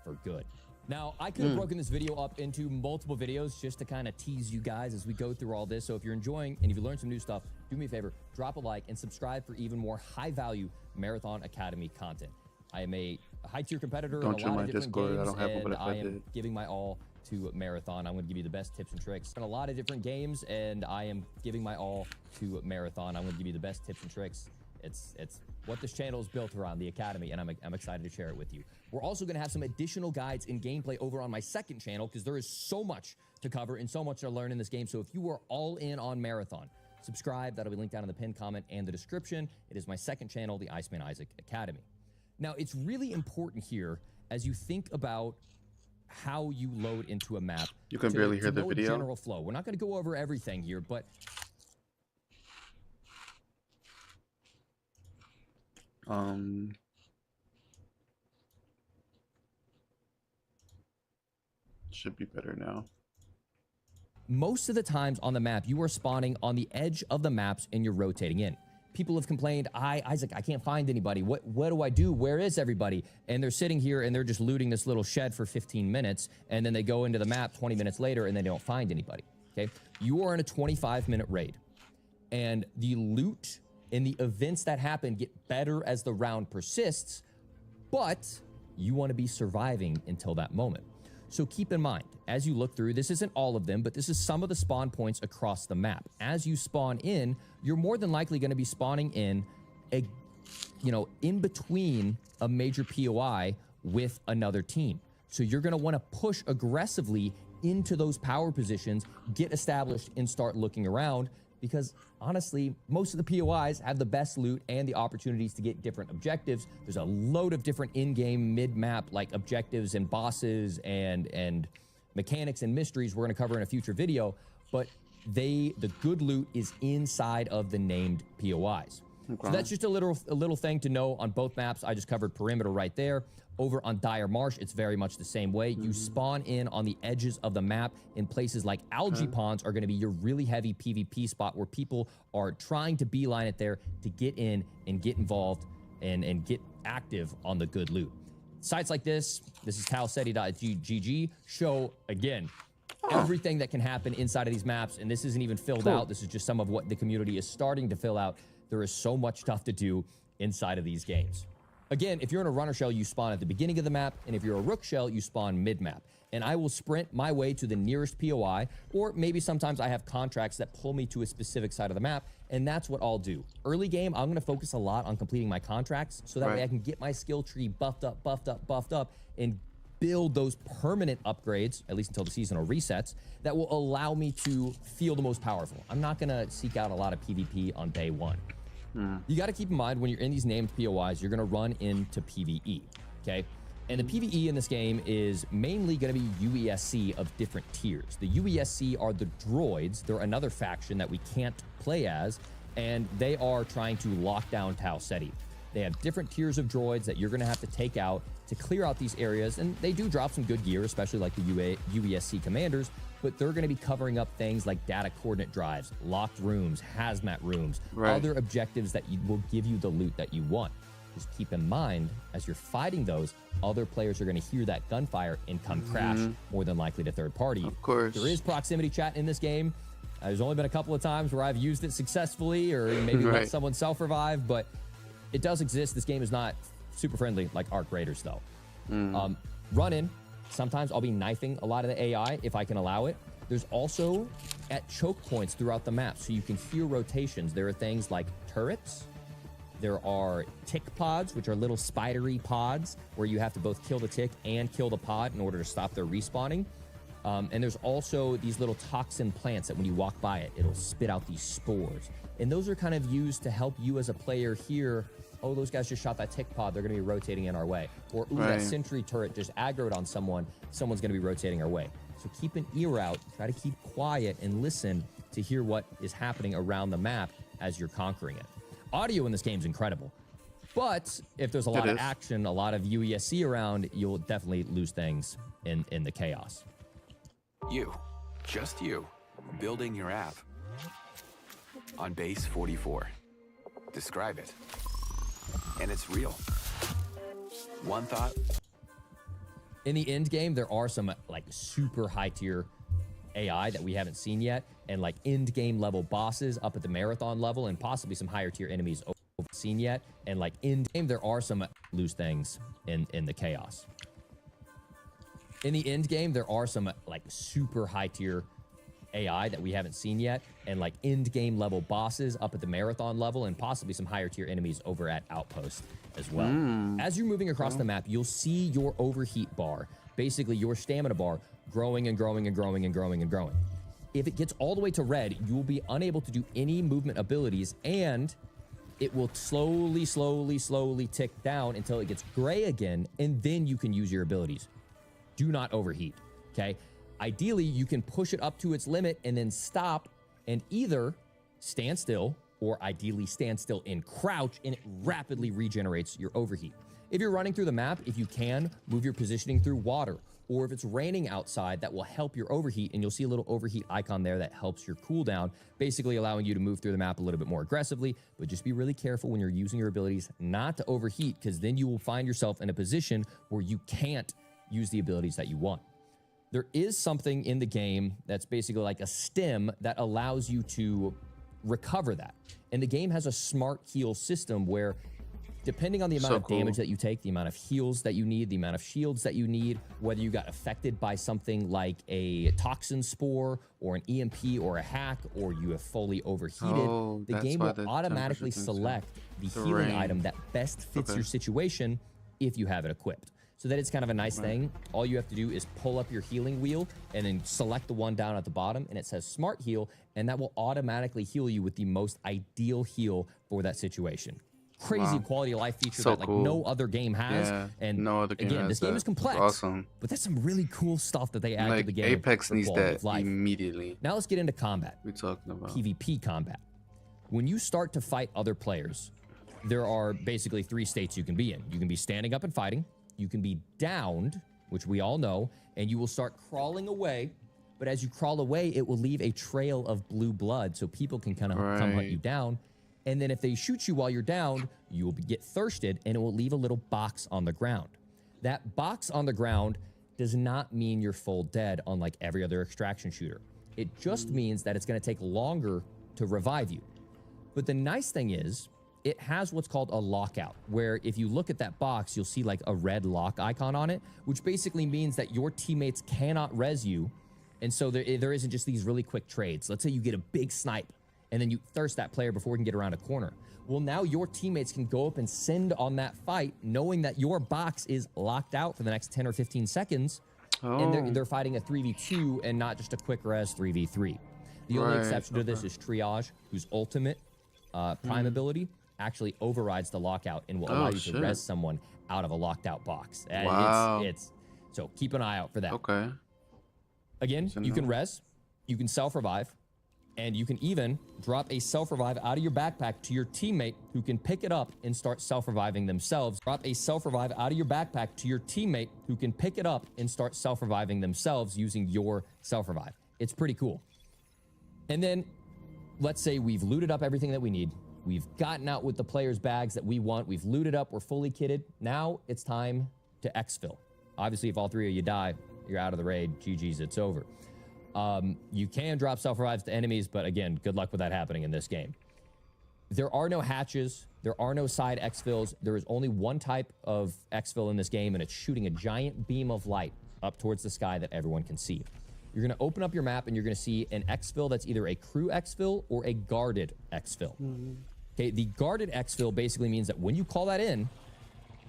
for good. Now, I could have broken this video up into multiple videos just to kind of tease you guys as we go through all this. So if you're enjoying and if you learned some new stuff, do me a favor, drop a like and subscribe for even more high-value Marathon Academy content. I am a high-tier competitor in a lot of different Discord. games, I don't have one, and but I am giving my all to Marathon. I'm going to give you the best tips and tricks in a lot of different games, and I am giving my all to Marathon. I'm going to give you the best tips and tricks. It's what this channel is built around, the Academy, and I'm excited to share it with you. We're also going to have some additional guides and gameplay over on my second channel because there is so much to cover and so much to learn in this game. So if you are all in on Marathon, subscribe. That'll be linked down in the pinned comment and the description. It is my second channel, the Iceman Isaac Academy. Now, it's really important here as you think about how you load into a map. You can barely hear the know video. A general flow. We're not going to go over everything here, but should be better now. most of the times on the map, you are spawning on the edge of the maps and you're rotating in. People have complained, Isaac, I can't find anybody. What do I do? Where is everybody? And they're sitting here and they're just looting this little shed for 15 minutes. And then they go into the map 20 minutes later and they don't find anybody. Okay. You are in a 25-minute raid. And the loot and the events that happen get better as the round persists. But you want to be surviving until that moment. So keep in mind, as you look through, this isn't all of them, but this is some of the spawn points across the map. As you spawn in, you're more than likely going to be spawning in in between a major POI with another team. So you're going to want to push aggressively into those power positions, get established, and start looking around. Because honestly, most of the POIs have the best loot and the opportunities to get different objectives. There's a load of different in-game, mid-map like objectives and bosses and mechanics and mysteries we're going to cover in a future video. But the good loot is inside of the named POIs. Okay. So that's just a little thing to know on both maps. I just covered Perimeter right there. Over on Dire Marsh, it's very much the same way. You spawn in on the edges of the map in places like algae ponds are going to be your really heavy PvP spot where people are trying to beeline it there to get in and get involved and get active on the good loot. Sites like this is TauCeti.gg, show, again, everything that can happen inside of these maps. And this isn't even filled out. This is just some of what the community is starting to fill out. There is so much stuff to do inside of these games. Again, if you're in a runner shell, you spawn at the beginning of the map, and if you're a rook shell, you spawn mid-map. And I will sprint my way to the nearest POI, or maybe sometimes I have contracts that pull me to a specific side of the map, and that's what I'll do. Early game, I'm going to focus a lot on completing my contracts, so that way I can get my skill tree buffed up, and build those permanent upgrades, at least until the seasonal resets, that will allow me to feel the most powerful. I'm not going to seek out a lot of PvP on day one. You got to keep in mind when you're in these named POIs, you're going to run into PvE, okay? And the PvE in this game is mainly going to be UESC of different tiers. The UESC are the droids. They're another faction that we can't play as, and they are trying to lock down Tau Ceti. They have different tiers of droids that you're going to have to take out to clear out these areas, and they do drop some good gear, especially like the UESC commanders, but they're going to be covering up things like data coordinate drives, locked rooms, hazmat rooms, other objectives that will give you the loot that you want. Just keep in mind, as you're fighting those, other players are going to hear that gunfire and come crash, more than likely to third party. Of course. There is proximity chat in this game. There's only been a couple of times where I've used it successfully or maybe let someone self-revive, but it does exist. This game is not super friendly like Arc Raiders, though. Run in. Sometimes I'll be knifing a lot of the AI if I can allow it. There's also at choke points throughout the map, so you can hear rotations. There are things like turrets. There are tick pods, which are little spidery pods where you have to both kill the tick and kill the pod in order to stop their respawning. And there's also these little toxin plants that when you walk by it, it'll spit out these spores. And those are kind of used to help you as a player hear, oh, those guys just shot that tick pod, they're going to be rotating in our way. Or, ooh, that sentry turret just aggroed on someone, someone's going to be rotating our way. So keep an ear out, try to keep quiet and listen to hear what is happening around the map as you're conquering it. Audio in this game is incredible. But if there's a lot of action, a lot of UESC around, you'll definitely lose things in the chaos. You, just you, building your app on base 44. Describe it. And it's real. One thought. In the end game, there are some like super high tier AI that we haven't seen yet, and like end game level bosses up at the marathon level, and possibly some higher tier enemies seen yet, and like in game there are some lose things in the chaos. In the end game, there are some like super high tier AI that we haven't seen yet, and like end game level bosses up at the marathon level, and possibly some higher tier enemies over at Outpost as well. As you're moving across the map, you'll see your overheat bar, basically your stamina bar, growing and growing and growing and growing and growing. If it gets all the way to red, you will be unable to do any movement abilities, and it will slowly tick down until it gets gray again, and then you can use your abilities. Do not overheat, okay? Ideally, you can push it up to its limit and then stop and either stand still, or ideally stand still and crouch, and it rapidly regenerates your overheat. If you're running through the map, if you can, move your positioning through water, or if it's raining outside, that will help your overheat, and you'll see a little overheat icon there that helps your cooldown, basically allowing you to move through the map a little bit more aggressively. But just be really careful when you're using your abilities not to overheat, because then you will find yourself in a position where you can't use the abilities that you want. There is something in the game that's basically like a stem that allows you to recover that. And the game has a smart heal system where, depending on the amount of damage that you take, the amount of heals that you need, the amount of shields that you need, whether you got affected by something like a toxin spore or an EMP or a hack, or you have fully overheated, the game will automatically select the healing item that best fits your situation if you have it equipped. So that it's kind of a nice thing. All you have to do is pull up your healing wheel and then select the one down at the bottom, and it says Smart Heal, and that will automatically heal you with the most ideal heal for that situation. Crazy quality of life feature that like no other game has. And no other game again, this game is complex. Awesome. But that's some really cool stuff that they add to the game. Apex needs that immediately. Now let's get into combat. We're talking about PvP combat. When you start to fight other players, there are basically 3 states you can be in. You can be standing up and fighting. You can be downed, which we all know, and you will start crawling away. But as you crawl away, it will leave a trail of blue blood, so people can kind of come hunt you down. And then if they shoot you while you're down, you will get thirsted, and it will leave a little box on the ground. That box on the ground does not mean you're full dead, unlike every other extraction shooter. It just means that it's going to take longer to revive you. But the nice thing is, it has what's called a lockout, where if you look at that box, you'll see like a red lock icon on it, which basically means that your teammates cannot res you. And so there isn't just these really quick trades. Let's say you get a big snipe, and then you thirst that player before he can get around a corner. Well, now your teammates can go up and send on that fight, knowing that your box is locked out for the next 10 or 15 seconds, and they're fighting a 3v2 and not just a quick res 3v3. The only exception to this is Triage, whose ultimate prime ability actually overrides the lockout and will allow you to res someone out of a locked out box. So keep an eye out for that. Again, you can res, you can self-revive, and you can even drop a self-revive out of your backpack to your teammate who can pick it up and start self-reviving themselves. Drop a self-revive out of your backpack to your teammate who can pick it up and start self-reviving themselves using your self-revive. It's pretty cool. And then let's say we've looted up everything that we need. We've gotten out with the players' bags that we want. We've looted up. We're fully kitted. Now it's time to exfil. Obviously, if all 3 of you die, you're out of the raid. GG's, it's over. You can drop self-revives to enemies, but again, good luck with that happening in this game. There are no hatches. There are no side exfils. There is only one type of exfil in this game, and it's shooting a giant beam of light up towards the sky that everyone can see. You're going to open up your map, and you're going to see an exfil that's either a crew exfil or a guarded exfil. Okay, the guarded exfil basically means that when you call that in,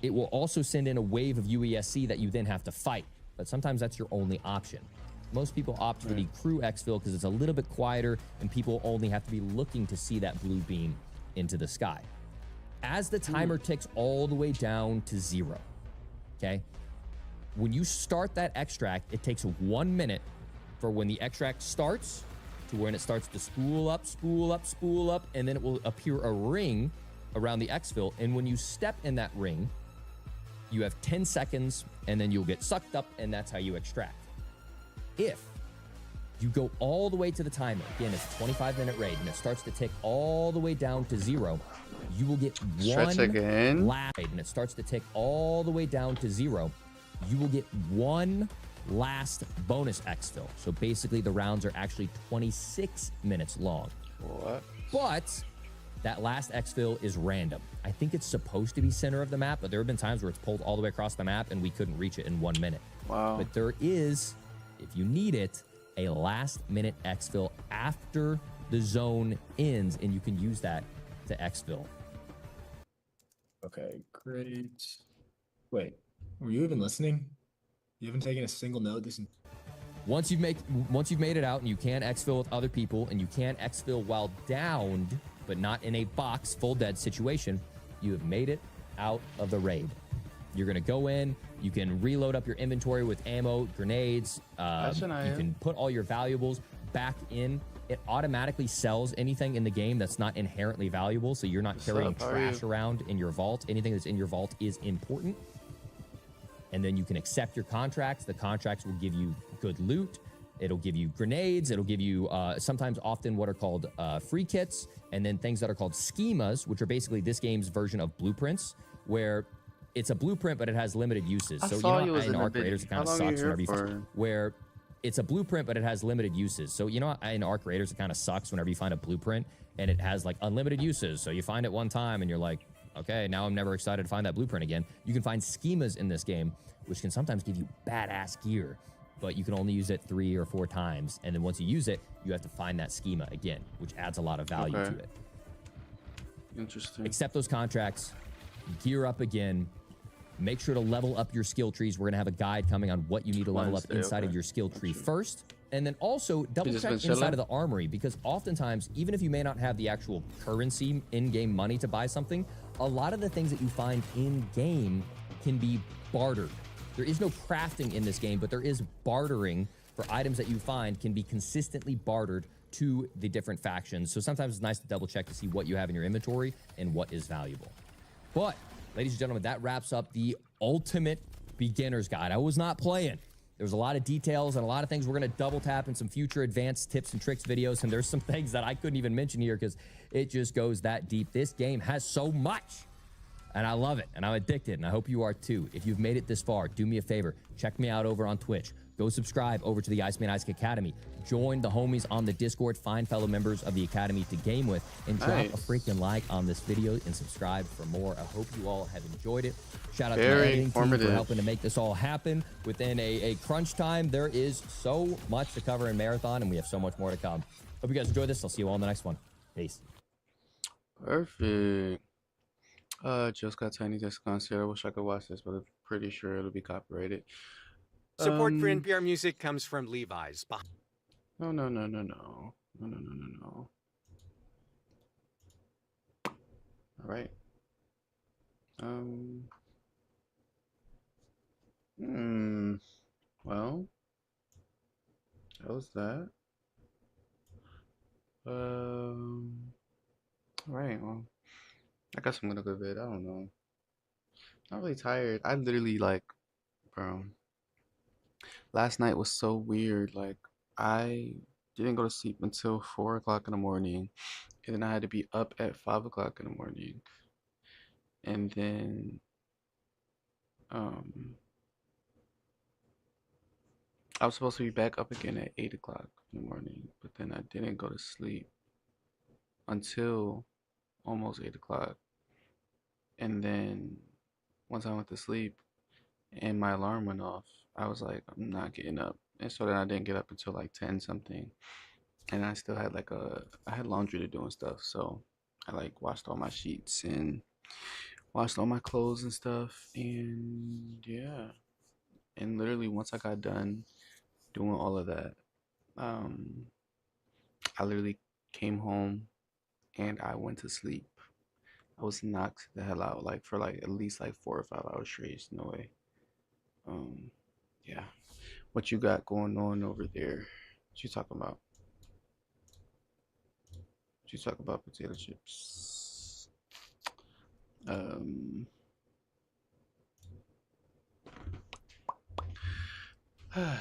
it will also send in a wave of UESC that you then have to fight. But sometimes that's your only option. Most people opt for the crew exfil because it's a little bit quieter, and people only have to be looking to see that blue beam into the sky. As the timer ticks all the way down to 0, okay? When you start that extract, it takes 1 minute for when the extract starts to when it starts to spool up, spool up, spool up, and then it will appear a ring around the exfil. And when you step in that ring, you have 10 seconds, and then you'll get sucked up, and that's how you extract. If you go all the way to the timer, again, it's a 25-minute raid, and it starts to tick all the way down to 0, you will get Stretch again. last raid, and it starts to tick all the way down to 0, you will get one last bonus exfil. So basically, the rounds are actually 26 minutes long. What? But that last exfil is random. I think it's supposed to be center of the map, but there have been times where it's pulled all the way across the map and we couldn't reach it in 1 minute. Wow. But there is, if you need it, a last minute exfil after the zone ends, and you can use that to exfil. Okay, great. Wait, were you even listening? You haven't taken a single note this. Once you've made it out and you can exfil with other people and you can exfil while downed, but not in a box full dead situation, you have made it out of the raid. You're gonna go in, you can reload up your inventory with ammo, grenades, you can put all your valuables back in. It automatically sells anything in the game that's not inherently valuable, so you're not carrying trash around in your vault. Anything that's in your vault is important. And then you can accept your contracts. The contracts will give you good loot. It'll give you grenades. It'll give you often what are called free kits, and then things that are called schemas, which are basically this game's version of blueprints, where it's a blueprint, but it has limited uses. So in Arc Raiders, it kind of sucks whenever you find where it's a blueprint, but it has limited uses. So in Arc Raiders, it kind of sucks whenever you find a blueprint and it has like unlimited uses. So you find it one time and you're like, okay, now I'm never excited to find that blueprint again. You can find schemas in this game, which can sometimes give you badass gear, but you can only use it 3 or 4 times. And then once you use it, you have to find that schema again, which adds a lot of value to it. Interesting. Accept those contracts, gear up again, make sure to level up your skill trees. We're going to have a guide coming on what you need to level up inside of your skill tree first. And then also double check inside of the armory, because oftentimes, even if you may not have the actual currency in-game money to buy something, a lot of the things that you find in-game can be bartered. There is no crafting in this game, but there is bartering for items that you find can be consistently bartered to the different factions. So sometimes it's nice to double check to see what you have in your inventory and what is valuable. But ladies and gentlemen, that wraps up the ultimate beginner's guide. I was not playing. There was a lot of details and a lot of things we're going to double tap in some future advanced tips and tricks videos. And there's some things that I couldn't even mention here because it just goes that deep. This game has so much. And I love it. And I'm addicted. And I hope you are too. If you've made it this far, do me a favor. Check me out over on Twitch. Go subscribe over to the Iceman Isaac Academy. Join the homies on the Discord. Find fellow members of the Academy to game with. And drop a freaking like on this video and subscribe for more. I hope you all have enjoyed it. Shout out to my editing team for helping to make this all happen within a crunch time. There is so much to cover in Marathon, and we have so much more to come. Hope you guys enjoyed this. I'll see you all in the next one. Peace. Perfect. Just got Tiny Desk Concert. I wish I could watch this, but I'm pretty sure it'll be copyrighted. Support for NPR music comes from Levi's. No. All right. Well, that was that. All right. Well, I guess I'm gonna go to bed. I don't know. Not really tired. I literally bro. Last night was so weird. Like, I didn't go to sleep until 4 o'clock in the morning, and then I had to be up at 5 o'clock in the morning, and then I was supposed to be back up again at 8 o'clock in the morning, but then I didn't go to sleep until almost 8 o'clock, and then once I went to sleep and my alarm went off, I was like, I'm not getting up. And so then I didn't get up until like 10 something. And I still had I had laundry to do and stuff. So I washed all my sheets and washed all my clothes and stuff. And yeah. And literally once I got done doing all of that, I literally came home and I went to sleep. I was knocked the hell out for at least 4 or 5 hours straight. No way. Yeah. What you got going on over there? What you talking about? What you talking about? Potato chips.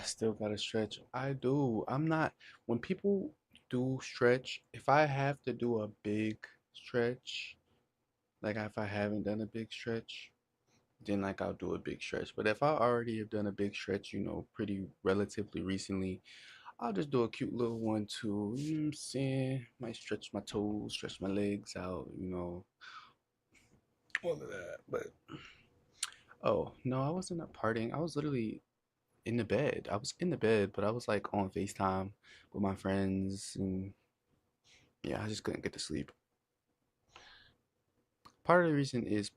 Still gotta stretch. I do. I'm not. When people do stretch, if I have to do a big stretch, like if I haven't done a big stretch, then like I'll do a big stretch. But if I already have done a big stretch, you know, pretty relatively recently, I'll just do a cute little one too. You know what I'm saying? Might stretch my toes, stretch my legs out, you know, all of that. But oh no, I wasn't up partying. I was literally in the bed. I was in the bed, but I was like on FaceTime with my friends, and yeah, I just couldn't get to sleep. Part of the reason is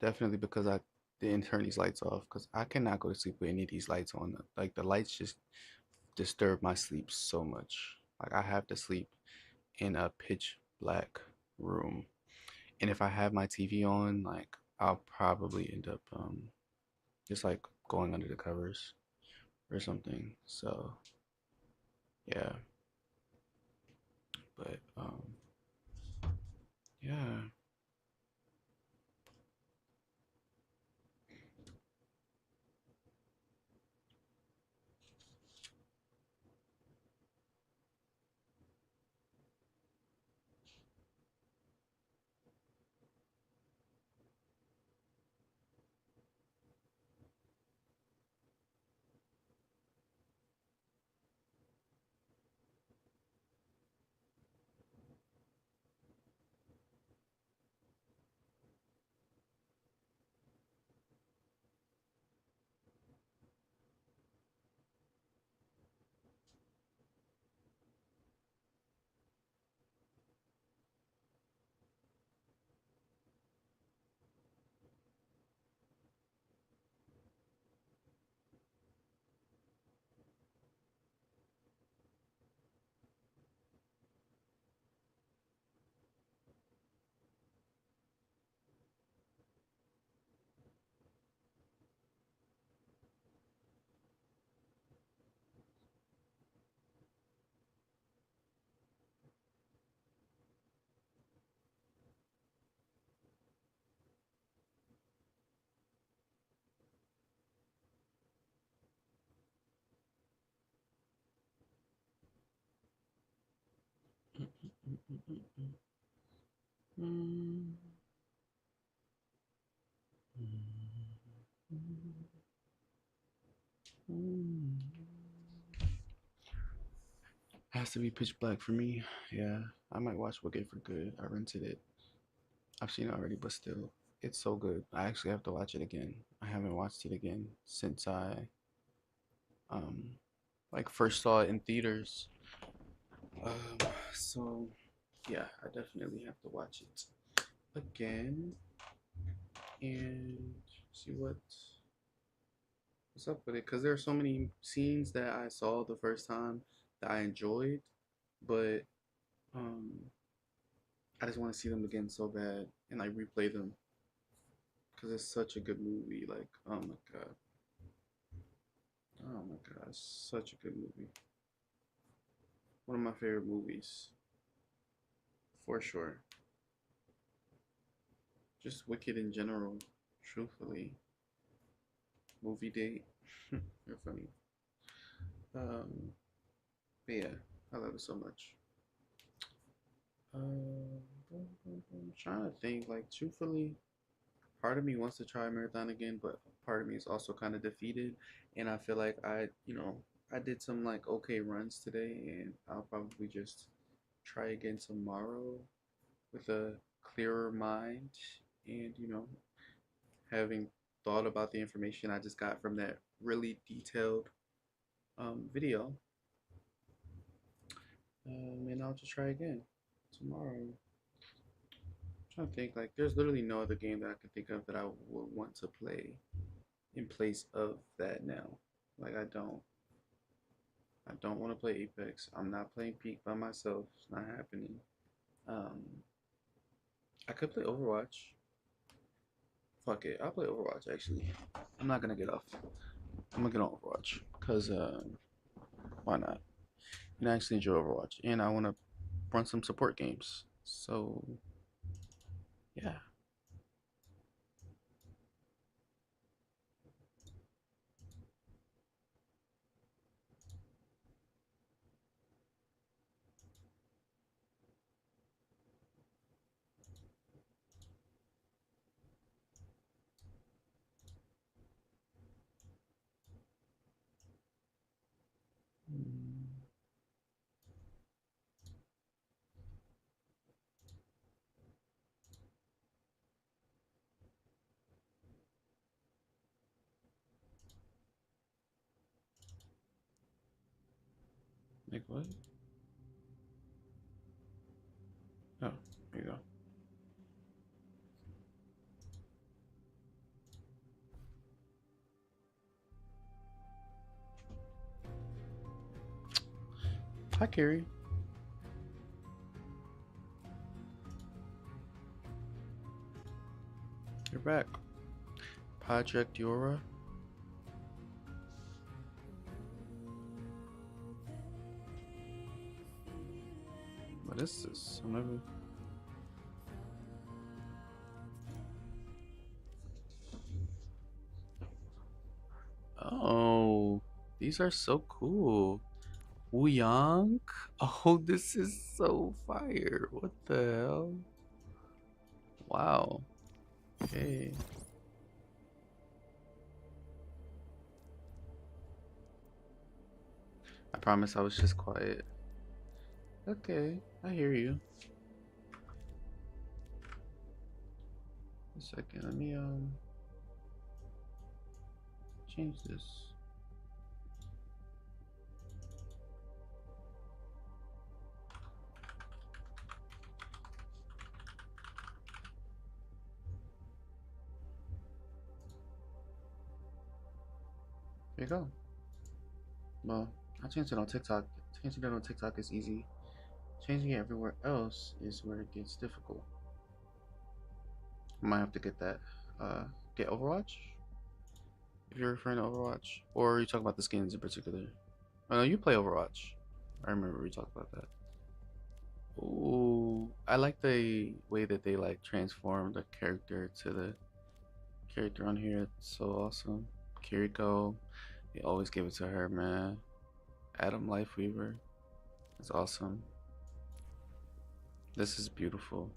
definitely because I didn't turn these lights off, because I cannot go to sleep with any of these lights on. Like the lights just disturb my sleep so much. Like I have to sleep in a pitch black room. And if I have my TV on, like I'll probably end up just like going under the covers or something. So yeah. But yeah. Has to be pitch black for me. Yeah, I might watch Wicked for good. I rented it. I've seen it already, but still, it's so good. I actually have to watch it again. I haven't watched it again since I um like first saw it in theaters. So yeah, I definitely have to watch it again and see what's up with it. Cause there are so many scenes that I saw the first time that I enjoyed, but um I just want to see them again so bad and like replay them because it's such a good movie. Like, oh my god, such a good movie. One of my favorite movies, for sure. Just Wicked in general, truthfully. Movie date, you're funny. But yeah, I love it so much. I'm trying to think, like, truthfully, part of me wants to try a marathon again, but part of me is also kind of defeated. And I feel like I did some like okay runs today, and I'll probably just try again tomorrow with a clearer mind and, having thought about the information I just got from that really detailed video. And I'll just try again tomorrow. Trying to think, like, there's literally no other game that I can think of that I would want to play in place of that now. Like, I don't want to play Apex. I'm not playing Peak by myself. It's not happening. I could play Overwatch. Fuck it, I'll play Overwatch. Actually, I'm not gonna get off. I'm gonna get on Overwatch because why not? And I actually enjoy Overwatch, and I want to run some support games. So, yeah. Like what? Oh, there you go. Hi, Carrie. You're back. Project Eura. What is this? I'm never... Oh, these are so cool. Wuyang? Oh, this is so fire. What the hell? Wow. Okay. I promise I was just quiet. Okay, I hear you. A second, let me change this. There you go. Well, I changed it on TikTok. Changing it on TikTok is easy. Changing it everywhere else is where it gets difficult. I might have to get that. Get Overwatch? If you're referring to Overwatch. Or are you talking about the skins in particular? Oh no, you play Overwatch. I remember we talked about that. Ooh, I like the way that they like transform the character to the character on here. It's so awesome. Kiriko, they always give it to her, man. Adam Lifeweaver. It's awesome. This is beautiful.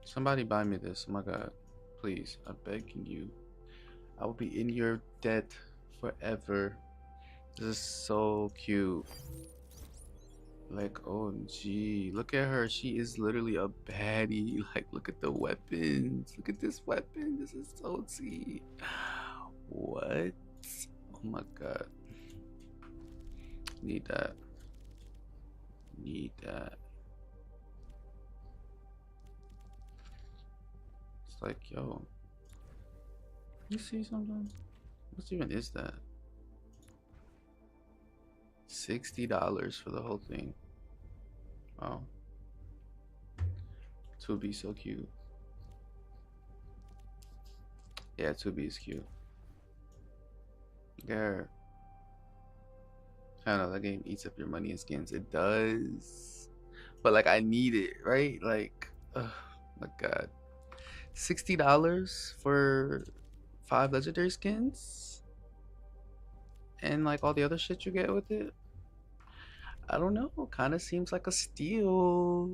Somebody buy me this. Oh my god. Please. I'm begging you. I will be in your debt forever. This is so cute. Like, OMG. Look at her. She is literally a baddie. Like, look at the weapons. Look at this weapon. This is so T. What? Oh my god. Need that. Need that. It's like, yo. You see something? What even is that? $60 for the whole thing. Wow. 2B so cute. Yeah, 2B is cute. Yeah. I don't know, that game eats up your money and skins. It does. But like I need it, right? Like, oh my god. $60 for 5 legendary skins? And like all the other shit you get with it? I don't know. Kind of seems like a steal.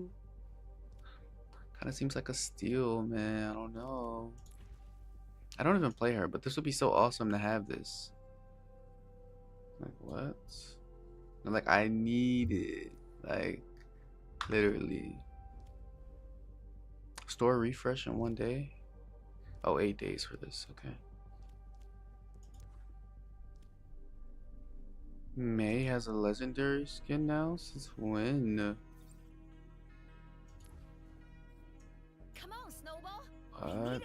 Kind of seems like a steal, man. I don't know. I don't even play her, but this would be so awesome to have this. Like, what? And like, I need it. Like, literally. Store refresh in 1 day? Oh, 8 days for this. Okay. May has a legendary skin now? Since when? Come on, Snowball. What?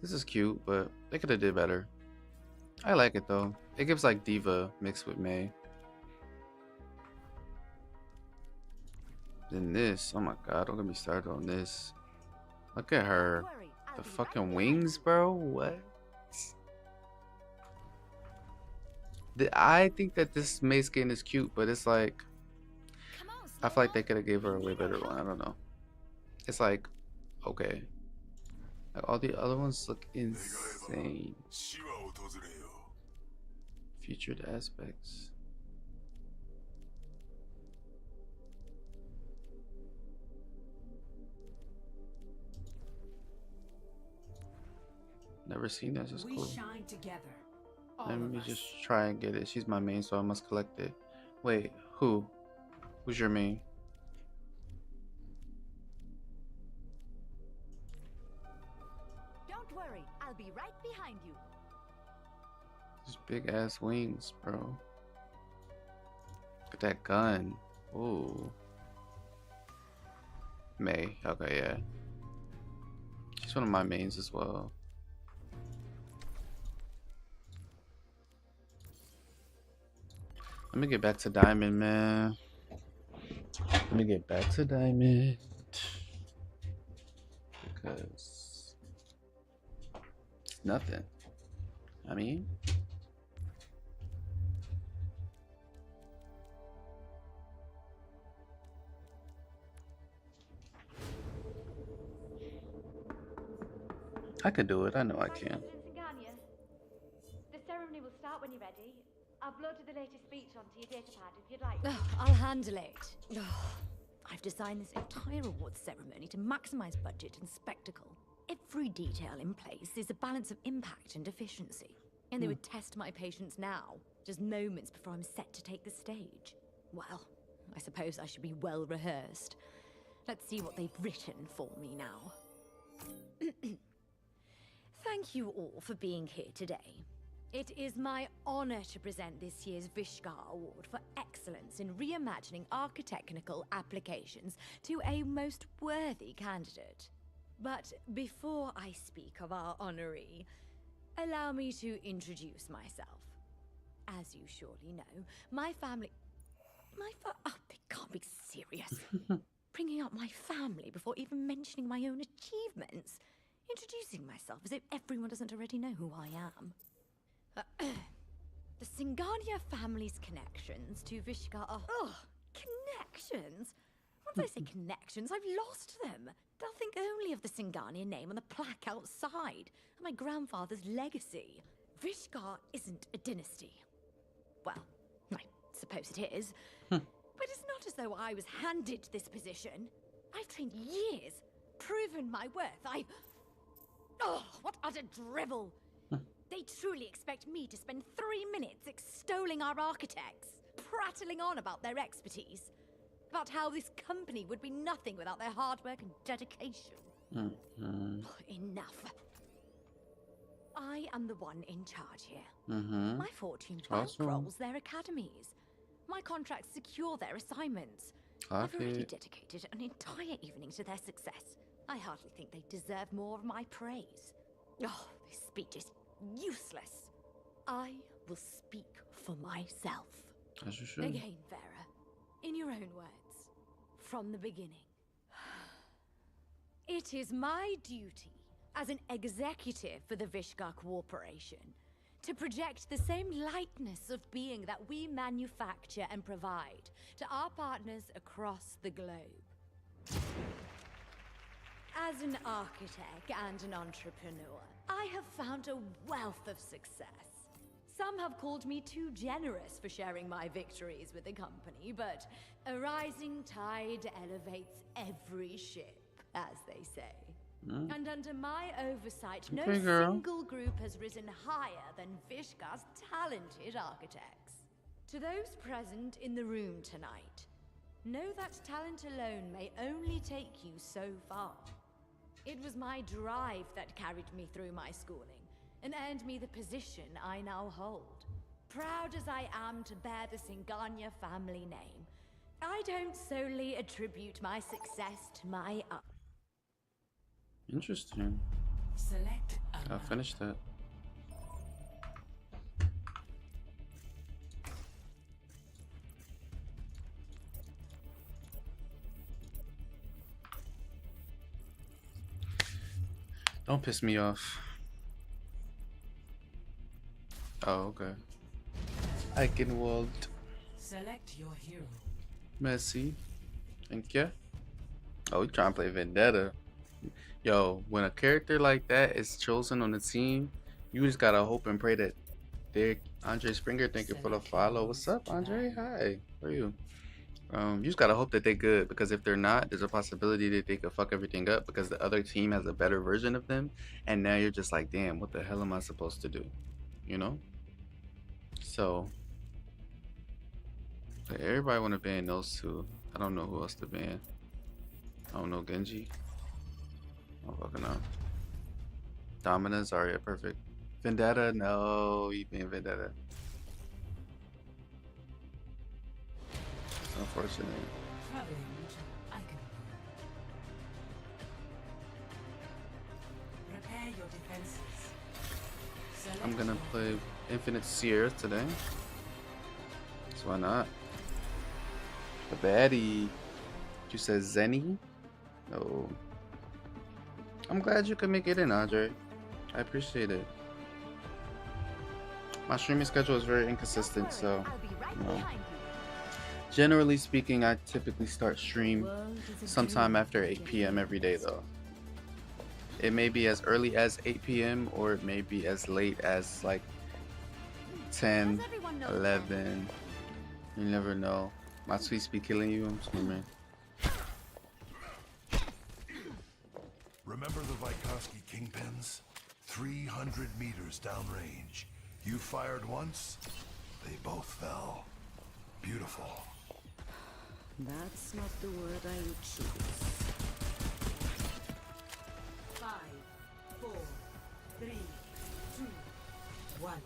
This is cute, but they could have did better. I like it though. It gives like Diva mixed with May. Then this, oh my god, don't get me started on this. Look at her. The fucking wings, bro. What? I think that this May skin is cute, but it's like I feel like they could have gave her a way better one. I don't know. It's like okay. Like all the other ones look insane. Featured aspects. Never seen this. It's We cool. shine together. Let me just try and get it. She's my main, so I must collect it. Wait, who? Who's your main? Don't worry, I'll be right behind you. These big ass wings, bro. Look at that gun. Ooh. May. Okay, yeah. She's one of my mains as well. Let me get back to Diamond, man. Let me get back to Diamond. Because it's nothing. I mean, I can do it. I know I can. The ceremony will start when you're ready. I've loaded the latest speech onto your datapad if you'd like. I'll handle it. I've designed this entire awards ceremony to maximize budget and spectacle. Every detail in place is a balance of impact and efficiency. And they would test my patience now, just moments before I'm set to take the stage. Well, I suppose I should be well rehearsed. Let's see what they've written for me now. Thank you all for being here today. It is my honor to present this year's Vishkar Award for excellence in reimagining architectural applications to a most worthy candidate. But before I speak of our honoree, allow me to introduce myself. As you surely know, my family... Oh, they can't be serious. Bringing up my family before even mentioning my own achievements. Introducing myself as if everyone doesn't already know who I am. The Singania family's connections to Vishkar are... Ugh, connections? Once I say connections, I've lost them. They'll think only of the Singania name on the plaque outside, and my grandfather's legacy. Vishkar isn't a dynasty. Well, I suppose it is. But it's not as though I was handed this position. I've trained years, proven my worth. Oh, what utter drivel! They truly expect me to spend 3 minutes extolling our architects, prattling on about their expertise, about how this company would be nothing without their hard work and dedication. Enough. I am the one in charge here. My fortune bankrolls their academies. My contracts secure their assignments. I've already dedicated an entire evening to their success. I hardly think they deserve more of my praise. Oh, this speech is useless. I will speak for myself. As you should. Again, Vera, in your own words, from the beginning. It is my duty as an executive for the Vishkar Corporation to project the same lightness of being that we manufacture and provide to our partners across the globe. As an architect and an entrepreneur, I have found a wealth of success. Some have called me too generous for sharing my victories with the company, but a rising tide elevates every ship, as they say. And under my oversight, no single group has risen higher than Vishkar's talented architects. To those present in the room tonight, know that talent alone may only take you so far. It was my drive that carried me through my schooling and earned me the position I now hold. Proud as I am to bear the Singania family name, I don't solely attribute my success to my Interesting. Select I'll finish that. Don't piss me off. Oh, okay. Eichenwald. Select your hero. Messi. Thank you. Oh, we trying to play Vendetta. Yo, when a character like that is chosen on the team, you just gotta hope and pray that they're Andre Springer. Thank you for the follow. What's up, Andre? Hi. How are you? You just gotta hope that they're good, because if they're not, there's a possibility that they could fuck everything up because the other team has a better version of them, and now you're just like, damn, what the hell am I supposed to do? You know? So everybody want to ban those two. I don't know who else to ban. I don't know, Genji. I don't fucking know. Dominus, Zarya, perfect. Vendetta, no, you ban Vendetta. It's unfortunate. Traveling to Eichenwald. Prepare your defenses. I'm gonna play Infinite Seer today. So why not? The baddie. You said Zenny? No. I'm glad you could make it in, Andre. I appreciate it. My streaming schedule is very inconsistent, so you know. Generally speaking, I typically start stream sometime after 8 p.m. every day though. It may be as early as 8 p.m. or it may be as late as like 10, 11. You never know. My tweets be killing you, I'm screaming. Remember the Vykovsky kingpins? 300 meters downrange. You fired once, they both fell. Beautiful. That's not the word I would choose. 5, 4, 3, 2, 1.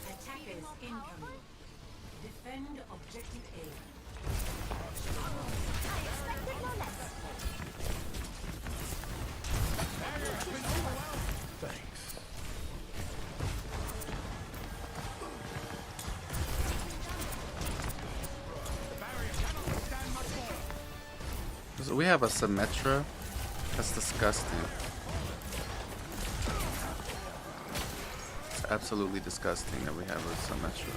Attackers incoming. Defend objective A. Thanks. So we have a Symmetra. That's disgusting. It's absolutely disgusting that we have a Symmetra.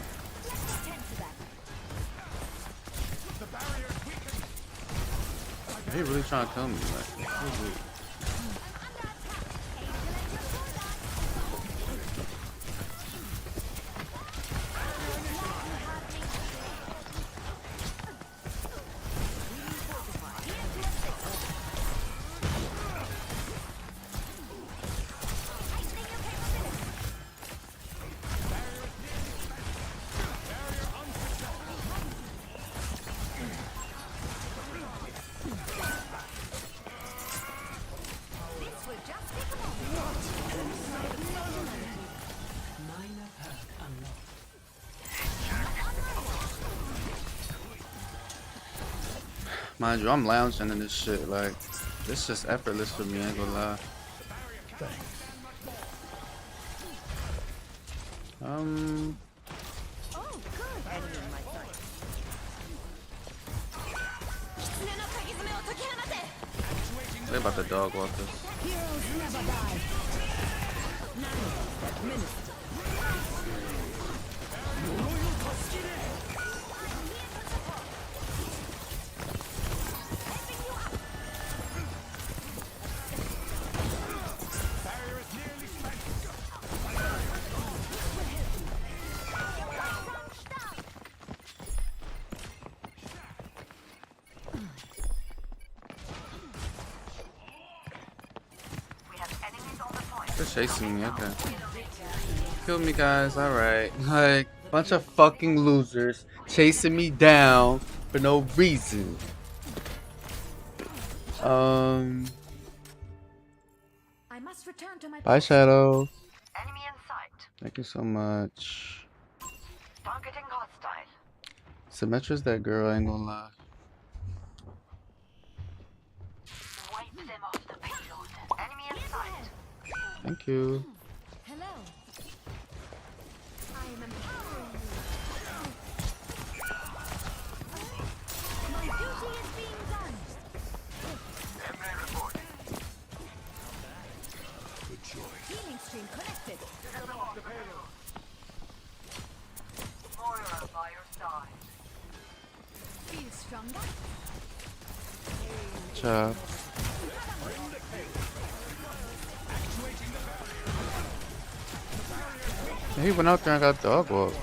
Are they really trying to kill me? Like, really? Mind you, I'm lounging in this shit, like, it's just effortless for me, I ain't gonna lie. They about to dog walk us. They're chasing me, okay. Kill me, guys, alright. Like, bunch of fucking losers chasing me down for no reason. I must return to my Bye, Shadow. Enemy in sight. Thank you so much. Targeting hostile. Symmetra's that girl, I ain't gonna lie. Wipe them off the payload. Enemy in sight. Thank you. Hello. I am empowering you. My duty is being done. Good choice. Healing stream connected. Good job. He went out there and got dog walk.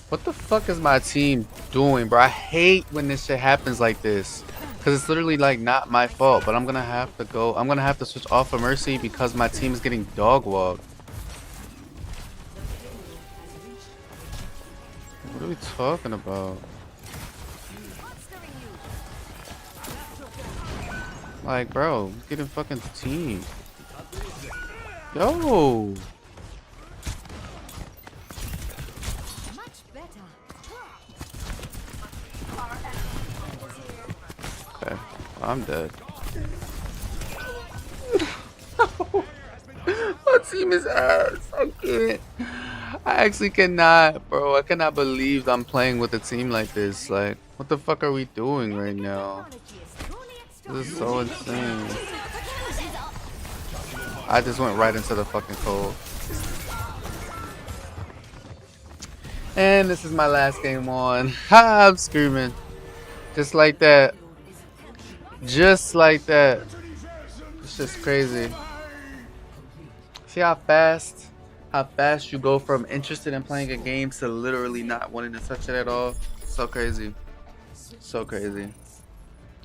What the fuck is my team doing, bro? I hate when this shit happens like this. Cause it's literally like not my fault, but I'm gonna have to go. I'm gonna have to switch off of Mercy because my team is getting dog walked. What are we talking about? Like, bro, getting fucking team. Yo. Okay, I'm dead. My team is ass. I can't. I actually cannot, bro. I cannot believe I'm playing with a team like this. Like, what the fuck are we doing right now? This is so insane. I just went right into the fucking cold. And this is my last game on. Ha! I'm screaming. Just like that. Just like that. It's just crazy. See how fast you go from interested in playing a game to literally not wanting to touch it at all? So crazy. So crazy.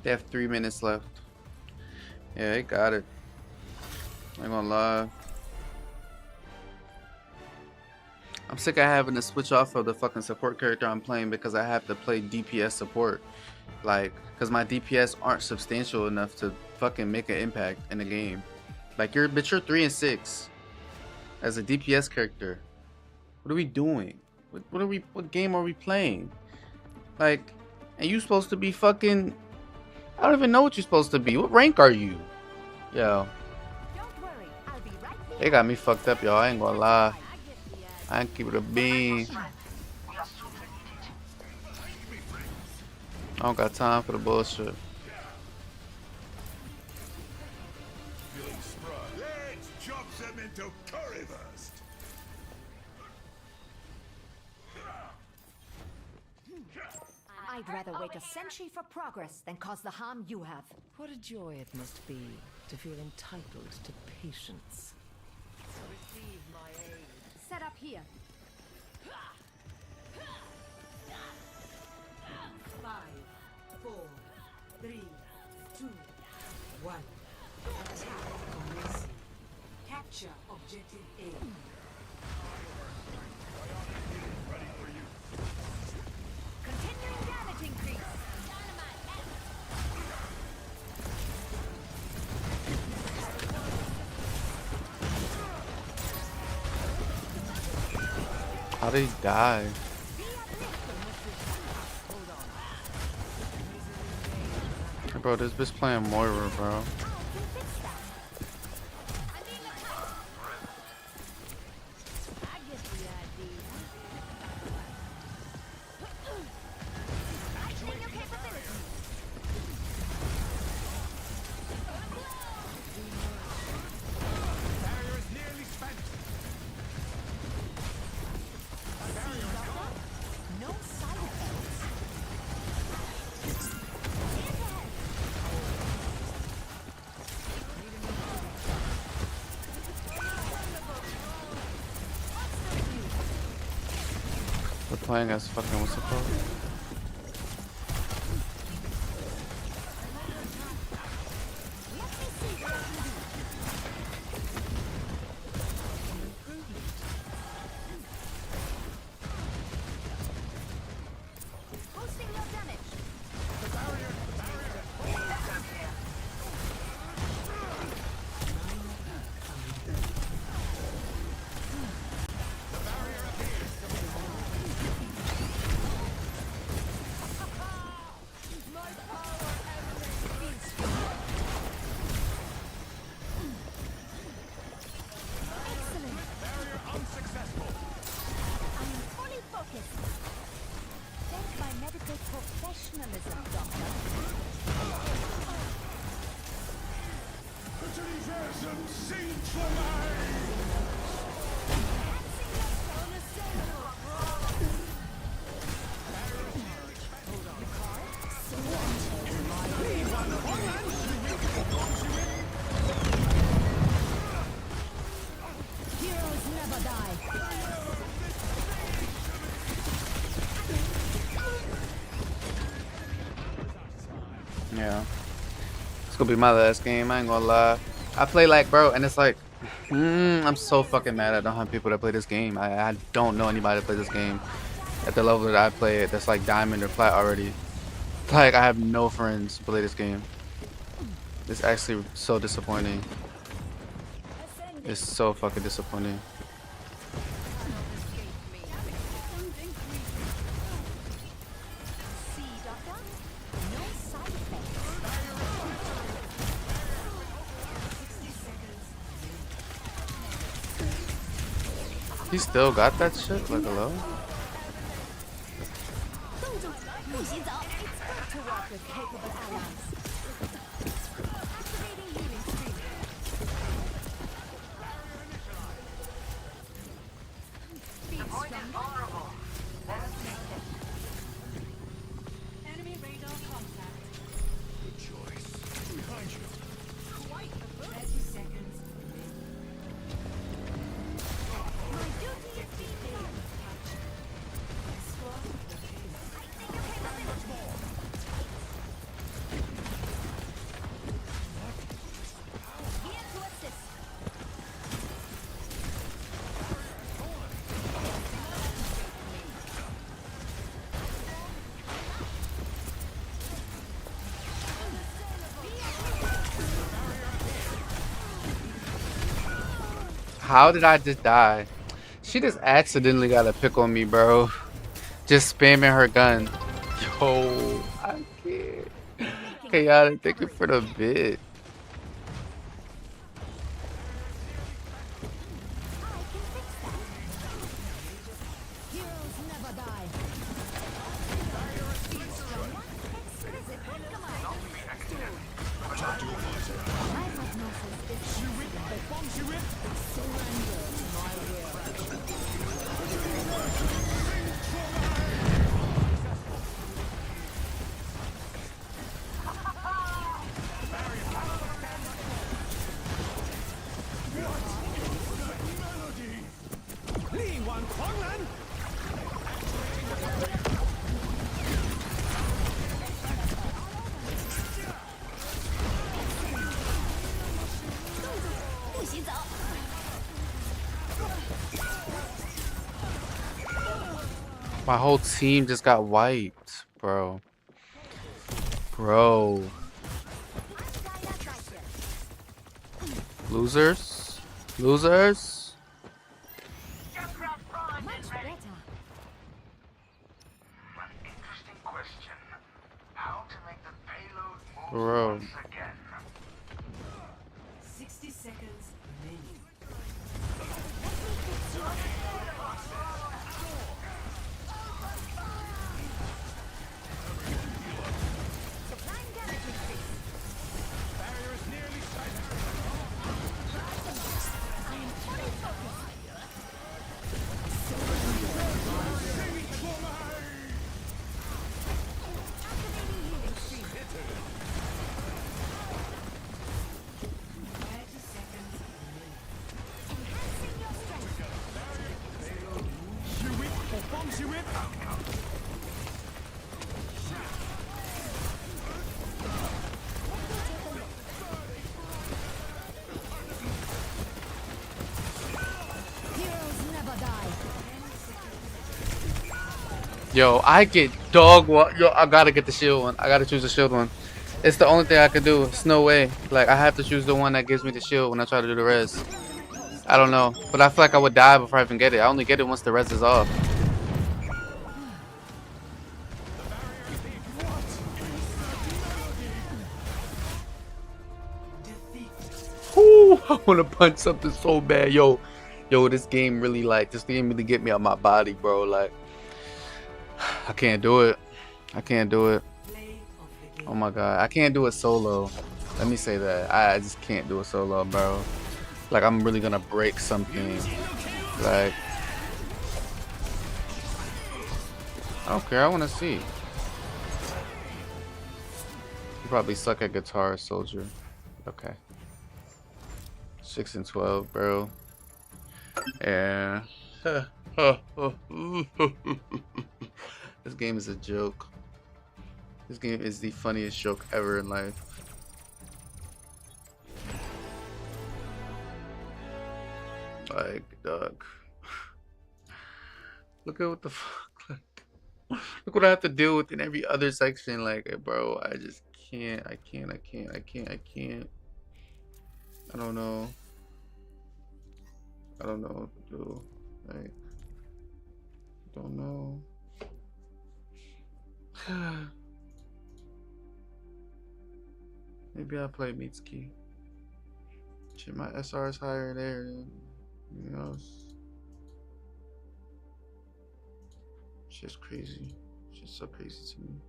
They have 3 minutes left. Yeah, they got it. I ain't gonna lie. I'm sick of having to switch off of the fucking support character I'm playing because I have to play DPS support. Like, because my DPS aren't substantial enough to fucking make an impact in the game. Like, you're 3 and 6 as a DPS character. What are we doing? What game are we playing? Like, and you supposed to be fucking... I don't even know what you're supposed to be. What rank are you? Yo. They got me fucked up, y'all. I ain't gonna lie. I ain't keep it a bean. I don't got time for the bullshit. I'd rather wait a century for progress than cause the harm you have. What a joy it must be to feel entitled to patience. Receive my aid. Set up here. 5, 4, 3, 2, 1. Attack commencing. Capture objective A. Continuing damage increase. How did he die? Hey, bro, this bitch playing Moira, bro. We're playing as fucking what's it called? Some seed for mine! gonna be my last game. I ain't gonna lie. I play like, bro, and it's like, I'm so fucking mad I don't have people that play this game. I don't know anybody that play this game at the level that I play it. That's like diamond or plat already. Like, I have no friends who play this game. It's actually so disappointing. It's so fucking disappointing. He still got that shit? Like, hello? How did I just die? She just accidentally got a pick on me, bro. Just spamming her gun. Yo, I can't. Chaotic, thank you for the bit. My whole team just got wiped, bro. Bro. Losers? Losers? Bro. 60 seconds remaining. Yo, I get dog walk. Yo, I gotta get the shield one. I gotta choose the shield one. It's the only thing I can do. It's no way. Like, I have to choose the one that gives me the shield when I try to do the res. I don't know. But I feel like I would die before I even get it. I only get it once the res is off. Ooh, I wanna punch something so bad. Yo, this game really get me out my body, bro. Like, I can't do it. I can't do it. Oh my god, I can't do it solo. Let me say that. I just can't do it solo, bro. Like, I'm really gonna break something. Like, I don't care. I want to see. You probably suck at guitar, soldier. Okay. 6 and 12, bro. Yeah. This game is a joke. This game is the funniest joke ever in life. Like, Doug. Look at what the fuck. Look what I have to deal with in every other section. Like, bro, I just can't. I can't. I don't know. I don't know what to do. Like, I don't know. Maybe I play Mitsuki. Shit, my SR is higher there than anything else. Shit's crazy. Shit's so crazy to me.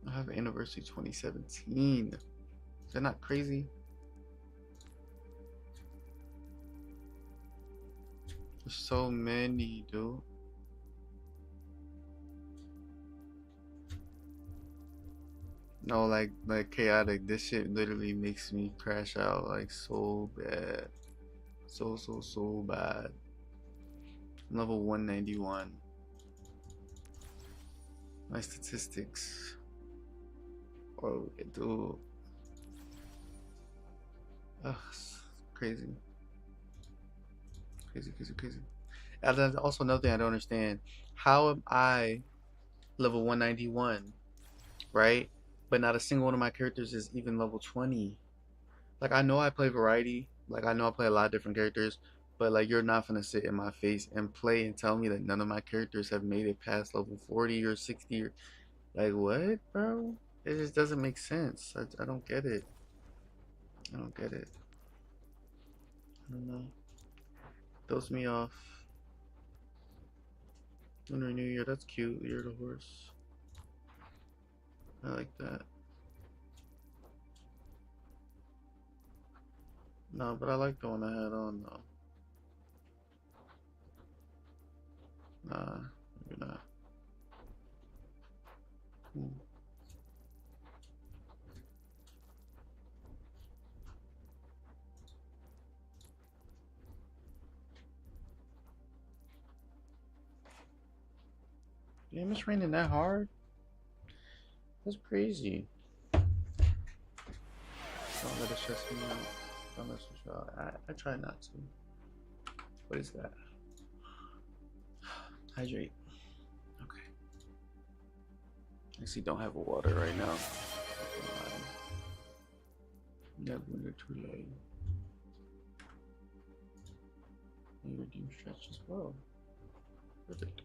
I have Anniversary 2017. Is that not crazy? There's so many, dude. No, like chaotic. This shit literally makes me crash out like so bad. So bad. Level 191. My statistics. Oh, dude. Ugh, crazy. Crazy. And then also another thing I don't understand. How am I level 191, right? But not a single one of my characters is even level 20. Like, I know I play variety. Like, I know I play a lot of different characters. But, like, you're not gonna sit in my face and play and tell me that none of my characters have made it past level 40 or 60. Or, like, what, bro? It just doesn't make sense. I don't get it. I don't get it. I don't know. Throws me off. Lunar New Year, that's cute. You're the horse. I like that. No, but I like the one I had on though. Nah, maybe not. Damn, it's raining that hard? That's crazy. Don't let it stress me out. Don't let it stress me out. I try not to. What is that? Hydrate. Okay. I see don't have water right now. Never when you're too low. You redeem stretch as well. Perfect.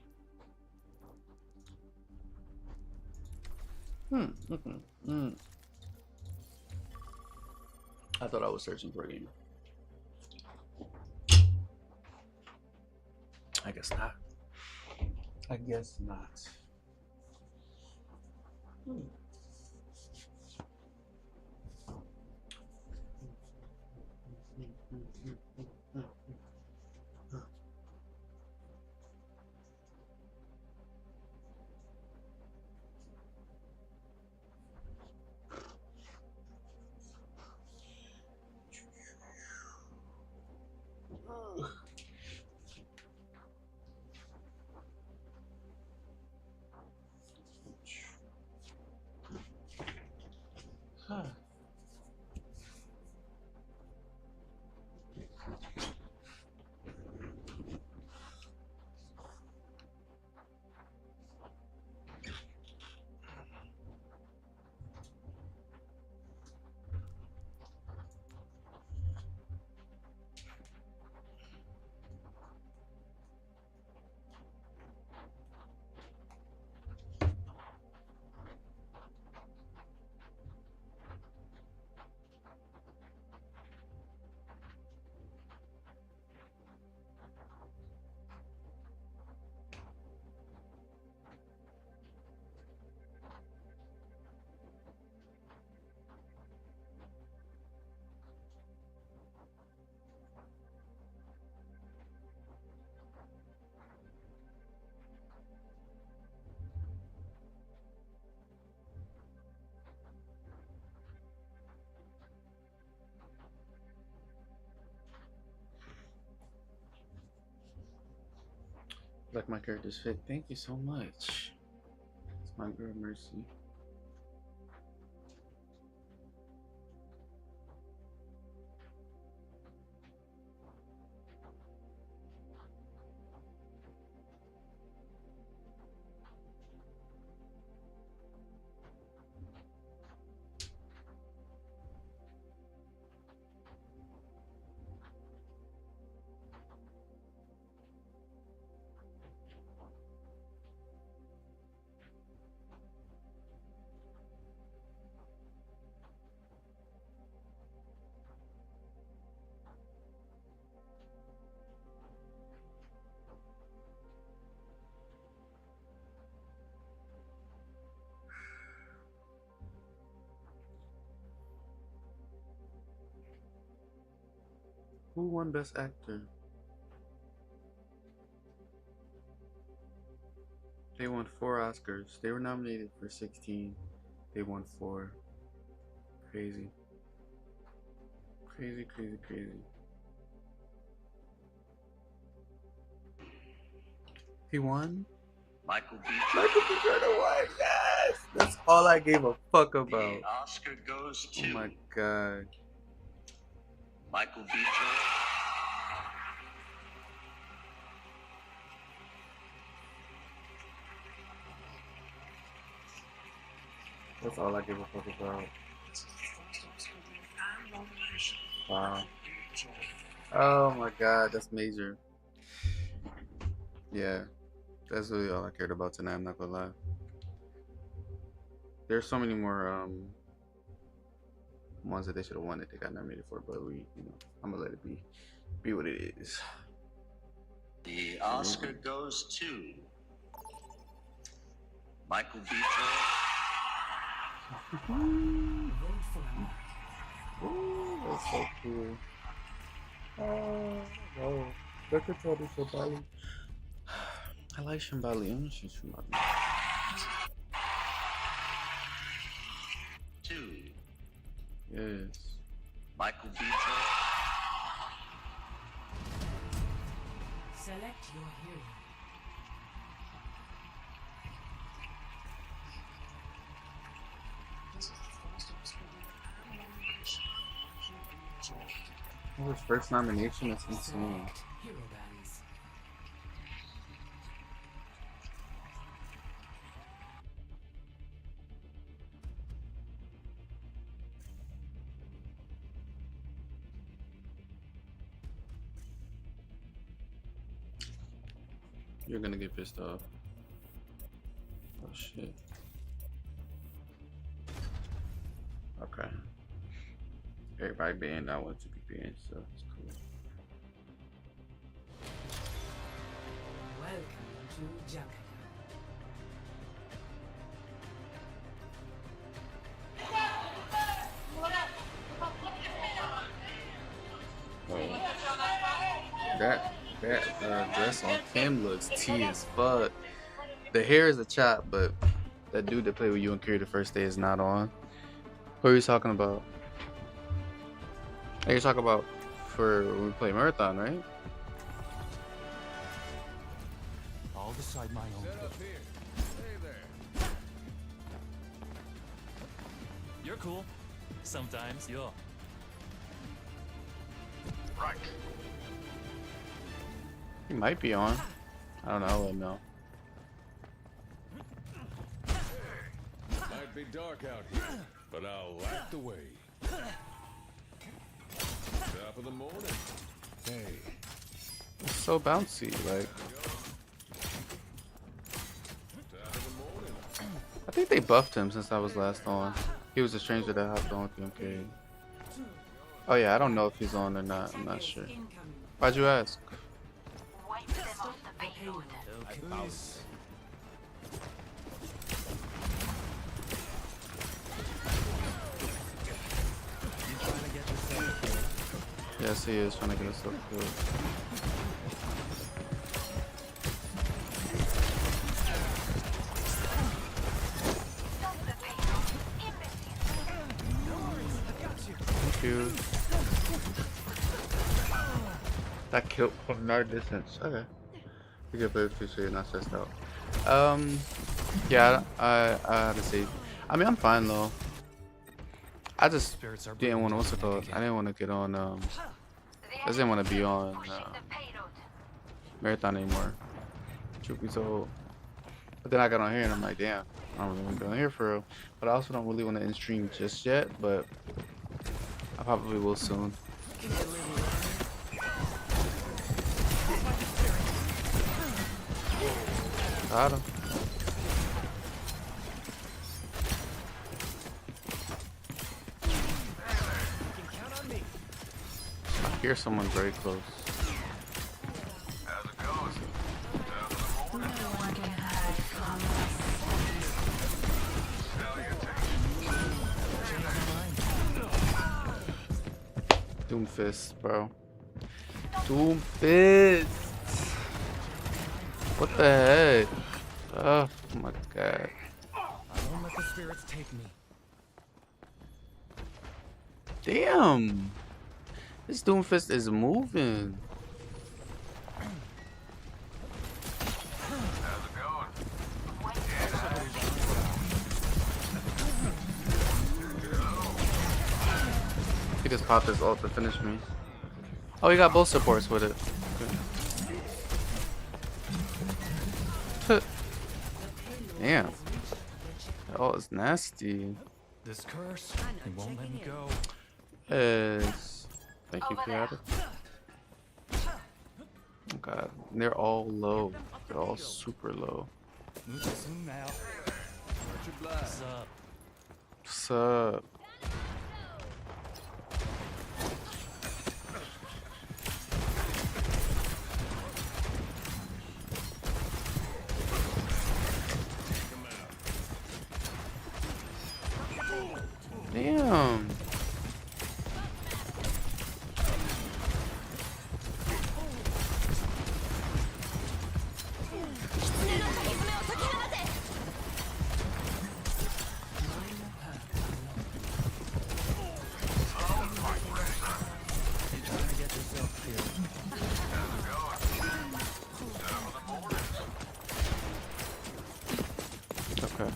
I thought I was searching for a game. I guess not. I guess not. Like my character's fit. Thank you so much. It's my girl Mercy. Who won Best Actor? They won 4 Oscars. They were nominated for 16. They won 4. Crazy. Crazy, crazy, crazy. He won? Michael B. Michael B. Jordan won, yes! That's all I gave a fuck about. The Oscar goes to Oh my god. Michael B. Jordan. That's all I give a fuck about. Wow. Oh my god, that's major. Yeah. That's really all I cared about tonight, I'm not gonna lie. There's so many more ones that they should have won that they got nominated for, but I'm gonna let it be what it is. The Oscar goes to Michael B. Jordan. Ooh, that's so cool. Oh, no. Look at all this Shambali. I like Shambali. I'm gonna shoot Shambali. 2. Yes. Michael B. Jordan. Select your hero. Oh, his first nomination is insane. Hero bands. You're gonna get pissed off. Oh shit. Okay. Everybody banned. I want to be banned, so it's cool. Welcome to Jakarta. That dress on Kim looks tea as fuck. The hair is a chop, but that dude that played with you and Kiri the first day is not on. Who are you talking about? You're talking about for when we play Marathon, right? I'll decide my own. Set up here. Hey there. You're cool. Sometimes, yo. Right. He might be on. I don't know. I'll let him know. Might be dark out here, but I'll light the way. Top of the morning. Hey. It's so bouncy, like. Top of the morning. I think they buffed him since I was last on. He was a stranger that hopped on with the MK. Oh yeah, I don't know if he's on or not. I'm not sure. Why'd you ask? Wipe them off the payload. Yes, he is trying to get us up good. Thank you. That killed from no distance. Okay. You get very appreciated, not stressed out. Yeah, I had to say, I mean, I'm fine though. I just didn't want to, what's it called? I didn't want to get on, I just didn't want to be on Marathon anymore. Truth be told. But then I got on here and I'm like, damn, I don't really want to be on here for real. But I also don't really want to end stream just yet, but I probably will soon. Got him. I hear someone very close. How's it going? Doomfist, bro. Doomfist. What the heck? Oh my god. I won't let the spirits take me. Damn. This Doomfist is moving. He just popped his ult to finish me. Oh, he got both supports with it. Okay. Damn. That ult is nasty. This curse, it won't let me go. Yes. Thank you, Piata. Oh god. They're all low. They're all super low. Listen now. What's up? What's up? Damn. Okay.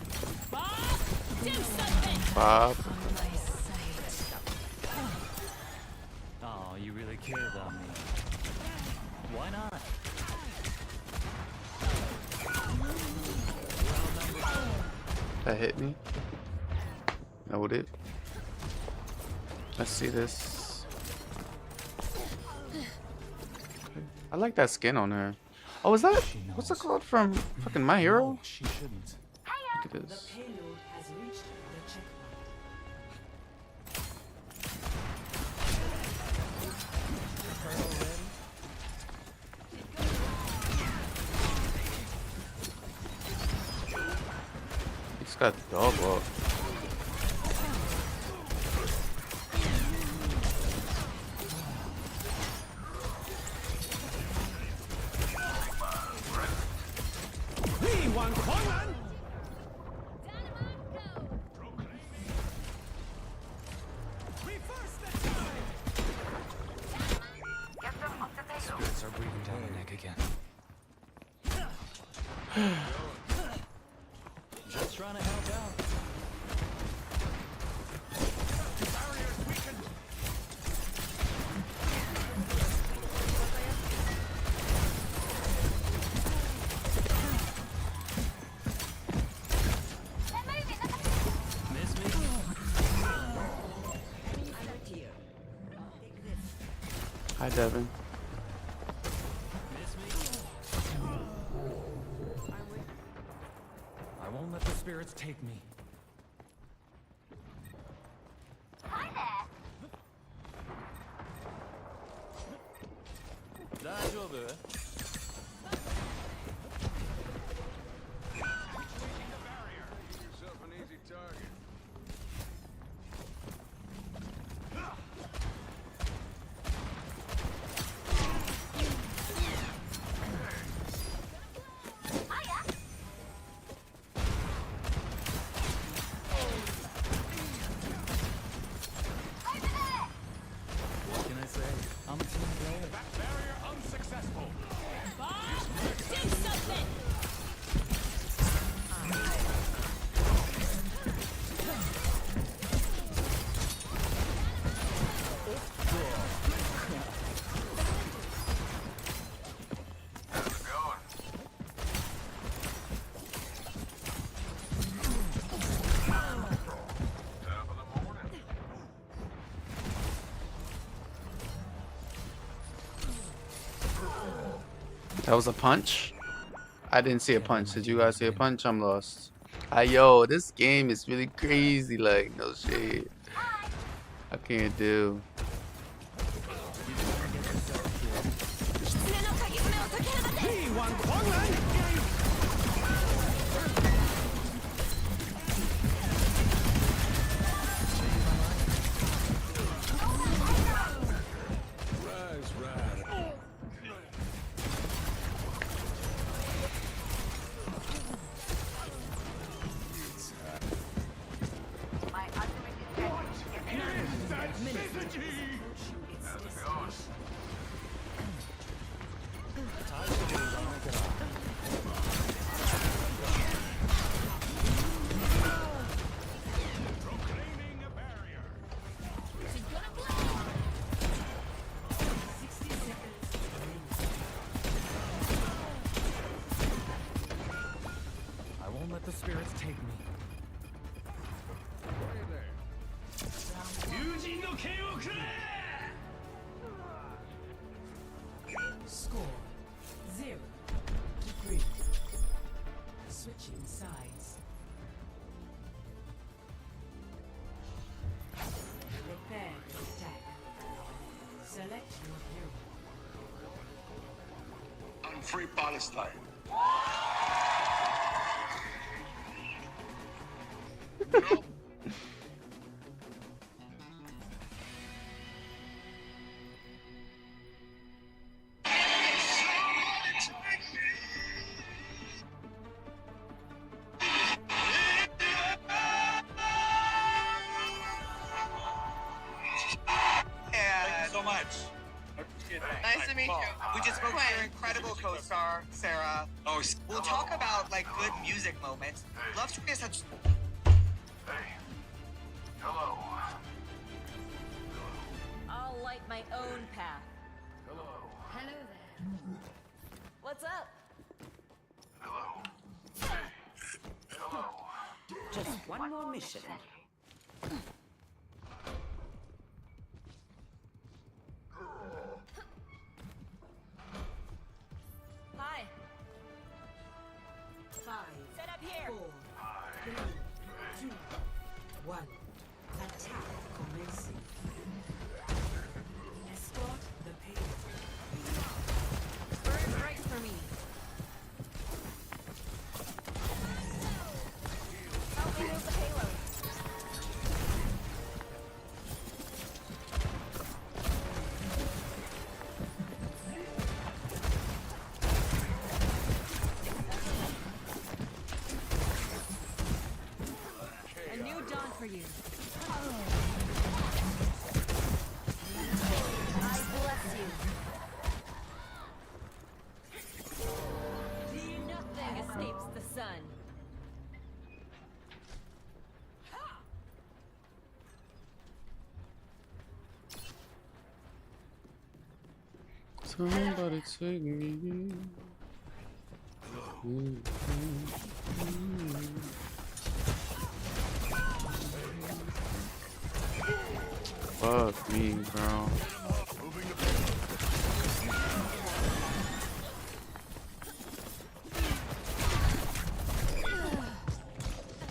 Bob. Oh, you really care about me. Why not? That hit me. No, it did. Let's see this. Okay. I like that skin on her. Oh, is that? What's it called from fucking My Hero? No, she shouldn't. Look at this. He's got dog walk. Spirits are breathing down my neck again. Just trying to help out. Miss me? Hi, Devin. Miss me? I won't let the spirits take me. Yourself an easy target. What can I say? I'm a team player. Barrier unsuccessful. That was a punch? I didn't see a punch. Did you guys see a punch? I'm lost. Yo, this game is really crazy. Like, no shit. I can't do. I won't let the spirits take me. Score 0-3. Switching sides. Prepare to attack. Select your hero. I'm free Palestine. Nice to meet you. We just spoke to your incredible co-star, Sarah. Oh, We'll talk about like good music moments. Love to get such. Hello. I'll light my own path. Hello there. What's up? Just one more mission. Hi. 5, Set up here. 4, 3, 2, 1. Attack commencing. Escort the payload. Burn right for me. Help me move the payload. A new dawn for you. I bless you. Nothing escapes the sun. Somebody take me. Fuck me, bro.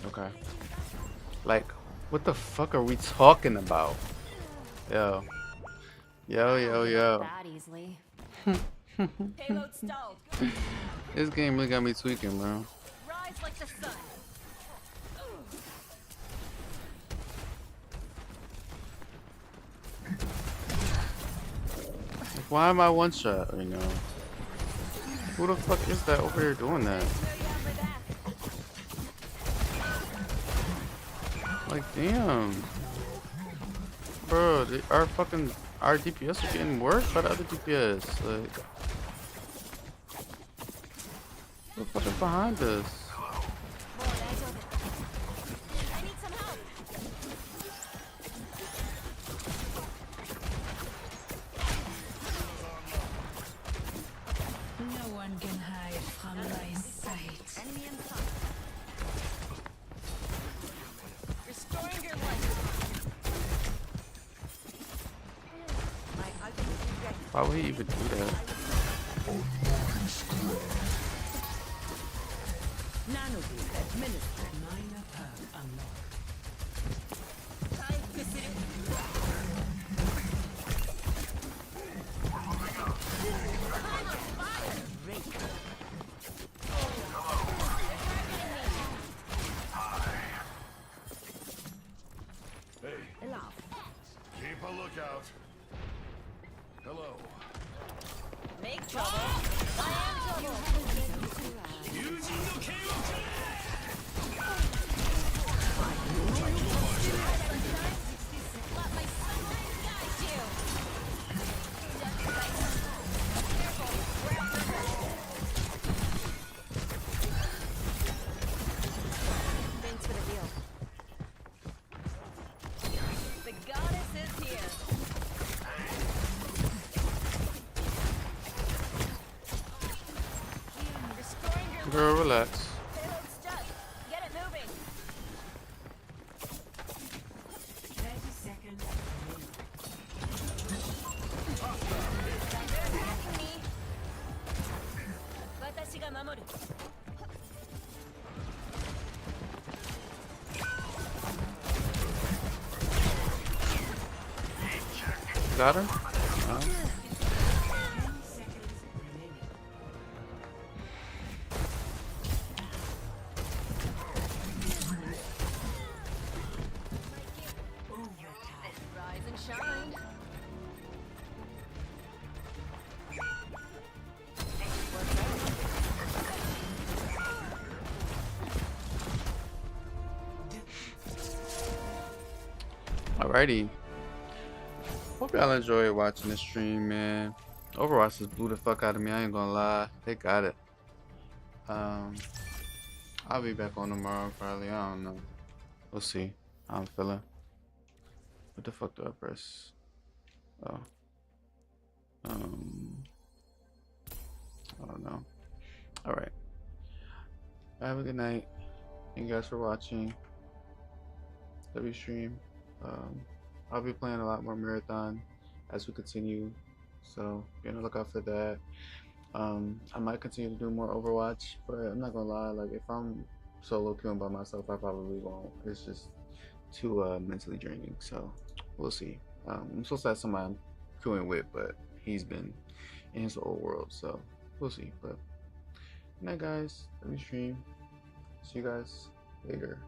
Okay. Like, what the fuck are we talking about? Yo. Yo. That easily. Payload stalled. This game really got me tweaking, bro. Rise like the sun. Like, why am I one shot right now? Who the fuck is that over here doing that? Like, damn. Bro, our DPS are getting worse by the other DPS. Like, What the fuck is behind us? I need some help. No one can hide from my sight. Enemy in sight. Restoring your life. My ultimate is ready. Why would he even do that? Nanobeam administered. Minor perk unlocked. Time to sit in. Hey, keep a lookout. Hello. Make trouble. I am trouble. Let my sunlight guide you. Thanks for the deal. The goddess is here. Restoring your Girl, relax. payload stuck. Get it moving. 30 seconds. They're attacking me. 私が守る. Got her? No. Rise and shine. Alrighty. Hope y'all enjoyed watching the stream, man. Overwatch just blew the fuck out of me. I ain't gonna lie. They got it. I'll be back on tomorrow probably. I don't know. We'll see how I'm feeling. What the fuck do I press? Oh. I don't know. Alright. Have a good night. Thank you guys for watching. W stream. I'll be playing a lot more Marathon as we continue, so be on the lookout for that. I might continue to do more Overwatch, but I'm not gonna lie, like if I'm solo queuing by myself, I probably won't. It's just too mentally draining, so we'll see. I'm supposed to have somebody I'm queuing with, but he's been in his old world, so we'll see. But good night, guys. Let me stream. See you guys later.